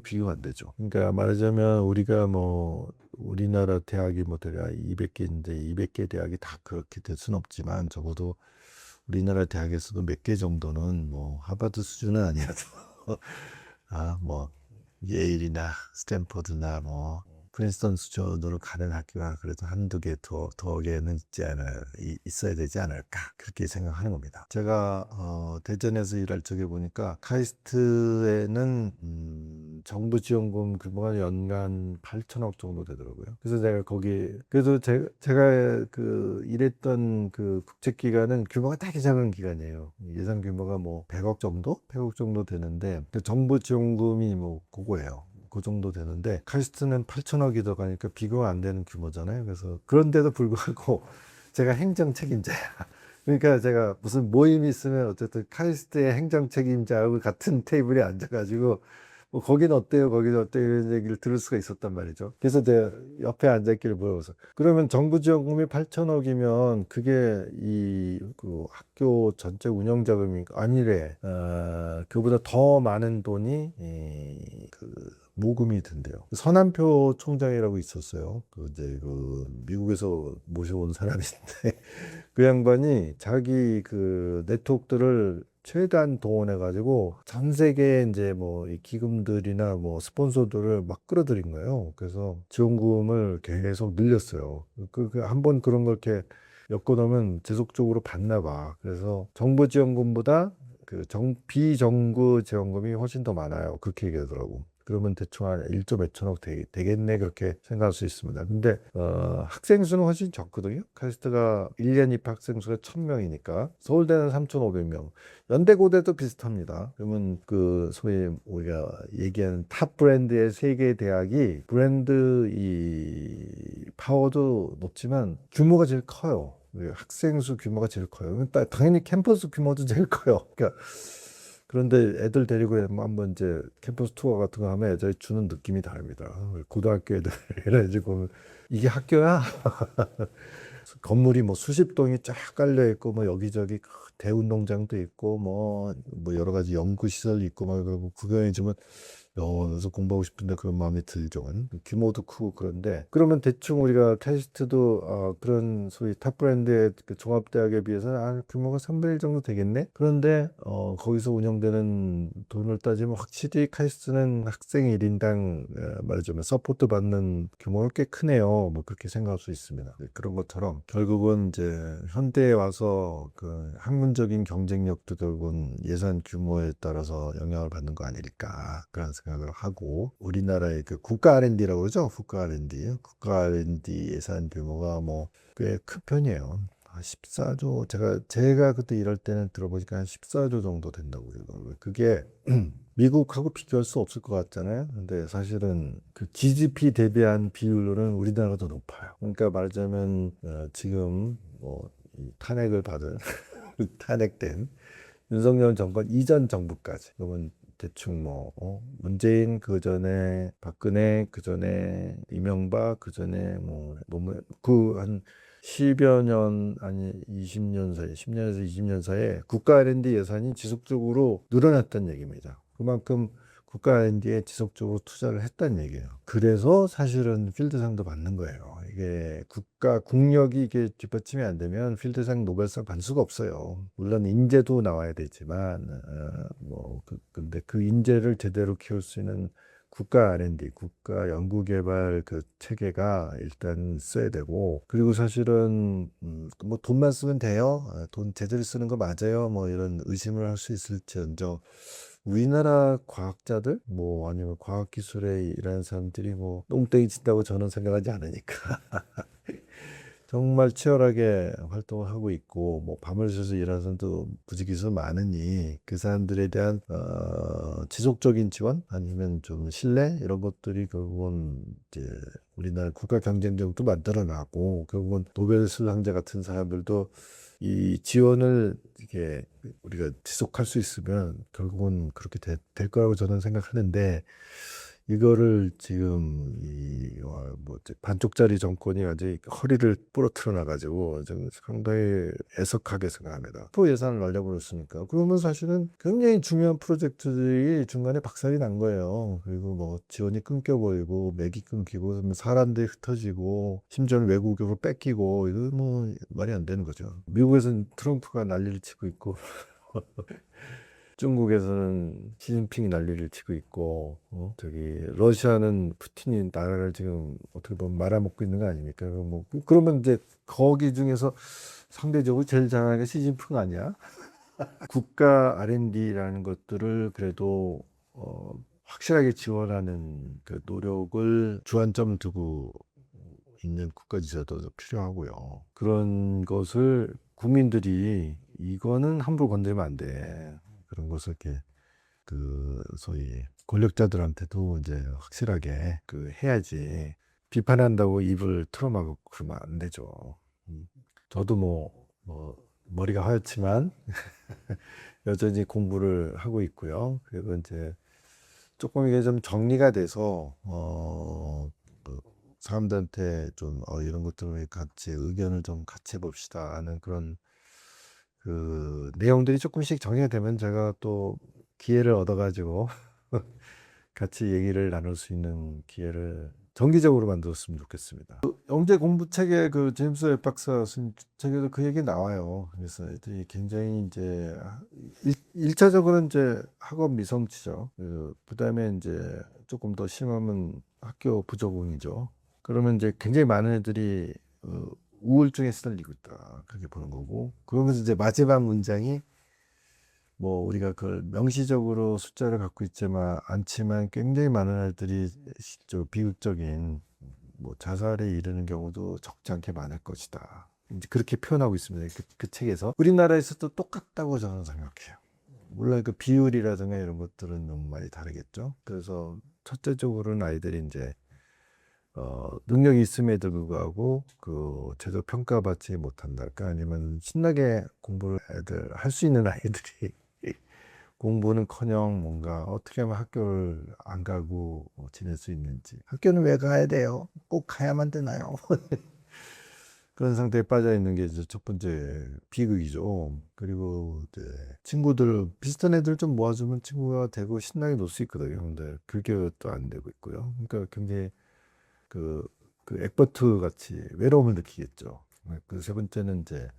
비교가 안 되죠. 그러니까 말하자면 우리가 뭐 우리나라 대학이 뭐 대략 200개인데 200개 대학이 다 그렇게 될 수는 없지만 적어도 우리나라 대학에서도 몇 개 정도는 뭐 하버드 수준은 아니어도 뭐 예일이나 스탠퍼드나 뭐 프린스턴 수준으로 가는 학교가 그래도 한두 개 더 개는 있어야 되지 않을까 그렇게 생각하는 겁니다. 제가 대전에서 일할 적에 보니까 카이스트에는 정부 지원금 규모가 연간 8천억 정도 되더라고요. 그래서 그래서 제가 일했던 그 국책기관은 규모가 되게 작은 기관이에요. 예산 규모가 뭐 100억 정도 되는데 그 정부 지원금이 뭐 그거예요. 그 정도 되는데 카이스트는 8천억이 들어가니까 비교가 안 되는 규모잖아요. 그래서 그런데도 불구하고 제가 행정 책임자야. 그러니까 제가 무슨 모임이 있으면 어쨌든 카이스트의 행정 책임자하고 같은 테이블에 앉아가지고 뭐 거기는 어때요 이런 얘기를 들을 수가 있었단 말이죠. 그래서 내가 옆에 앉아있기를 물어봐서 그러면 정부 지원금이 8천억이면 그게 그 학교 전체 운영 자금이 아니래. 그보다 더 많은 돈이 모금이 된대요. 서남표 총장이라고 있었어요. 이제 미국에서 모셔온 사람인데 그 양반이 자기 그 네트워크들을 최대한 동원해가지고 전 세계 이제 뭐 이 기금들이나 뭐 스폰서들을 막 끌어들인 거예요. 그래서 지원금을 계속 늘렸어요. 한번 그런 걸 이렇게 엮어놓으면 지속적으로 받나 봐. 그래서 정부 지원금보다 비정부 지원금이 훨씬 더 많아요. 그렇게 얘기하더라고. 그러면 대충 한 1조 몇천억 되겠네 그렇게 생각할 수 있습니다. 근데 학생 수는 훨씬 적거든요. 카이스트가 1년 입학 학생 수가 1000명이니까 서울대는 3500명, 연대고대도 비슷합니다. 그러면 그 소위 우리가 얘기하는 탑 브랜드의 세계 대학이 브랜드 이 파워도 높지만 규모가 제일 커요. 학생 수 규모가 제일 커요. 당연히 캠퍼스 규모도 제일 커요. 그러니까 그런데 애들 데리고 한번 이제 캠퍼스 투어 같은 거 하면 애들이 주는 느낌이 다릅니다. 고등학교 애들 이래가지고 이게 학교야? 건물이 뭐 수십 동이 쫙 깔려 있고 뭐 여기저기 대운동장도 있고 뭐 여러 가지 연구 시설이 있고 막 그러고 구경해 주면 그래서 공부하고 싶은데 그런 마음이 들죠. 규모도 크고 그런데 그러면 대충 우리가 테스트도 그런 소위 탑 브랜드의 그 종합대학에 비해서는 규모가 3분의 1 정도 되겠네. 그런데 거기서 운영되는 돈을 따지면 확실히 카이스트는 학생 1인당 말하자면 서포트 받는 규모가 꽤 크네요. 뭐 그렇게 생각할 수 있습니다. 그런 것처럼 결국은 이제 현대에 와서 그 학문적인 경쟁력도 결국은 예산 규모에 따라서 영향을 받는 거 아닐까 그런 생각을 하고, 우리나라의 그 국가 R&D라고 그러죠. 국가 R&D. 국가 R&D 예산 규모가 뭐 꽤 큰 편이에요. 14조, 제가 그때 일할 때는 들어보니까 한 14조 정도 된다고 그러더라고요. 그게 미국하고 비교할 수 없을 것 같잖아요. 근데 사실은 그 GDP 대비한 비율로는 우리나라가 더 높아요. 그러니까 말하자면 지금 뭐 탄핵을 받은 탄핵된 윤석열 정권 이전 정부까지, 그러면 대충 문재인 그 전에 박근혜 그 전에 이명박 그 전에 한 10여 년 아니 20년 사이 10년에서 20년 사이에 국가 R&D 예산이 지속적으로 늘어났다는 얘기입니다. 그만큼 국가 R&D에 지속적으로 투자를 했다는 얘기예요. 그래서 사실은 필드상도 받는 거예요. 이게 국력이 이게 뒷받침이 안 되면 필드상 노벨상 받을 수가 없어요. 물론 인재도 나와야 되지만 근데 그 인재를 제대로 키울 수 있는 국가 R&D, 국가 연구개발 그 체계가 일단 써야 되고, 그리고 사실은 뭐 돈만 쓰면 돼요. 돈 제대로 쓰는 거 맞아요. 뭐 이런 의심을 할 수 있을지언정 우리나라 과학자들 아니면 과학기술에 일하는 사람들이 똥땡이 친다고 저는 생각하지 않으니까 정말 치열하게 활동을 하고 있고 밤을 새서 일하는 사람도 부지기수 많으니 그 사람들에 대한 지속적인 지원 아니면 좀 신뢰 이런 것들이 결국은 이제 우리나라 국가 경쟁력도 만들어 나고, 결국은 노벨 수상자 같은 사람들도 이 지원을 이렇게 우리가 지속할 수 있으면 결국은 그렇게 될 거라고 저는 생각하는데, 이거를 지금 반쪽짜리 정권이 아직 허리를 부러뜨려 놔가지고 좀 상당히 애석하게 생각합니다. 또 예산을 날려고 그랬으니까. 그러면 사실은 굉장히 중요한 프로젝트들이 중간에 박살이 난 거예요. 그리고 지원이 끊겨버리고 맥이 끊기고 사람들이 흩어지고 심지어는 외국으로 뺏기고, 이거 말이 안 되는 거죠. 미국에서는 트럼프가 난리를 치고 있고 중국에서는 시진핑이 난리를 치고 있고, 러시아는 푸틴이 나라를 지금 어떻게 보면 말아먹고 있는 거 아닙니까? 그러면 이제 거기 중에서 상대적으로 제일 잘하는 게 시진핑 아니야? 국가 R&D라는 것들을 그래도 확실하게 지원하는 그 노력을 주안점 두고 있는 국가 지도자도 필요하고요. 그런 것을 국민들이 이거는 함부로 건드리면 안 돼. 그런 것을 이렇게 소위 권력자들한테도 이제 확실하게 해야지. 비판한다고 입을 틀어막고 그러면 안 되죠. 저도 머리가 하얗지만 여전히 공부를 하고 있고요. 그리고 이제 조금 이게 좀 정리가 돼서 사람들한테 좀 이런 것들을 같이 의견을 좀 같이 해봅시다 하는 그런 내용들이 조금씩 정리가 되면 제가 또 기회를 얻어가지고 같이 얘기를 나눌 수 있는 기회를 정기적으로 만들었으면 좋겠습니다. 영재 공부 책에 그 제임스 웹 박사 쓴 책에도 그 얘기 나와요. 그래서 애들이 굉장히 이제 일차적으로는 이제 학업 미성취죠. 그다음에 이제 조금 더 심하면 학교 부적응이죠. 그러면 이제 굉장히 많은 애들이 우울증에 시달리고 있다. 그렇게 보는 거고. 그러면서 이제 마지막 문장이 뭐 우리가 그걸 명시적으로 숫자를 갖고 있지만 않지만 굉장히 많은 아이들이 비극적인 뭐 자살에 이르는 경우도 적지 않게 많을 것이다. 이제 그렇게 표현하고 있습니다. 그 책에서 우리나라에서도 똑같다고 저는 생각해요. 물론 그 비율이라든가 이런 것들은 너무 많이 다르겠죠. 그래서 첫째적으로는 아이들이 이제 능력이 있음에도 불구하고 그 제대로 평가받지 못한달까 아니면 신나게 공부를 애들 할 수 있는 아이들이 공부는커녕 뭔가 어떻게 하면 학교를 안 가고 지낼 수 있는지. 학교는 왜 가야 돼요? 꼭 가야만 되나요? 그런 상태에 빠져 있는 게 이제 첫 번째 비극이죠. 그리고 이제 친구들 비슷한 애들 좀 모아주면 친구가 되고 신나게 놀 수 있거든요. 근데 그게 또 안 되고 있고요. 그러니까 굉장히 그 엑버트 같이 외로움을 느끼겠죠. 그 세 번째는 이제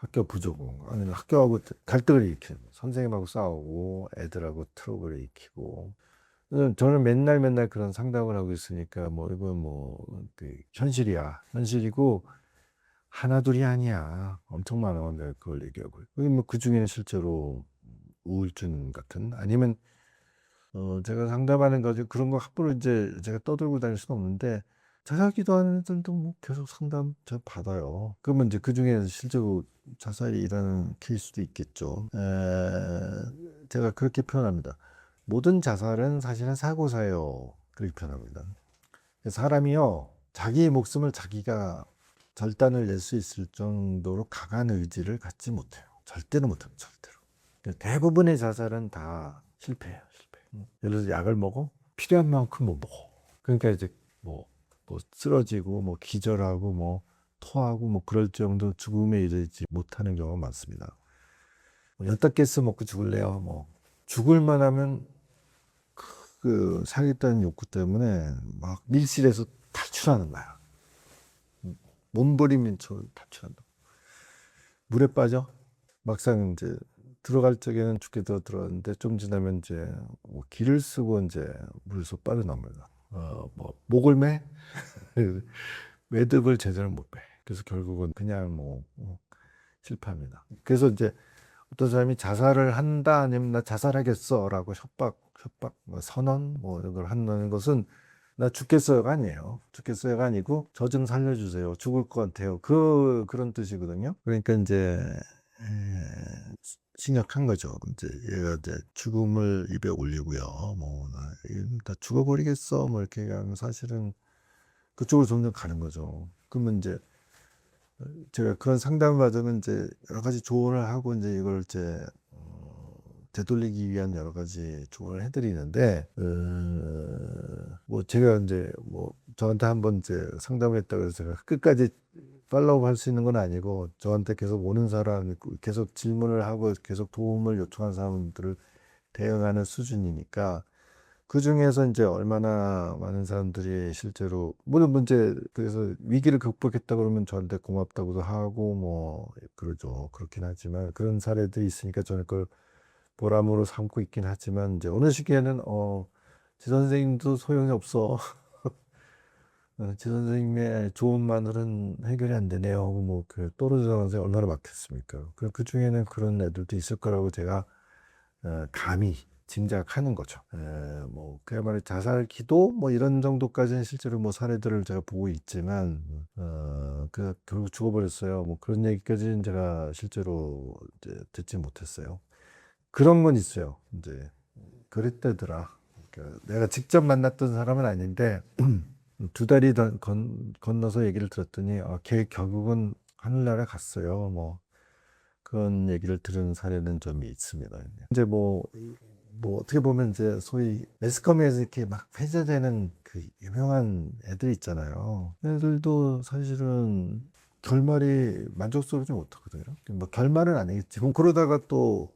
학교 부족응 아니면 학교하고 갈등을 일으키는 선생님하고 싸우고 애들하고 트러블을 일으키고 저는 맨날 그런 상담을 하고 있으니까 뭐 이건 뭐 그 현실이야 현실이고 하나둘이 아니야 엄청 많아 내가 그걸 얘기하고 뭐그 중에는 실제로 우울증 같은 아니면 제가 상담하는 거죠 그런 거 함부로 이제 제가 떠들고 다닐 수는 없는데 자살 기도하는 애들도 뭐 계속 상담 저 받아요. 그러면 이제 그 중에 실제로 자살이 일어나는 케이스도 있겠죠. 제가 그렇게 표현합니다. 모든 자살은 사실은 사고사예요. 그렇게 표현합니다. 사람이요, 자기의 목숨을 자기가 절단을 낼 수 있을 정도로 강한 의지를 갖지 못해요. 절대로 못합니다. 절대로. 대부분의 자살은 다 실패해요. 실패. 예를 들어서 약을 먹어? 필요한 만큼 못 먹어. 그러니까 이제 뭐 쓰러지고 뭐 기절하고 뭐 토하고 뭐 그럴 정도 죽음에 이르지 못하는 경우가 많습니다. 연탄 가스 먹고 죽을래요. 뭐 죽을 만하면 그 살겠다는 욕구 때문에 막 밀실에서 탈출하는 거야. 몸부림쳐 탈출한다. 물에 빠져 막상 이제 들어갈 적에는 죽게 들어갔는데 좀 지나면 이제 뭐 길을 쓰고 이제 물에서 빠져나옵니다. 뭐 목을 매 매듭을 제대로 못 매. 그래서 결국은 그냥 뭐 실패합니다. 그래서 이제 어떤 사람이 자살을 한다 아니면 나 자살하겠어라고 협박 뭐 선언 뭐 이런 걸 한다는 것은 나 죽겠어요가 아니에요. 죽겠어요가 아니고 저 좀 살려주세요. 죽을 것 같아요. 그런 뜻이거든요. 그러니까 이제 심각한 거죠. 이제 얘가 이제 죽음을 입에 올리고요. 뭐 나 죽어버리겠어. 뭐 이렇게 하면 사실은 그쪽으로 점점 가는 거죠. 그러면 이제 제가 그런 상담을 받으면 이제 여러 가지 조언을 하고 이제 이걸 이제 되돌리기 위한 여러 가지 조언을 해드리는데 뭐 제가 이제 뭐 저한테 한번 이제 상담을 했다고 해서 제가 끝까지 팔로우 할 수 있는 건 아니고 저한테 계속 오는 사람 계속 질문을 하고 계속 도움을 요청한 사람들을 대응하는 수준이니까 그 중에서 이제 얼마나 많은 사람들이 실제로 모든 문제 그래서 위기를 극복했다 그러면 저한테 고맙다고도 하고 뭐 그러죠. 그렇긴 하지만 그런 사례들이 있으니까 저는 그걸 보람으로 삼고 있긴 하지만 이제 어느 시기에는 지 선생님도 소용이 없어. 지 선생님의 조언만으로는 해결이 안 되네요. 뭐 그 떨어지는 선생님 얼마나 많겠습니까? 그 중에는 그런 애들도 있을 거라고 제가 감히 짐작하는 거죠. 뭐 그야말로 자살 기도 뭐 이런 정도까지는 실제로 뭐 사례들을 제가 보고 있지만 그 결국 죽어버렸어요. 뭐 그런 얘기까지는 제가 실제로 이제 듣지 못했어요. 그런 건 있어요. 이제 그랬다더라. 그러니까 내가 직접 만났던 사람은 아닌데 두 다리 건너서 얘기를 들었더니 걔 결국은 하늘나라 갔어요. 뭐 그런 얘기를 들은 사례는 좀 있습니다. 이제 뭐 어떻게 보면 이제 소위 매스컴에서 이렇게 막 회자되는 그 유명한 애들 있잖아요. 애들도 사실은 결말이 만족스럽지 못하거든요. 뭐 결말은 아니겠지만 그러다가 또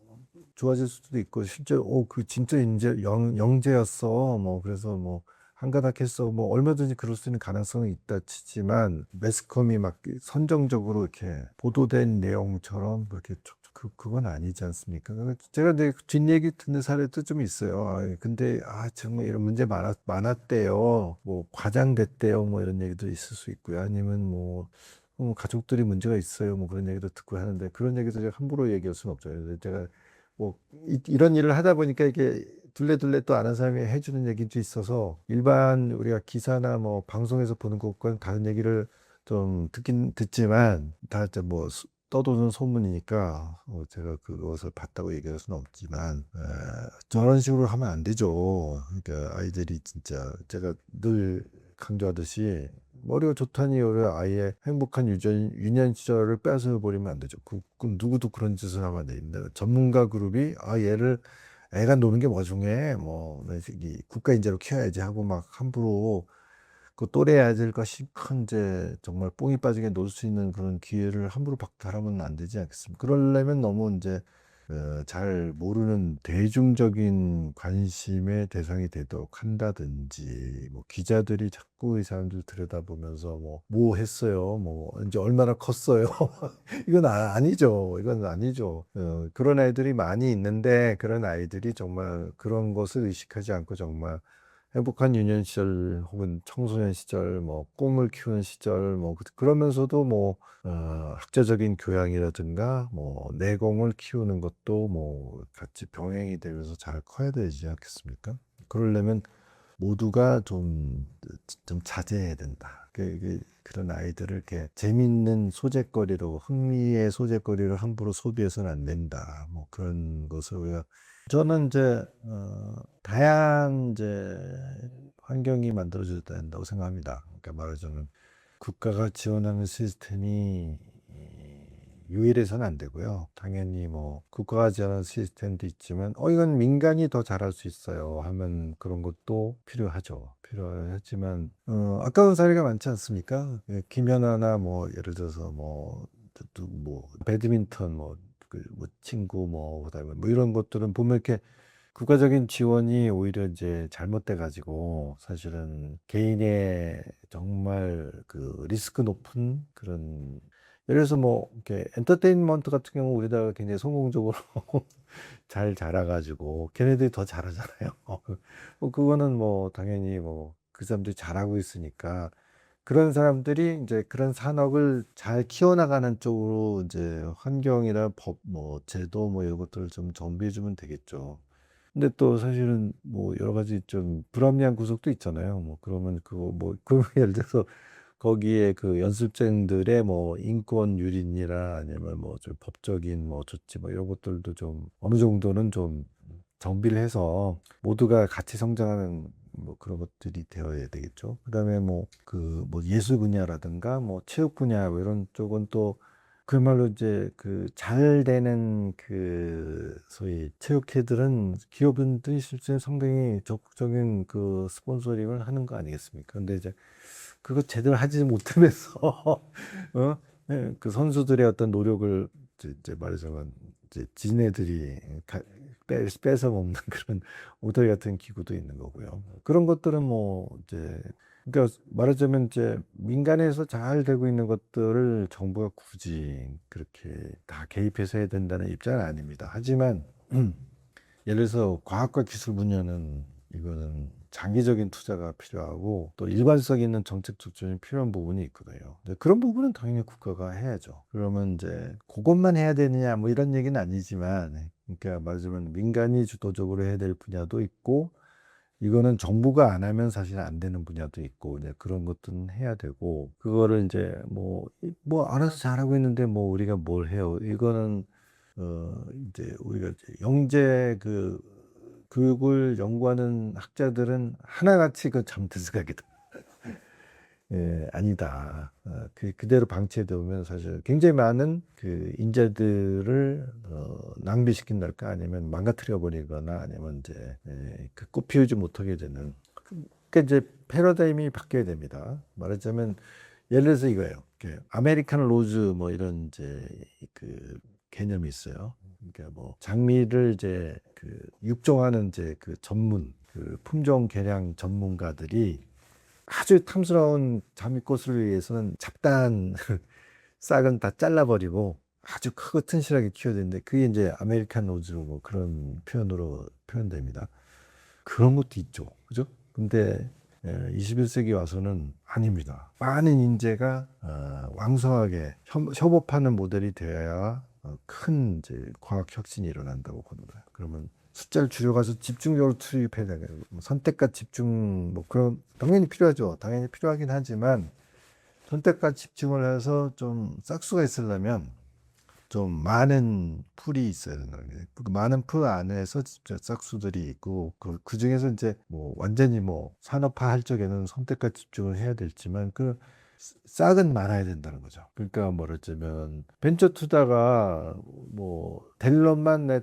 좋아질 수도 있고 실제로 그 진짜 영재였어. 뭐 그래서 뭐 한가닥했어. 뭐 얼마든지 그럴 수 있는 가능성은 있다 치지만 매스컴이 막 선정적으로 이렇게 보도된 내용처럼 그렇게 그건 아니지 않습니까? 제가 내 뒷얘기 듣는 사례도 좀 있어요. 근데 정말 이런 문제 많았대요. 뭐 과장됐대요. 뭐 이런 얘기도 있을 수 있고요. 아니면 뭐 가족들이 문제가 있어요. 뭐 그런 얘기도 듣고 하는데 그런 얘기도 제가 함부로 얘기할 수는 없죠. 그래서 제가 뭐 이런 일을 하다 보니까 이게 둘레둘레 또 아는 사람이 해주는 얘기도 있어서 일반 우리가 기사나 뭐 방송에서 보는 것과는 다른 얘기를 좀 듣지만 다 이제 뭐 떠도는 소문이니까 제가 그것을 봤다고 얘기할 수는 없지만 저런 식으로 하면 안 되죠. 그러니까 아이들이 진짜 제가 늘 강조하듯이 머리가 좋다니 우리 아이의 행복한 유년 시절을 뺏어 버리면 안 되죠. 누구도 그런 짓을 하면 안 됩니다. 전문가 그룹이 얘를 애가 노는 게 뭐 중요해? 뭐 이 국가 인재로 키워야지 하고 막 함부로 그 또래 아이들과 실컷 이제 정말 뽕이 빠지게 놀 수 있는 그런 기회를 함부로 박탈하면 안 되지 않겠습니까? 그러려면 너무 이제 잘 모르는 대중적인 관심의 대상이 되도록 한다든지 뭐 기자들이 자꾸 이 사람들 들여다보면서 뭐 했어요? 뭐 이제 얼마나 컸어요? 이건 아니죠. 이건 아니죠. 그런 아이들이 많이 있는데 그런 아이들이 정말 그런 것을 의식하지 않고 정말 행복한 유년 시절 혹은 청소년 시절 뭐 꿈을 키우는 시절 뭐 그러면서도 뭐 학자적인 교양이라든가 뭐 내공을 키우는 것도 뭐 같이 병행이 되면서 잘 커야 되지 않겠습니까? 그러려면 모두가 좀 자제해야 된다. 그런 아이들을 이렇게 재밌는 소재거리로 흥미의 소재거리를 함부로 소비해서는 안 된다. 뭐 그런 것을 우리가 저는 이제 다양한 이제 환경이 만들어져야 된다고 생각합니다. 그러니까 말하자면 국가가 지원하는 시스템이 유일해서는 안 되고요. 당연히 뭐 국가가 지원하는 시스템도 있지만 이건 민간이 더 잘할 수 있어요 하면 그런 것도 필요하죠. 필요하지만 아까운 사례가 많지 않습니까? 김연아나 뭐 예를 들어서 뭐 배드민턴 뭐 친구 그다음에 뭐 이런 것들은 보면 이렇게 국가적인 지원이 오히려 이제 잘못돼 가지고 사실은 개인의 정말 그 리스크 높은 그런 예를 들어서 뭐 이렇게 엔터테인먼트 같은 경우 우리나라가 굉장히 성공적으로 잘 자라가지고 걔네들이 더 잘하잖아요. 그거는 뭐 당연히 뭐 그 사람들이 잘하고 있으니까 그런 사람들이 이제 그런 산업을 잘 키워나가는 쪽으로 이제 환경이나 법, 뭐 제도 뭐 이런 것들을 좀 정비해 주면 되겠죠. 근데 또 사실은 뭐 여러 가지 좀 불합리한 구석도 있잖아요. 뭐 그러면 그 예를 들어서 거기에 그 연습생들의 뭐 인권 유린이나 아니면 뭐 좀 법적인 뭐 조치 뭐 이런 것들도 좀 어느 정도는 좀 정비를 해서 모두가 같이 성장하는 뭐 그런 것들이 되어야 되겠죠. 그다음에 뭐 예술 분야라든가 뭐 체육 분야 뭐 이런 쪽은 또 그야말로 이제 그 잘 되는 그 소위 체육회들은 기업인들이 실제 상당히 적극적인 그 스폰서링을 하는 거 아니겠습니까? 근데 이제 그거 제대로 하지 못하면서 어? 그 선수들의 어떤 노력을 이제 말하자면 이제 지네들이 뺏어 먹는 그런 오더리 같은 기구도 있는 거고요. 그런 것들은 뭐 이제 그러니까 말하자면 이제 민간에서 잘 되고 있는 것들을 정부가 굳이 그렇게 다 개입해서 해야 된다는 입장은 아닙니다. 하지만 예를 들어서 과학과 기술 분야는 이거는 장기적인 투자가 필요하고 또 일관성 있는 정책 추진이 필요한 부분이 있거든요. 근데 그런 부분은 당연히 국가가 해야죠. 그러면 이제 그것만 해야 되느냐 뭐 이런 얘기는 아니지만 그러니까 말하자면 민간이 주도적으로 해야 될 분야도 있고 이거는 정부가 안 하면 사실 안 되는 분야도 있고 이제 그런 것들은 해야 되고 그거를 이제 뭐 알아서 잘하고 있는데 뭐 우리가 뭘 해요? 이거는 이제 우리가 이제 영재 그 교육을 연구하는 학자들은 하나같이 그 잠트스각이다. 예, 아니다. 그대로 방치해 두면 사실 굉장히 많은 그 인재들을 낭비시킨달까 아니면 망가뜨려 버리거나 아니면 이제 그 꽃피우지 못하게 되는 그러니까 이제 패러다임이 바뀌어야 됩니다. 말하자면 예를 들어서 이거예요. 아메리칸 로즈 뭐 이런 이제 그 개념이 있어요. 그러니까 뭐 장미를 이제 그 육종하는 이제 그 전문 그 품종 개량 전문가들이 아주 탐스러운 장미꽃을 위해서는 잡다한 싹은 다 잘라버리고 아주 크고 튼실하게 키워야 되는데 그게 이제 아메리칸 로즈로 뭐 그런 표현으로 표현됩니다. 그런 것도 있죠. 그죠? 근데 21세기 와서는 아닙니다. 많은 인재가 왕성하게 협업하는 모델이 되어야 큰 이제 과학 혁신이 일어난다고 보는 거예요. 그러면 숫자를 줄여가서 집중적으로 투입해야 되는 거예요. 선택과 집중 뭐 그런 당연히 필요하죠. 당연히 필요하긴 하지만 선택과 집중을 해서 좀 싹수가 있으려면 좀 많은 풀이 있어야 된다는 거예요. 그 많은 풀 안에서 진짜 싹수들이 있고 그 중에서 이제 뭐 완전히 뭐 산업화 할 적에는 선택과 집중을 해야 되지만 그 싹은 많아야 된다는 거죠. 그러니까 뭐랬자면 벤처 투자가 뭐 델런만 내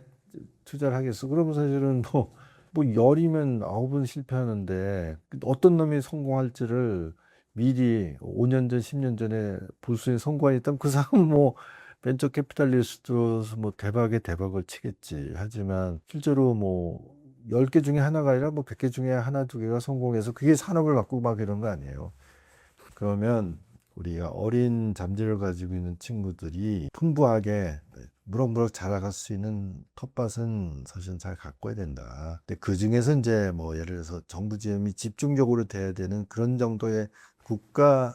투자를 하겠어. 그러면 사실은 뭐 열이면 9은 실패하는데 어떤 놈이 성공할지를 미리 5년 전, 10년 전에 볼 수 있는 성공이 있다면 그 사람은 뭐 벤처 캐피탈리스트로서 뭐 대박에 대박을 치겠지. 하지만 실제로 뭐 10개 중에 하나가 아니라 뭐 100개 중에 하나, 두 개가 성공해서 그게 산업을 바꾸고 막 이런 거 아니에요. 그러면 우리가 어린 잠재를 가지고 있는 친구들이 풍부하게 무럭무럭 자라갈 수 있는 텃밭은 사실은 잘 가꿔야 된다. 근데 그 중에서 이제 뭐 예를 들어서 정부 지원이 집중적으로 돼야 되는 그런 정도의 국가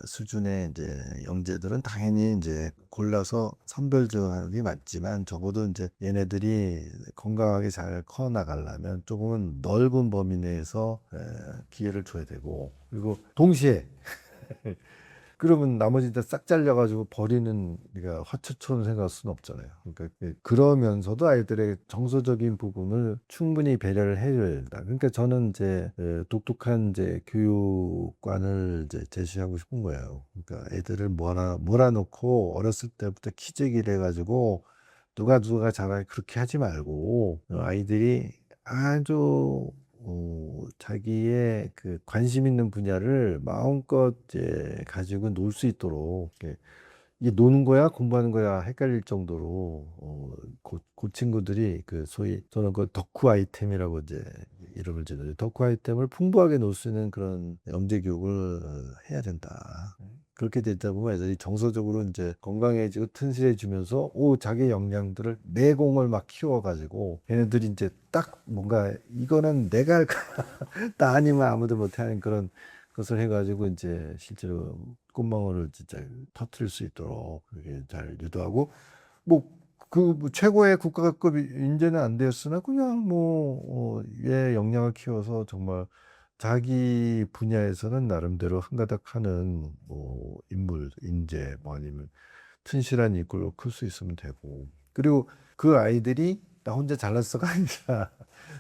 수준의 이제 영재들은 당연히 이제 골라서 선별적이 맞지만 적어도 이제 얘네들이 건강하게 잘 커 나가려면 조금은 넓은 범위 내에서 기회를 줘야 되고 그리고 동시에 그러면 나머지 다 싹 잘려가지고 버리는 우리가 화초처럼 생각할 수는 없잖아요. 그러니까 그러면서도 아이들의 정서적인 부분을 충분히 배려를 해줘야 된다. 그러니까 저는 이제 독특한 이제 교육관을 이제 제시하고 싶은 거예요. 그러니까 애들을 몰아놓고 어렸을 때부터 키재기를 해가지고 누가 잘해 그렇게 하지 말고 아이들이 아주 자기의 그 관심 있는 분야를 마음껏 이제 가지고 놀 수 있도록 이게 노는 거야 공부하는 거야 헷갈릴 정도로 그 친구들이 그 소위 저는 그 덕후 아이템이라고 이제 이름을 지어요. 덕후 아이템을 풍부하게 놀 수 있는 그런 영재 교육을 해야 된다. 그렇게 되다 보면 애들이 정서적으로 이제 건강해지고 튼실해지면서 자기 역량들을 내공을 막 키워가지고 얘네들이 이제 딱 뭔가 이거는 내가 할 거야. 나 아니면 아무도 못하는 그런 것을 해가지고 이제 실제로 꽃망울을 진짜 터트릴 수 있도록 그렇게 잘 유도하고 뭐 최고의 국가급 인재는 안 되었으나 그냥 얘 역량을 키워서 정말 자기 분야에서는 나름대로 한가닥 하는 뭐 인재 뭐 아니면 튼실한 인물로 클 수 있으면 되고 그리고 그 아이들이 나 혼자 잘났어가 아니라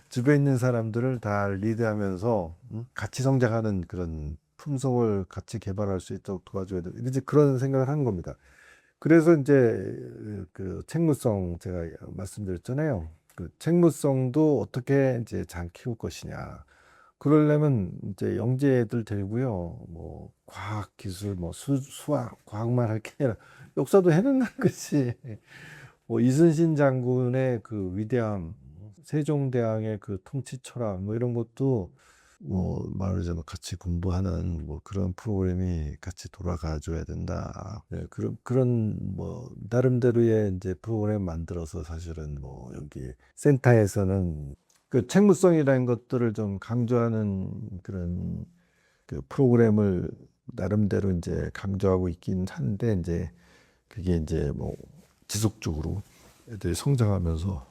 주변에 있는 사람들을 다 리드하면서 같이 성장하는 그런 품성을 같이 개발할 수 있도록 도와줘야 돼. 이제 그런 생각을 하는 겁니다. 그래서 이제 그 책무성 제가 말씀드렸잖아요. 그 책무성도 어떻게 이제 잘 키울 것이냐. 그러려면 이제 영재들 데리고요. 뭐 과학, 기술, 뭐 수학, 과학만 할 게 아니라 역사도 해내는 것이 뭐 이순신 장군의 그 위대함, 세종대왕의 그 통치 철학 뭐 이런 것도 뭐 말하자면 같이 공부하는 뭐 그런 프로그램이 같이 돌아가 줘야 된다. 그런 뭐 나름대로의 이제 프로그램 만들어서 사실은 뭐 여기 센터에서는 그 책무성이라는 것들을 좀 강조하는 그런 그 프로그램을 나름대로 이제 강조하고 있긴 한데 이제 그게 이제 뭐 지속적으로 애들이 성장하면서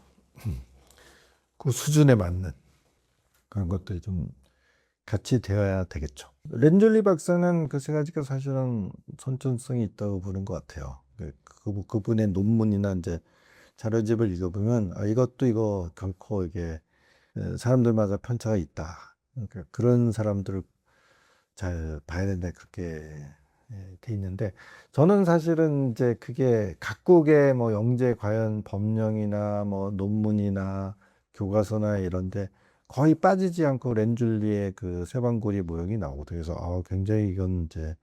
그 수준에 맞는 그런 것들이 좀 같이 되어야 되겠죠. 렌졸리 박사는 그 세 가지가 사실은 선천성이 있다고 보는 것 같아요. 그분의 논문이나 이제 자료집을 읽어보면 이것도 이거 결코 이게 사람들마다 편차가 있다. 그러니까 그런 사람들을 잘 봐야 된다 그렇게 돼 있는데 저는 사실은 이제 그게 각국의 뭐 영재 과연 법령이나 뭐 논문이나 교과서나 이런데 거의 빠지지 않고 렌줄리의 그 쇠방구리 모형이 나오거든요. 그래서 굉장히 이건 이제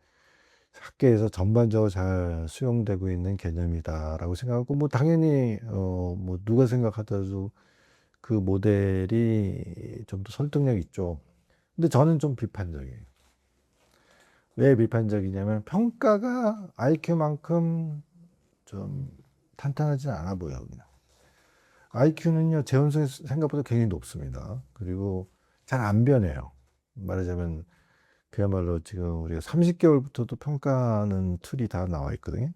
학계에서 전반적으로 잘 수용되고 있는 개념이다라고 생각하고 뭐 당연히 뭐 누가 생각하더라도 그 모델이 좀 더 설득력 있죠. 근데 저는 좀 비판적이에요. 왜 비판적이냐면 평가가 IQ만큼 좀 탄탄하진 않아 보여요. 그냥. IQ는요, 재현성이 생각보다 굉장히 높습니다. 그리고 잘 안 변해요. 말하자면 그야말로 지금 우리가 30개월부터도 평가하는 툴이 다 나와 있거든요.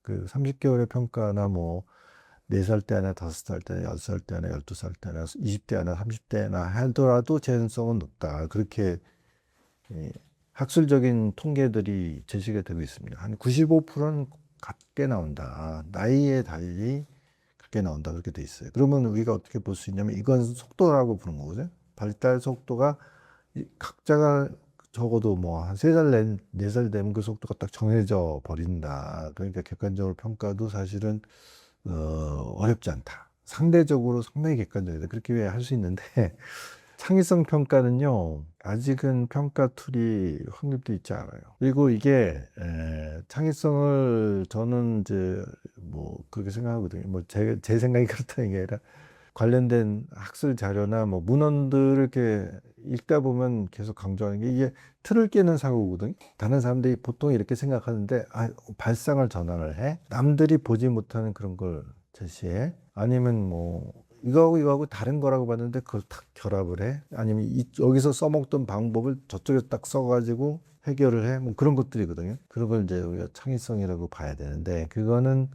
그 30개월의 평가나 뭐 4살 때 하나, 5살 때 하나, 6살 때 하나, 12살 때 하나, 20대 하나, 30대 하나 하더라도 재현성은 높다. 그렇게 예, 학술적인 통계들이 제시가 되고 있습니다. 한 95%는 같게 나온다. 나이에 달리 같게 나온다. 그렇게 돼 있어요. 그러면 우리가 어떻게 볼 수 있냐면 이건 속도라고 부르는 거거든요. 발달 속도가 각자가 적어도 뭐 한 3살, 4살 되면 그 속도가 딱 정해져 버린다. 그러니까 객관적으로 평가도 사실은 어렵지 않다. 상대적으로 상당히 객관적이다. 그렇게 할 수 있는데 창의성 평가는요, 아직은 평가 툴이 확립되어 있지 않아요. 그리고 이게 창의성을 저는 이제 뭐 그렇게 생각하거든요. 뭐 제 생각이 그렇다는 게 아니라 관련된 학술 자료나 뭐 문헌들을 이렇게 읽다 보면 계속 강조하는 게 이게 틀을 깨는 사고거든요. 다른 사람들이 보통 이렇게 생각하는데 발상을 전환을 해. 남들이 보지 못하는 그런 걸 제시해. 아니면 뭐 이거하고 다른 거라고 봤는데 그걸 딱 결합을 해. 아니면 여기서 써먹던 방법을 저쪽에 딱 써가지고 해결을 해. 뭐 그런 것들이거든요. 그런 걸 이제 우리가 창의성이라고 봐야 되는데 그거는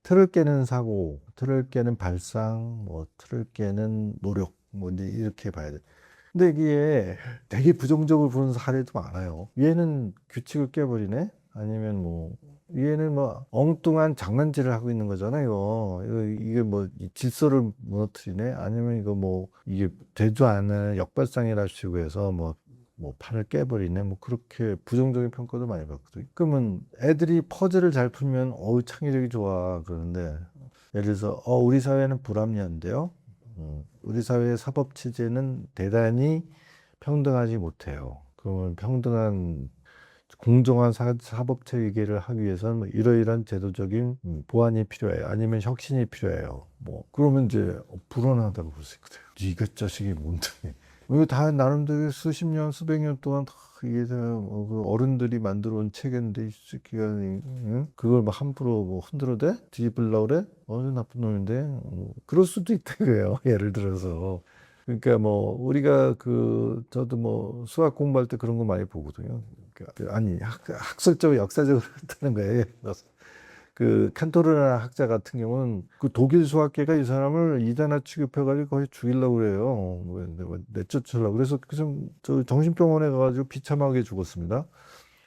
틀을 깨는 사고, 틀을 깨는 발상, 뭐 틀을 깨는 노력, 뭐 이제 이렇게 봐야 돼. 근데 이게 되게 부정적으로 보는 사례도 많아요. 얘는 규칙을 깨버리네? 아니면 뭐 얘는 뭐 엉뚱한 장난질을 하고 있는 거잖아요. 이게 뭐 질서를 무너뜨리네? 아니면 이거 뭐 이게 되도 않은 역발상이라 시고 해서 뭐 판을 깨버리네. 뭐 그렇게 부정적인 평가도 많이 받거든요. 그러면 애들이 퍼즐을 잘 풀면 어우 창의력이 좋아 그러는데 예를 들어서 우리 사회는 불합리한데요. 우리 사회의 사법 체제는 대단히 평등하지 못해요. 그러면 평등한 공정한 사법 체계를 하기 위해서는 뭐 이러이러한 제도적인 보완이 필요해요. 아니면 혁신이 필요해요. 뭐 그러면 이제 불안하다고 볼 수 있거든요. 이것 자식이 뭔데? 이거 다 나름대로 수십 년, 수백 년 동안 다 이게 그 어른들이 만들어 온 체계인데 이 새끼가 응? 그걸 막 함부로 뭐 흔들어 대? 뒤집으려고 그래? 나쁜 놈인데? 그럴 수도 있다 그래요. 예를 들어서. 그러니까 뭐 우리가 저도 뭐 수학 공부할 때 그런 거 많이 보거든요. 그러니까 아니 학술적으로 역사적으로 그렇다는 거예요. 예를 들어서. 그 칸토르라는 학자 같은 경우는 그 독일 수학계가 이 사람을 이단화 취급해가지고 거의 죽이려고 그래요. 내쫓으려고. 그래서 저 정신병원에 가가지고 비참하게 죽었습니다.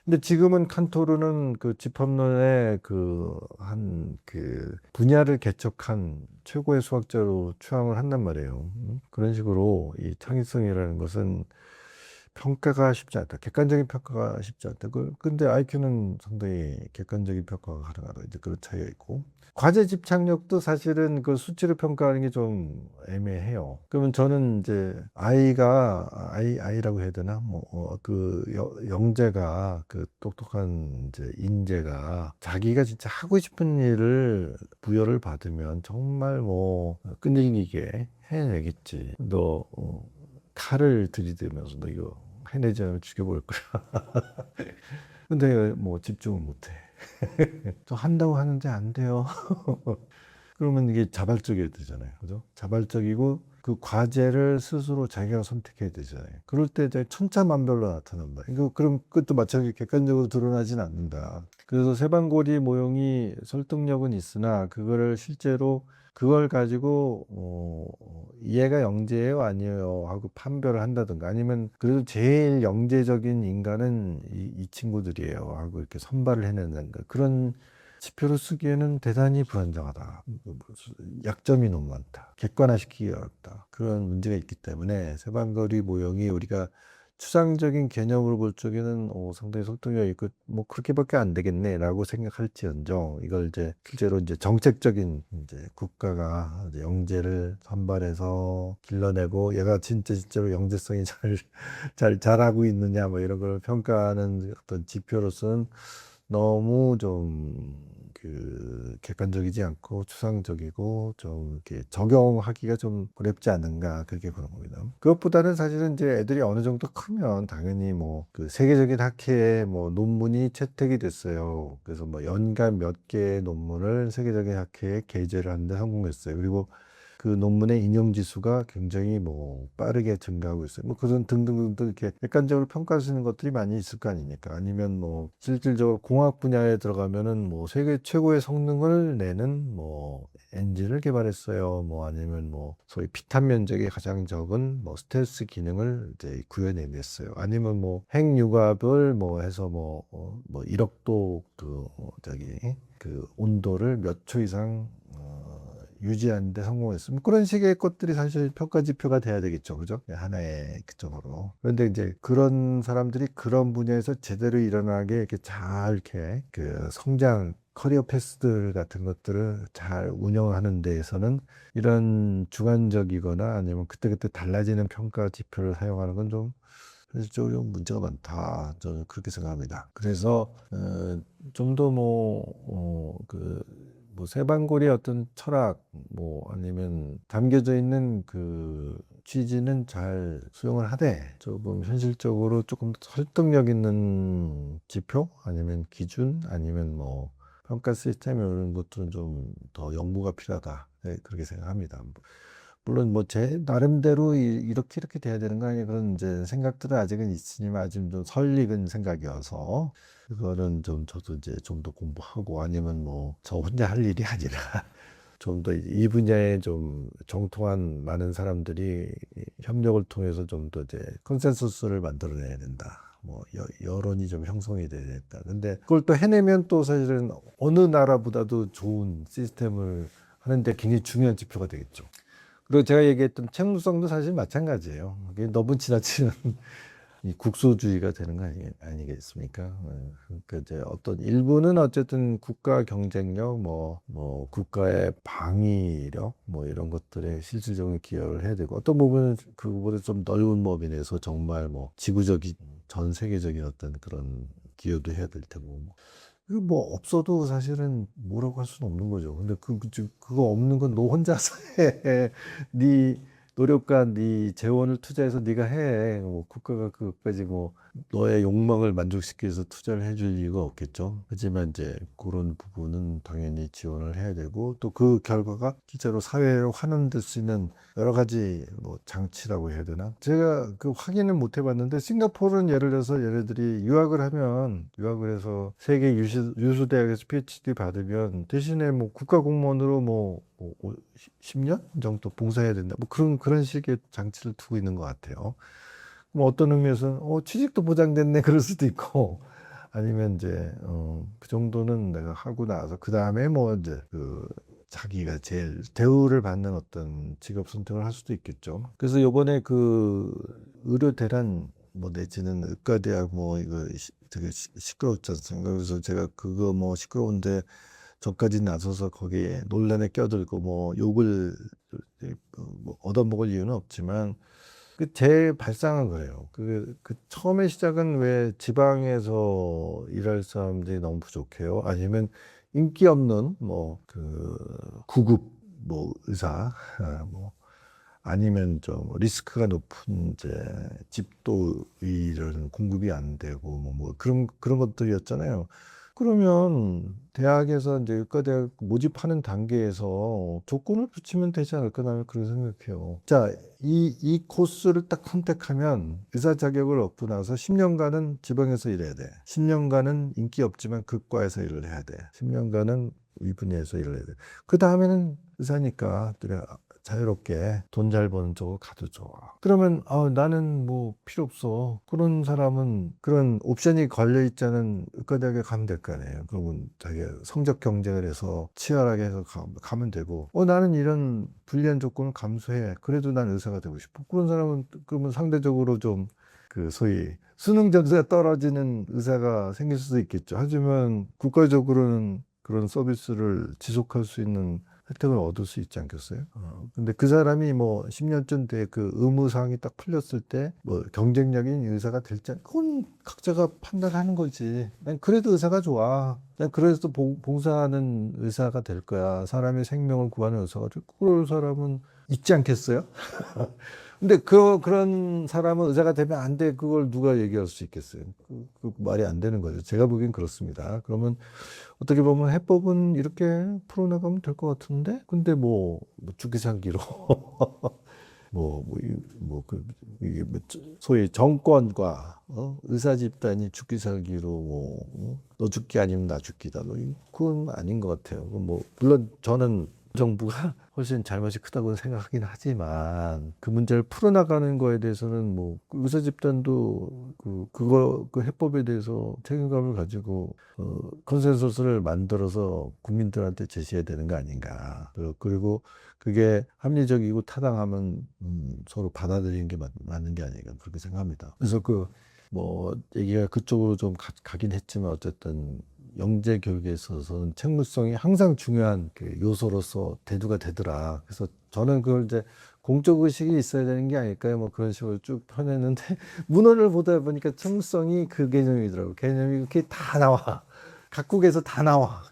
근데 지금은 칸토르는 그 집합론의 그 분야를 개척한 최고의 수학자로 추앙을 한단 말이에요. 그런 식으로 이 창의성이라는 것은 평가가 쉽지 않다. 객관적인 평가가 쉽지 않다. 근데 IQ는 상당히 객관적인 평가가 가능하다. 이제 그런 차이가 있고. 과제 집착력도 사실은 그 수치로 평가하는 게 좀 애매해요. 그러면 저는 이제 아이라고 해야 되나? 영재가 그 똑똑한 이제 인재가 자기가 진짜 하고 싶은 일을 부여를 받으면 정말 뭐 끈질기게 해내겠지. 칼을 들이대면서 너 이거 해내지 않으면 죽여버릴 거야. 근데 뭐 집중을 못 해. 저 한다고 하는데 안 돼요. 그러면 이게 자발적이어야 되잖아요. 그죠? 자발적이고 그 과제를 스스로 자기가 선택해야 되잖아요. 그럴 때 이제 천차만별로 나타난다. 그럼 그것도 마찬가지로 객관적으로 드러나진 않는다. 그래서 세방고리 모형이 설득력은 있으나 그거를 실제로 그걸 가지고 얘가 영재예요 아니에요 하고 판별을 한다든가 아니면 그래도 제일 영재적인 인간은 이 친구들이에요 하고 이렇게 선발을 해낸다든가 그런 지표로 쓰기에는 대단히 불안정하다. 약점이 너무 많다. 객관화시키기 어렵다. 그런 문제가 있기 때문에 세방거리 모형이 우리가 추상적인 개념으로 볼 적에는 상당히 설득력이 있고 뭐 그렇게밖에 안 되겠네라고 생각할지언정 이걸 이제 실제로 이제 정책적인 이제 국가가 이제 영재를 선발해서 길러내고 얘가 진짜로 영재성이 잘 자라고 있느냐 뭐 이런 걸 평가하는 어떤 지표로서는 너무 좀 객관적이지 않고 추상적이고 좀 이렇게 적용하기가 좀 어렵지 않은가 그렇게 보는 겁니다. 그것보다는 사실은 이제 애들이 어느 정도 크면 당연히 뭐 그 세계적인 학회에 뭐 논문이 채택이 됐어요. 그래서 뭐 연간 몇 개의 논문을 세계적인 학회에 게재를 하는데 성공했어요. 그리고 그 논문의 인용 지수가 굉장히 뭐 빠르게 증가하고 있어요. 뭐 그런 등등등등 이렇게 객관적으로 평가할 수 있는 것들이 많이 있을 거 아닙니까? 아니면 뭐 실질적으로 공학 분야에 들어가면은 뭐 세계 최고의 성능을 내는 뭐 엔진을 개발했어요. 뭐 아니면 뭐 소위 피탄 면적이 가장 적은 뭐 스텔스 기능을 이제 구현해냈어요. 아니면 뭐 핵융합을 뭐 해서 뭐 1억도 그 온도를 몇 초 이상 유지하는 데 성공했으면 그런 식의 것들이 사실 평가 지표가 돼야 되겠죠. 그죠? 하나의 그쪽으로. 그런데 이제 그런 사람들이 그런 분야에서 제대로 일어나게 이렇게 잘 이렇게 그 성장 커리어 패스들 같은 것들을 잘 운영하는 데에서는 이런 주관적이거나 아니면 그때그때 달라지는 평가 지표를 사용하는 건 좀 현실적으로 좀 문제가 많다. 저는 그렇게 생각합니다. 그래서 좀 더 뭐 세반골의 어떤 철학 뭐 아니면 담겨져 있는 그 취지는 잘 수용을 하되 조금 현실적으로 조금 더 설득력 있는 지표 아니면 기준 아니면 뭐 평가 시스템 이런 것들은 좀 더 연구가 필요하다. 네, 그렇게 생각합니다. 물론 뭐 제 나름대로 이렇게 돼야 되는 거 아니야 그런 이제 생각들은 아직은 있으지만 아직 좀 설익은 생각이어서 그거는 좀 저도 이제 좀 더 공부하고 아니면 뭐 저 혼자 할 일이 아니라 좀 더 이 분야에 좀 정통한 많은 사람들이 협력을 통해서 좀 더 이제 컨센서스를 만들어내야 된다. 뭐 여론이 좀 형성이 돼야 된다. 근데 그걸 또 해내면 또 사실은 어느 나라보다도 좋은 시스템을 하는데 굉장히 중요한 지표가 되겠죠. 그리고 제가 얘기했던 책무성도 사실 마찬가지예요. 이게 너무 지나치는 이 국소주의가 되는 거 아니겠습니까? 그러니까 이제 어떤 일부는 어쨌든 국가 경쟁력, 뭐 국가의 방위력, 뭐 이런 것들에 실질적인 기여를 해야 되고 어떤 부분은 그거보다 좀 넓은 범위 내에서 정말 뭐 지구적인 전 세계적인 어떤 그런 기여도 해야 될 테고. 이거 뭐 없어도 사실은 뭐라고 할 수는 없는 거죠. 근데 그거 없는 건 너 혼자서 해. 네 노력과 네 재원을 투자해서 네가 해. 뭐 국가가 그것까지 뭐 너의 욕망을 만족시키기 위해서 투자를 해줄 이유가 없겠죠. 하지만 이제 그런 부분은 당연히 지원을 해야 되고 또 그 결과가 실제로 사회를 환원될 수 있는 여러 가지 뭐 장치라고 해야 되나? 제가 그 확인은 못 해봤는데 싱가포르는 예를 들어서 얘네들이 유학을 해서 세계 유수 대학에서 PhD 받으면 대신에 뭐 국가 공무원으로 뭐 10년 정도 봉사해야 된다. 뭐 그런 식의 장치를 두고 있는 것 같아요. 뭐 어떤 의미에서는 취직도 보장됐네 그럴 수도 있고 아니면 이제 그 정도는 내가 하고 나서 그 다음에 뭐 이제 그 자기가 제일 대우를 받는 어떤 직업 선택을 할 수도 있겠죠. 그래서 요번에 그 의료 대란 뭐 내지는 의과대학 뭐 이거 되게 시끄러웠지 않습니까? 그래서 제가 그거 뭐 시끄러운데 저까지 나서서 거기에 논란에 껴들고 뭐 욕을 뭐 얻어먹을 이유는 없지만 그 제 발상은 그래요. 처음에 시작은 왜 지방에서 일할 사람들이 너무 부족해요? 아니면 인기 없는 뭐 그 구급 뭐 의사 뭐 아니면 좀 리스크가 높은 이제 집도 이런 공급이 안 되고 뭐 그런 것들이었잖아요. 그러면 대학에서 이제 의과대학 모집하는 단계에서 조건을 붙이면 되지 않을까 나는 그렇게 생각해요. 자, 이 코스를 딱 선택하면 의사 자격을 얻고 나서 10년간은 지방에서 일해야 돼. 10년간은 인기 없지만 극과에서 일을 해야 돼. 10년간은 이 분야에서 일을 해야 돼. 그 다음에는 의사니까 자유롭게 돈 잘 버는 쪽으로 가도 좋아. 그러면 나는 뭐 필요 없어. 그런 사람은 그런 옵션이 걸려 있자는 의과대학에 가면 될 거 아니에요. 그러면 자기 성적 경쟁을 해서 치열하게 해서 가면 되고 나는 이런 불리한 조건을 감수해. 그래도 난 의사가 되고 싶어. 그런 사람은 그러면 상대적으로 좀 그 소위 수능 점수가 떨어지는 의사가 생길 수도 있겠죠. 하지만 국가적으로는 그런 서비스를 지속할 수 있는 혜택을 얻을 수 있지 않겠어요? 근데 그 사람이 뭐 10년쯤 뒤에 그 의무사항이 딱 풀렸을 때 뭐 경쟁력인 의사가 될지, 그건 각자가 판단하는 거지. 난 그래도 의사가 좋아. 난 그래서 봉사하는 의사가 될 거야. 사람의 생명을 구하는 의사가 될 거야. 그럴 사람은 있지 않겠어요? 근데 그런 사람은 의사가 되면 안 돼. 그걸 누가 얘기할 수 있겠어요? 그 말이 안 되는 거죠. 제가 보기엔 그렇습니다. 그러면 어떻게 보면 해법은 이렇게 풀어나가면 될 것 같은데? 근데 뭐 죽기 살기로. 이게 소위 정권과 의사 집단이 죽기 살기로 너 죽기 아니면 나 죽기다. 그건 아닌 것 같아요. 물론 저는 정부가 훨씬 잘못이 크다고 생각하긴 하지만 그 문제를 풀어나가는 거에 대해서는 의사 집단도 그 해법에 대해서 책임감을 가지고 컨센서스를 만들어서 국민들한테 제시해야 되는 거 아닌가. 그리고 그게 합리적이고 타당하면 서로 받아들이는 게 맞는 게 아닌가, 그렇게 생각합니다. 그래서 얘기가 그쪽으로 좀 가긴 했지만 어쨌든 영재 교육에 있어서는 책무성이 항상 중요한 그 요소로서 대두가 되더라. 그래서 저는 그걸 이제 공적 의식이 있어야 되는 게 아닐까요? 그런 식으로 쭉 펴냈는데 문헌을 보다 보니까 책무성이 그 개념이더라고. 개념이 그렇게 다 나와. 각국에서 다 나와.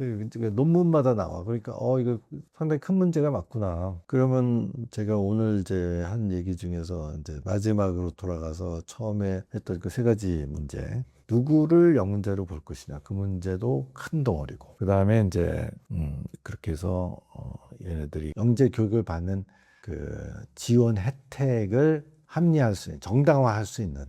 논문마다 나와. 그러니까 이거 상당히 큰 문제가 맞구나. 그러면 제가 오늘 이제 한 얘기 중에서 이제 마지막으로 돌아가서 처음에 했던 그 세 가지 문제. 누구를 영재로 볼 것이냐, 그 문제도 큰 덩어리고, 그 다음에 이제 그렇게 해서 얘네들이 영재 교육을 받는 그 지원 혜택을 합리화할 수 있는, 정당화할 수 있는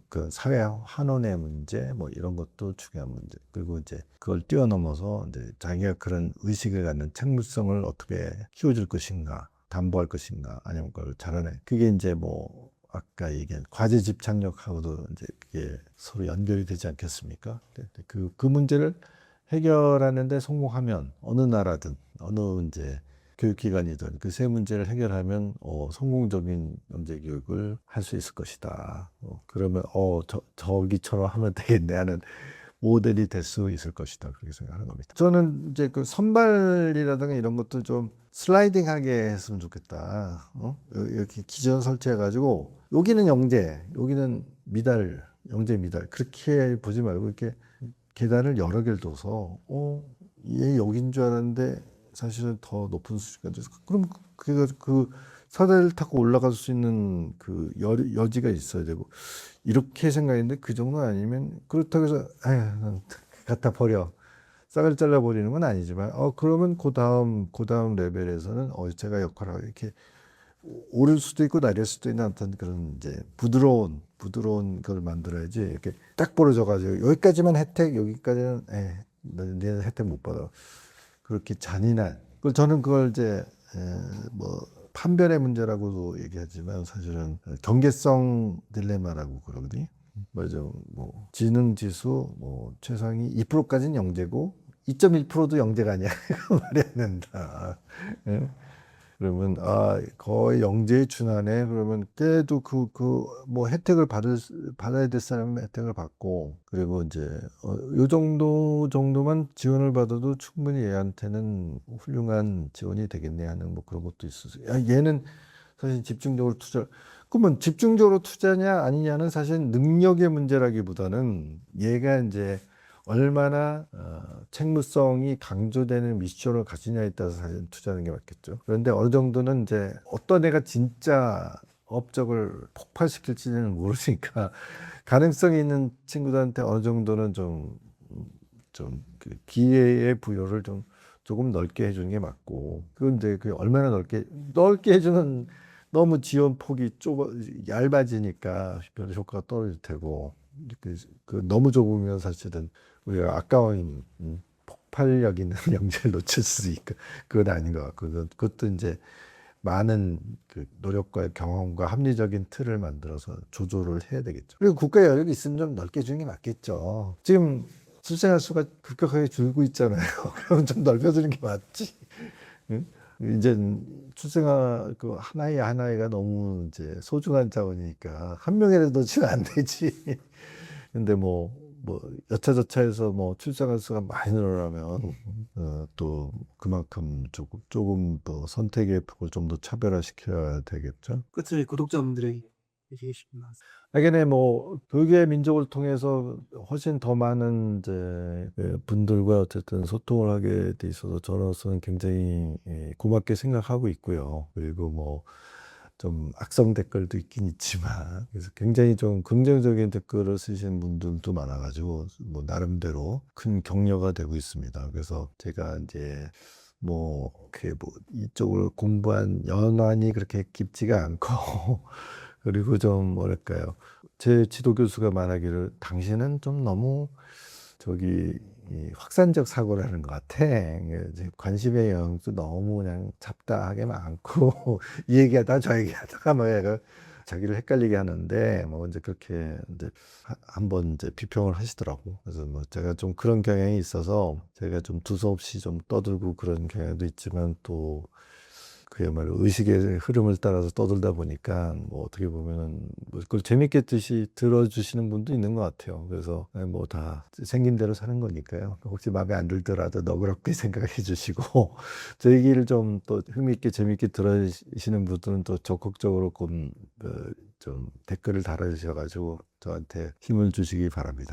그 사회 환원의 문제, 이런 것도 중요한 문제. 그리고 이제 그걸 뛰어넘어서 이제 자기가 그런 의식을 갖는 책무성을 어떻게 키워줄 것인가, 담보할 것인가, 아니면 그걸 잘하네. 그게 이제 아까 얘기한 과제 집착력하고도 이제 그게 서로 연결이 되지 않겠습니까? 그 문제를 해결하는데 성공하면 어느 나라든 어느 이제 교육기관이든 그 세 문제를 해결하면 성공적인 영재 교육을 할 수 있을 것이다. 그러면 저기처럼 하면 되겠네 하는 모델이 될 수 있을 것이다, 그렇게 생각하는 겁니다. 저는 이제 그 선발이라든가 이런 것도 좀 슬라이딩하게 했으면 좋겠다. 이렇게 기전 설치해가지고 여기는 영재, 여기는 미달, 영재 미달, 그렇게 보지 말고 이렇게 계단을 여러 개를 둬서 얘 여긴 줄 알았는데 사실은 더 높은 수준까지 돼서, 그럼 그 사다리를 타고 올라갈 수 있는 그 여지가 있어야 되고, 이렇게 생각했는데 그 정도 아니면, 그렇다고 해서 난 갖다 버려, 싹을 잘라 버리는 건 아니지만 그러면 그 다음 레벨에서는 제가 역할을 이렇게 오를 수도 있고 내릴 수도 있는 어떤 그런 이제 부드러운 걸 만들어야지, 이렇게 딱 벌어져 가지고 여기까지만 혜택, 여기까지는 내 혜택 못 받아, 그렇게 잔인한 저는 그걸 이제 판별의 문제라고도 얘기하지만 사실은 경계성 딜레마라고 그러거든요. 맞아. 지능 지수 최상위 2%까지는 영재고 2.1%도 영재가 아니야. 말이 안 된다. 예? 그러면 거의 영재에 준하네. 그러면 걔도 혜택을 받아야 될 사람은 혜택을 받고, 그리고 이제 요 정도만 지원을 받아도 충분히 얘한테는 훌륭한 지원이 되겠네 하는 그런 것도 있어서, 얘는 사실 집중적으로 그러면 집중적으로 투자냐 아니냐는 사실 능력의 문제라기보다는 얘가 이제 얼마나 책무성이 강조되는 미션을 가지냐에 따라서 사실 투자하는 게 맞겠죠. 그런데 어느 정도는 이제 어떤 애가 진짜 업적을 폭발시킬지는 모르니까 가능성이 있는 친구들한테 어느 정도는 그 기회의 부여를 조금 넓게 해주는 게 맞고, 그런데 그 얼마나 넓게 해주는, 너무 지원 폭이 얇아지니까 별 효과가 떨어질 테고, 너무 좁으면 사실은 우리가 아까운 폭발력 있는 영재를 놓칠 수 있고, 그건 아닌 것 같고, 그것도 이제 많은 그 노력과 경험과 합리적인 틀을 만들어서 조절을 해야 되겠죠. 그리고 국가 여력이 있으면 좀 넓게 주는 게 맞겠죠. 지금 출생아 수가 급격하게 줄고 있잖아요. 그럼 좀 넓혀주는 게 맞지. 응? 이제 출생아 그 하나가 너무 이제 소중한 자원이니까 한 명이라도 더 주면 안 되지. 근데 뭐 여차저차해서 뭐 출생아 수가 많이 늘어나면 또 그만큼 조금 더 선택의 폭을 좀 더 차별화시켜야 되겠죠. 끝을 구독자분들에게 얘기해 주시면 하긴 뭐 교육의 민족을 통해서 훨씬 더 많은 이제 분들과 어쨌든 소통을 하게 돼 있어서 저로서는 굉장히 고맙게 생각하고 있고요. 그리고 뭐 좀 악성 댓글도 있긴 있지만 그래서 굉장히 좀 긍정적인 댓글을 쓰시는 분들도 많아가지고 뭐 나름대로 큰 격려가 되고 있습니다. 그래서 제가 이제 뭐 이쪽을 공부한 연한이 그렇게 깊지가 않고 그리고 좀 뭐랄까요, 제 지도 교수가 말하기를 당신은 좀 너무 이 확산적 사고라는 것 같아. 이제 관심의 영역도 너무 그냥 잡다하게 많고 이 얘기하다 저 얘기하다가 뭐 얘가 자기를 헷갈리게 하는데 뭐 이제 그렇게 이제 한번 이제 비평을 하시더라고. 그래서 뭐 제가 좀 그런 경향이 있어서 제가 좀 두서없이 좀 떠들고 그런 경향도 있지만 또 그야말로 의식의 흐름을 따라서 떠들다 보니까 뭐 어떻게 보면은 뭐 그걸 재밌게 들어주시는 분도 있는 것 같아요. 그래서 뭐 다 생긴 대로 사는 거니까요. 혹시 마음에 안 들더라도 너그럽게 생각해 주시고 저 얘기를 좀 또 흥미있게 재밌게 들어주시는 분들은 또 적극적으로 좀 댓글을 달아주셔가지고 저한테 힘을 주시기 바랍니다.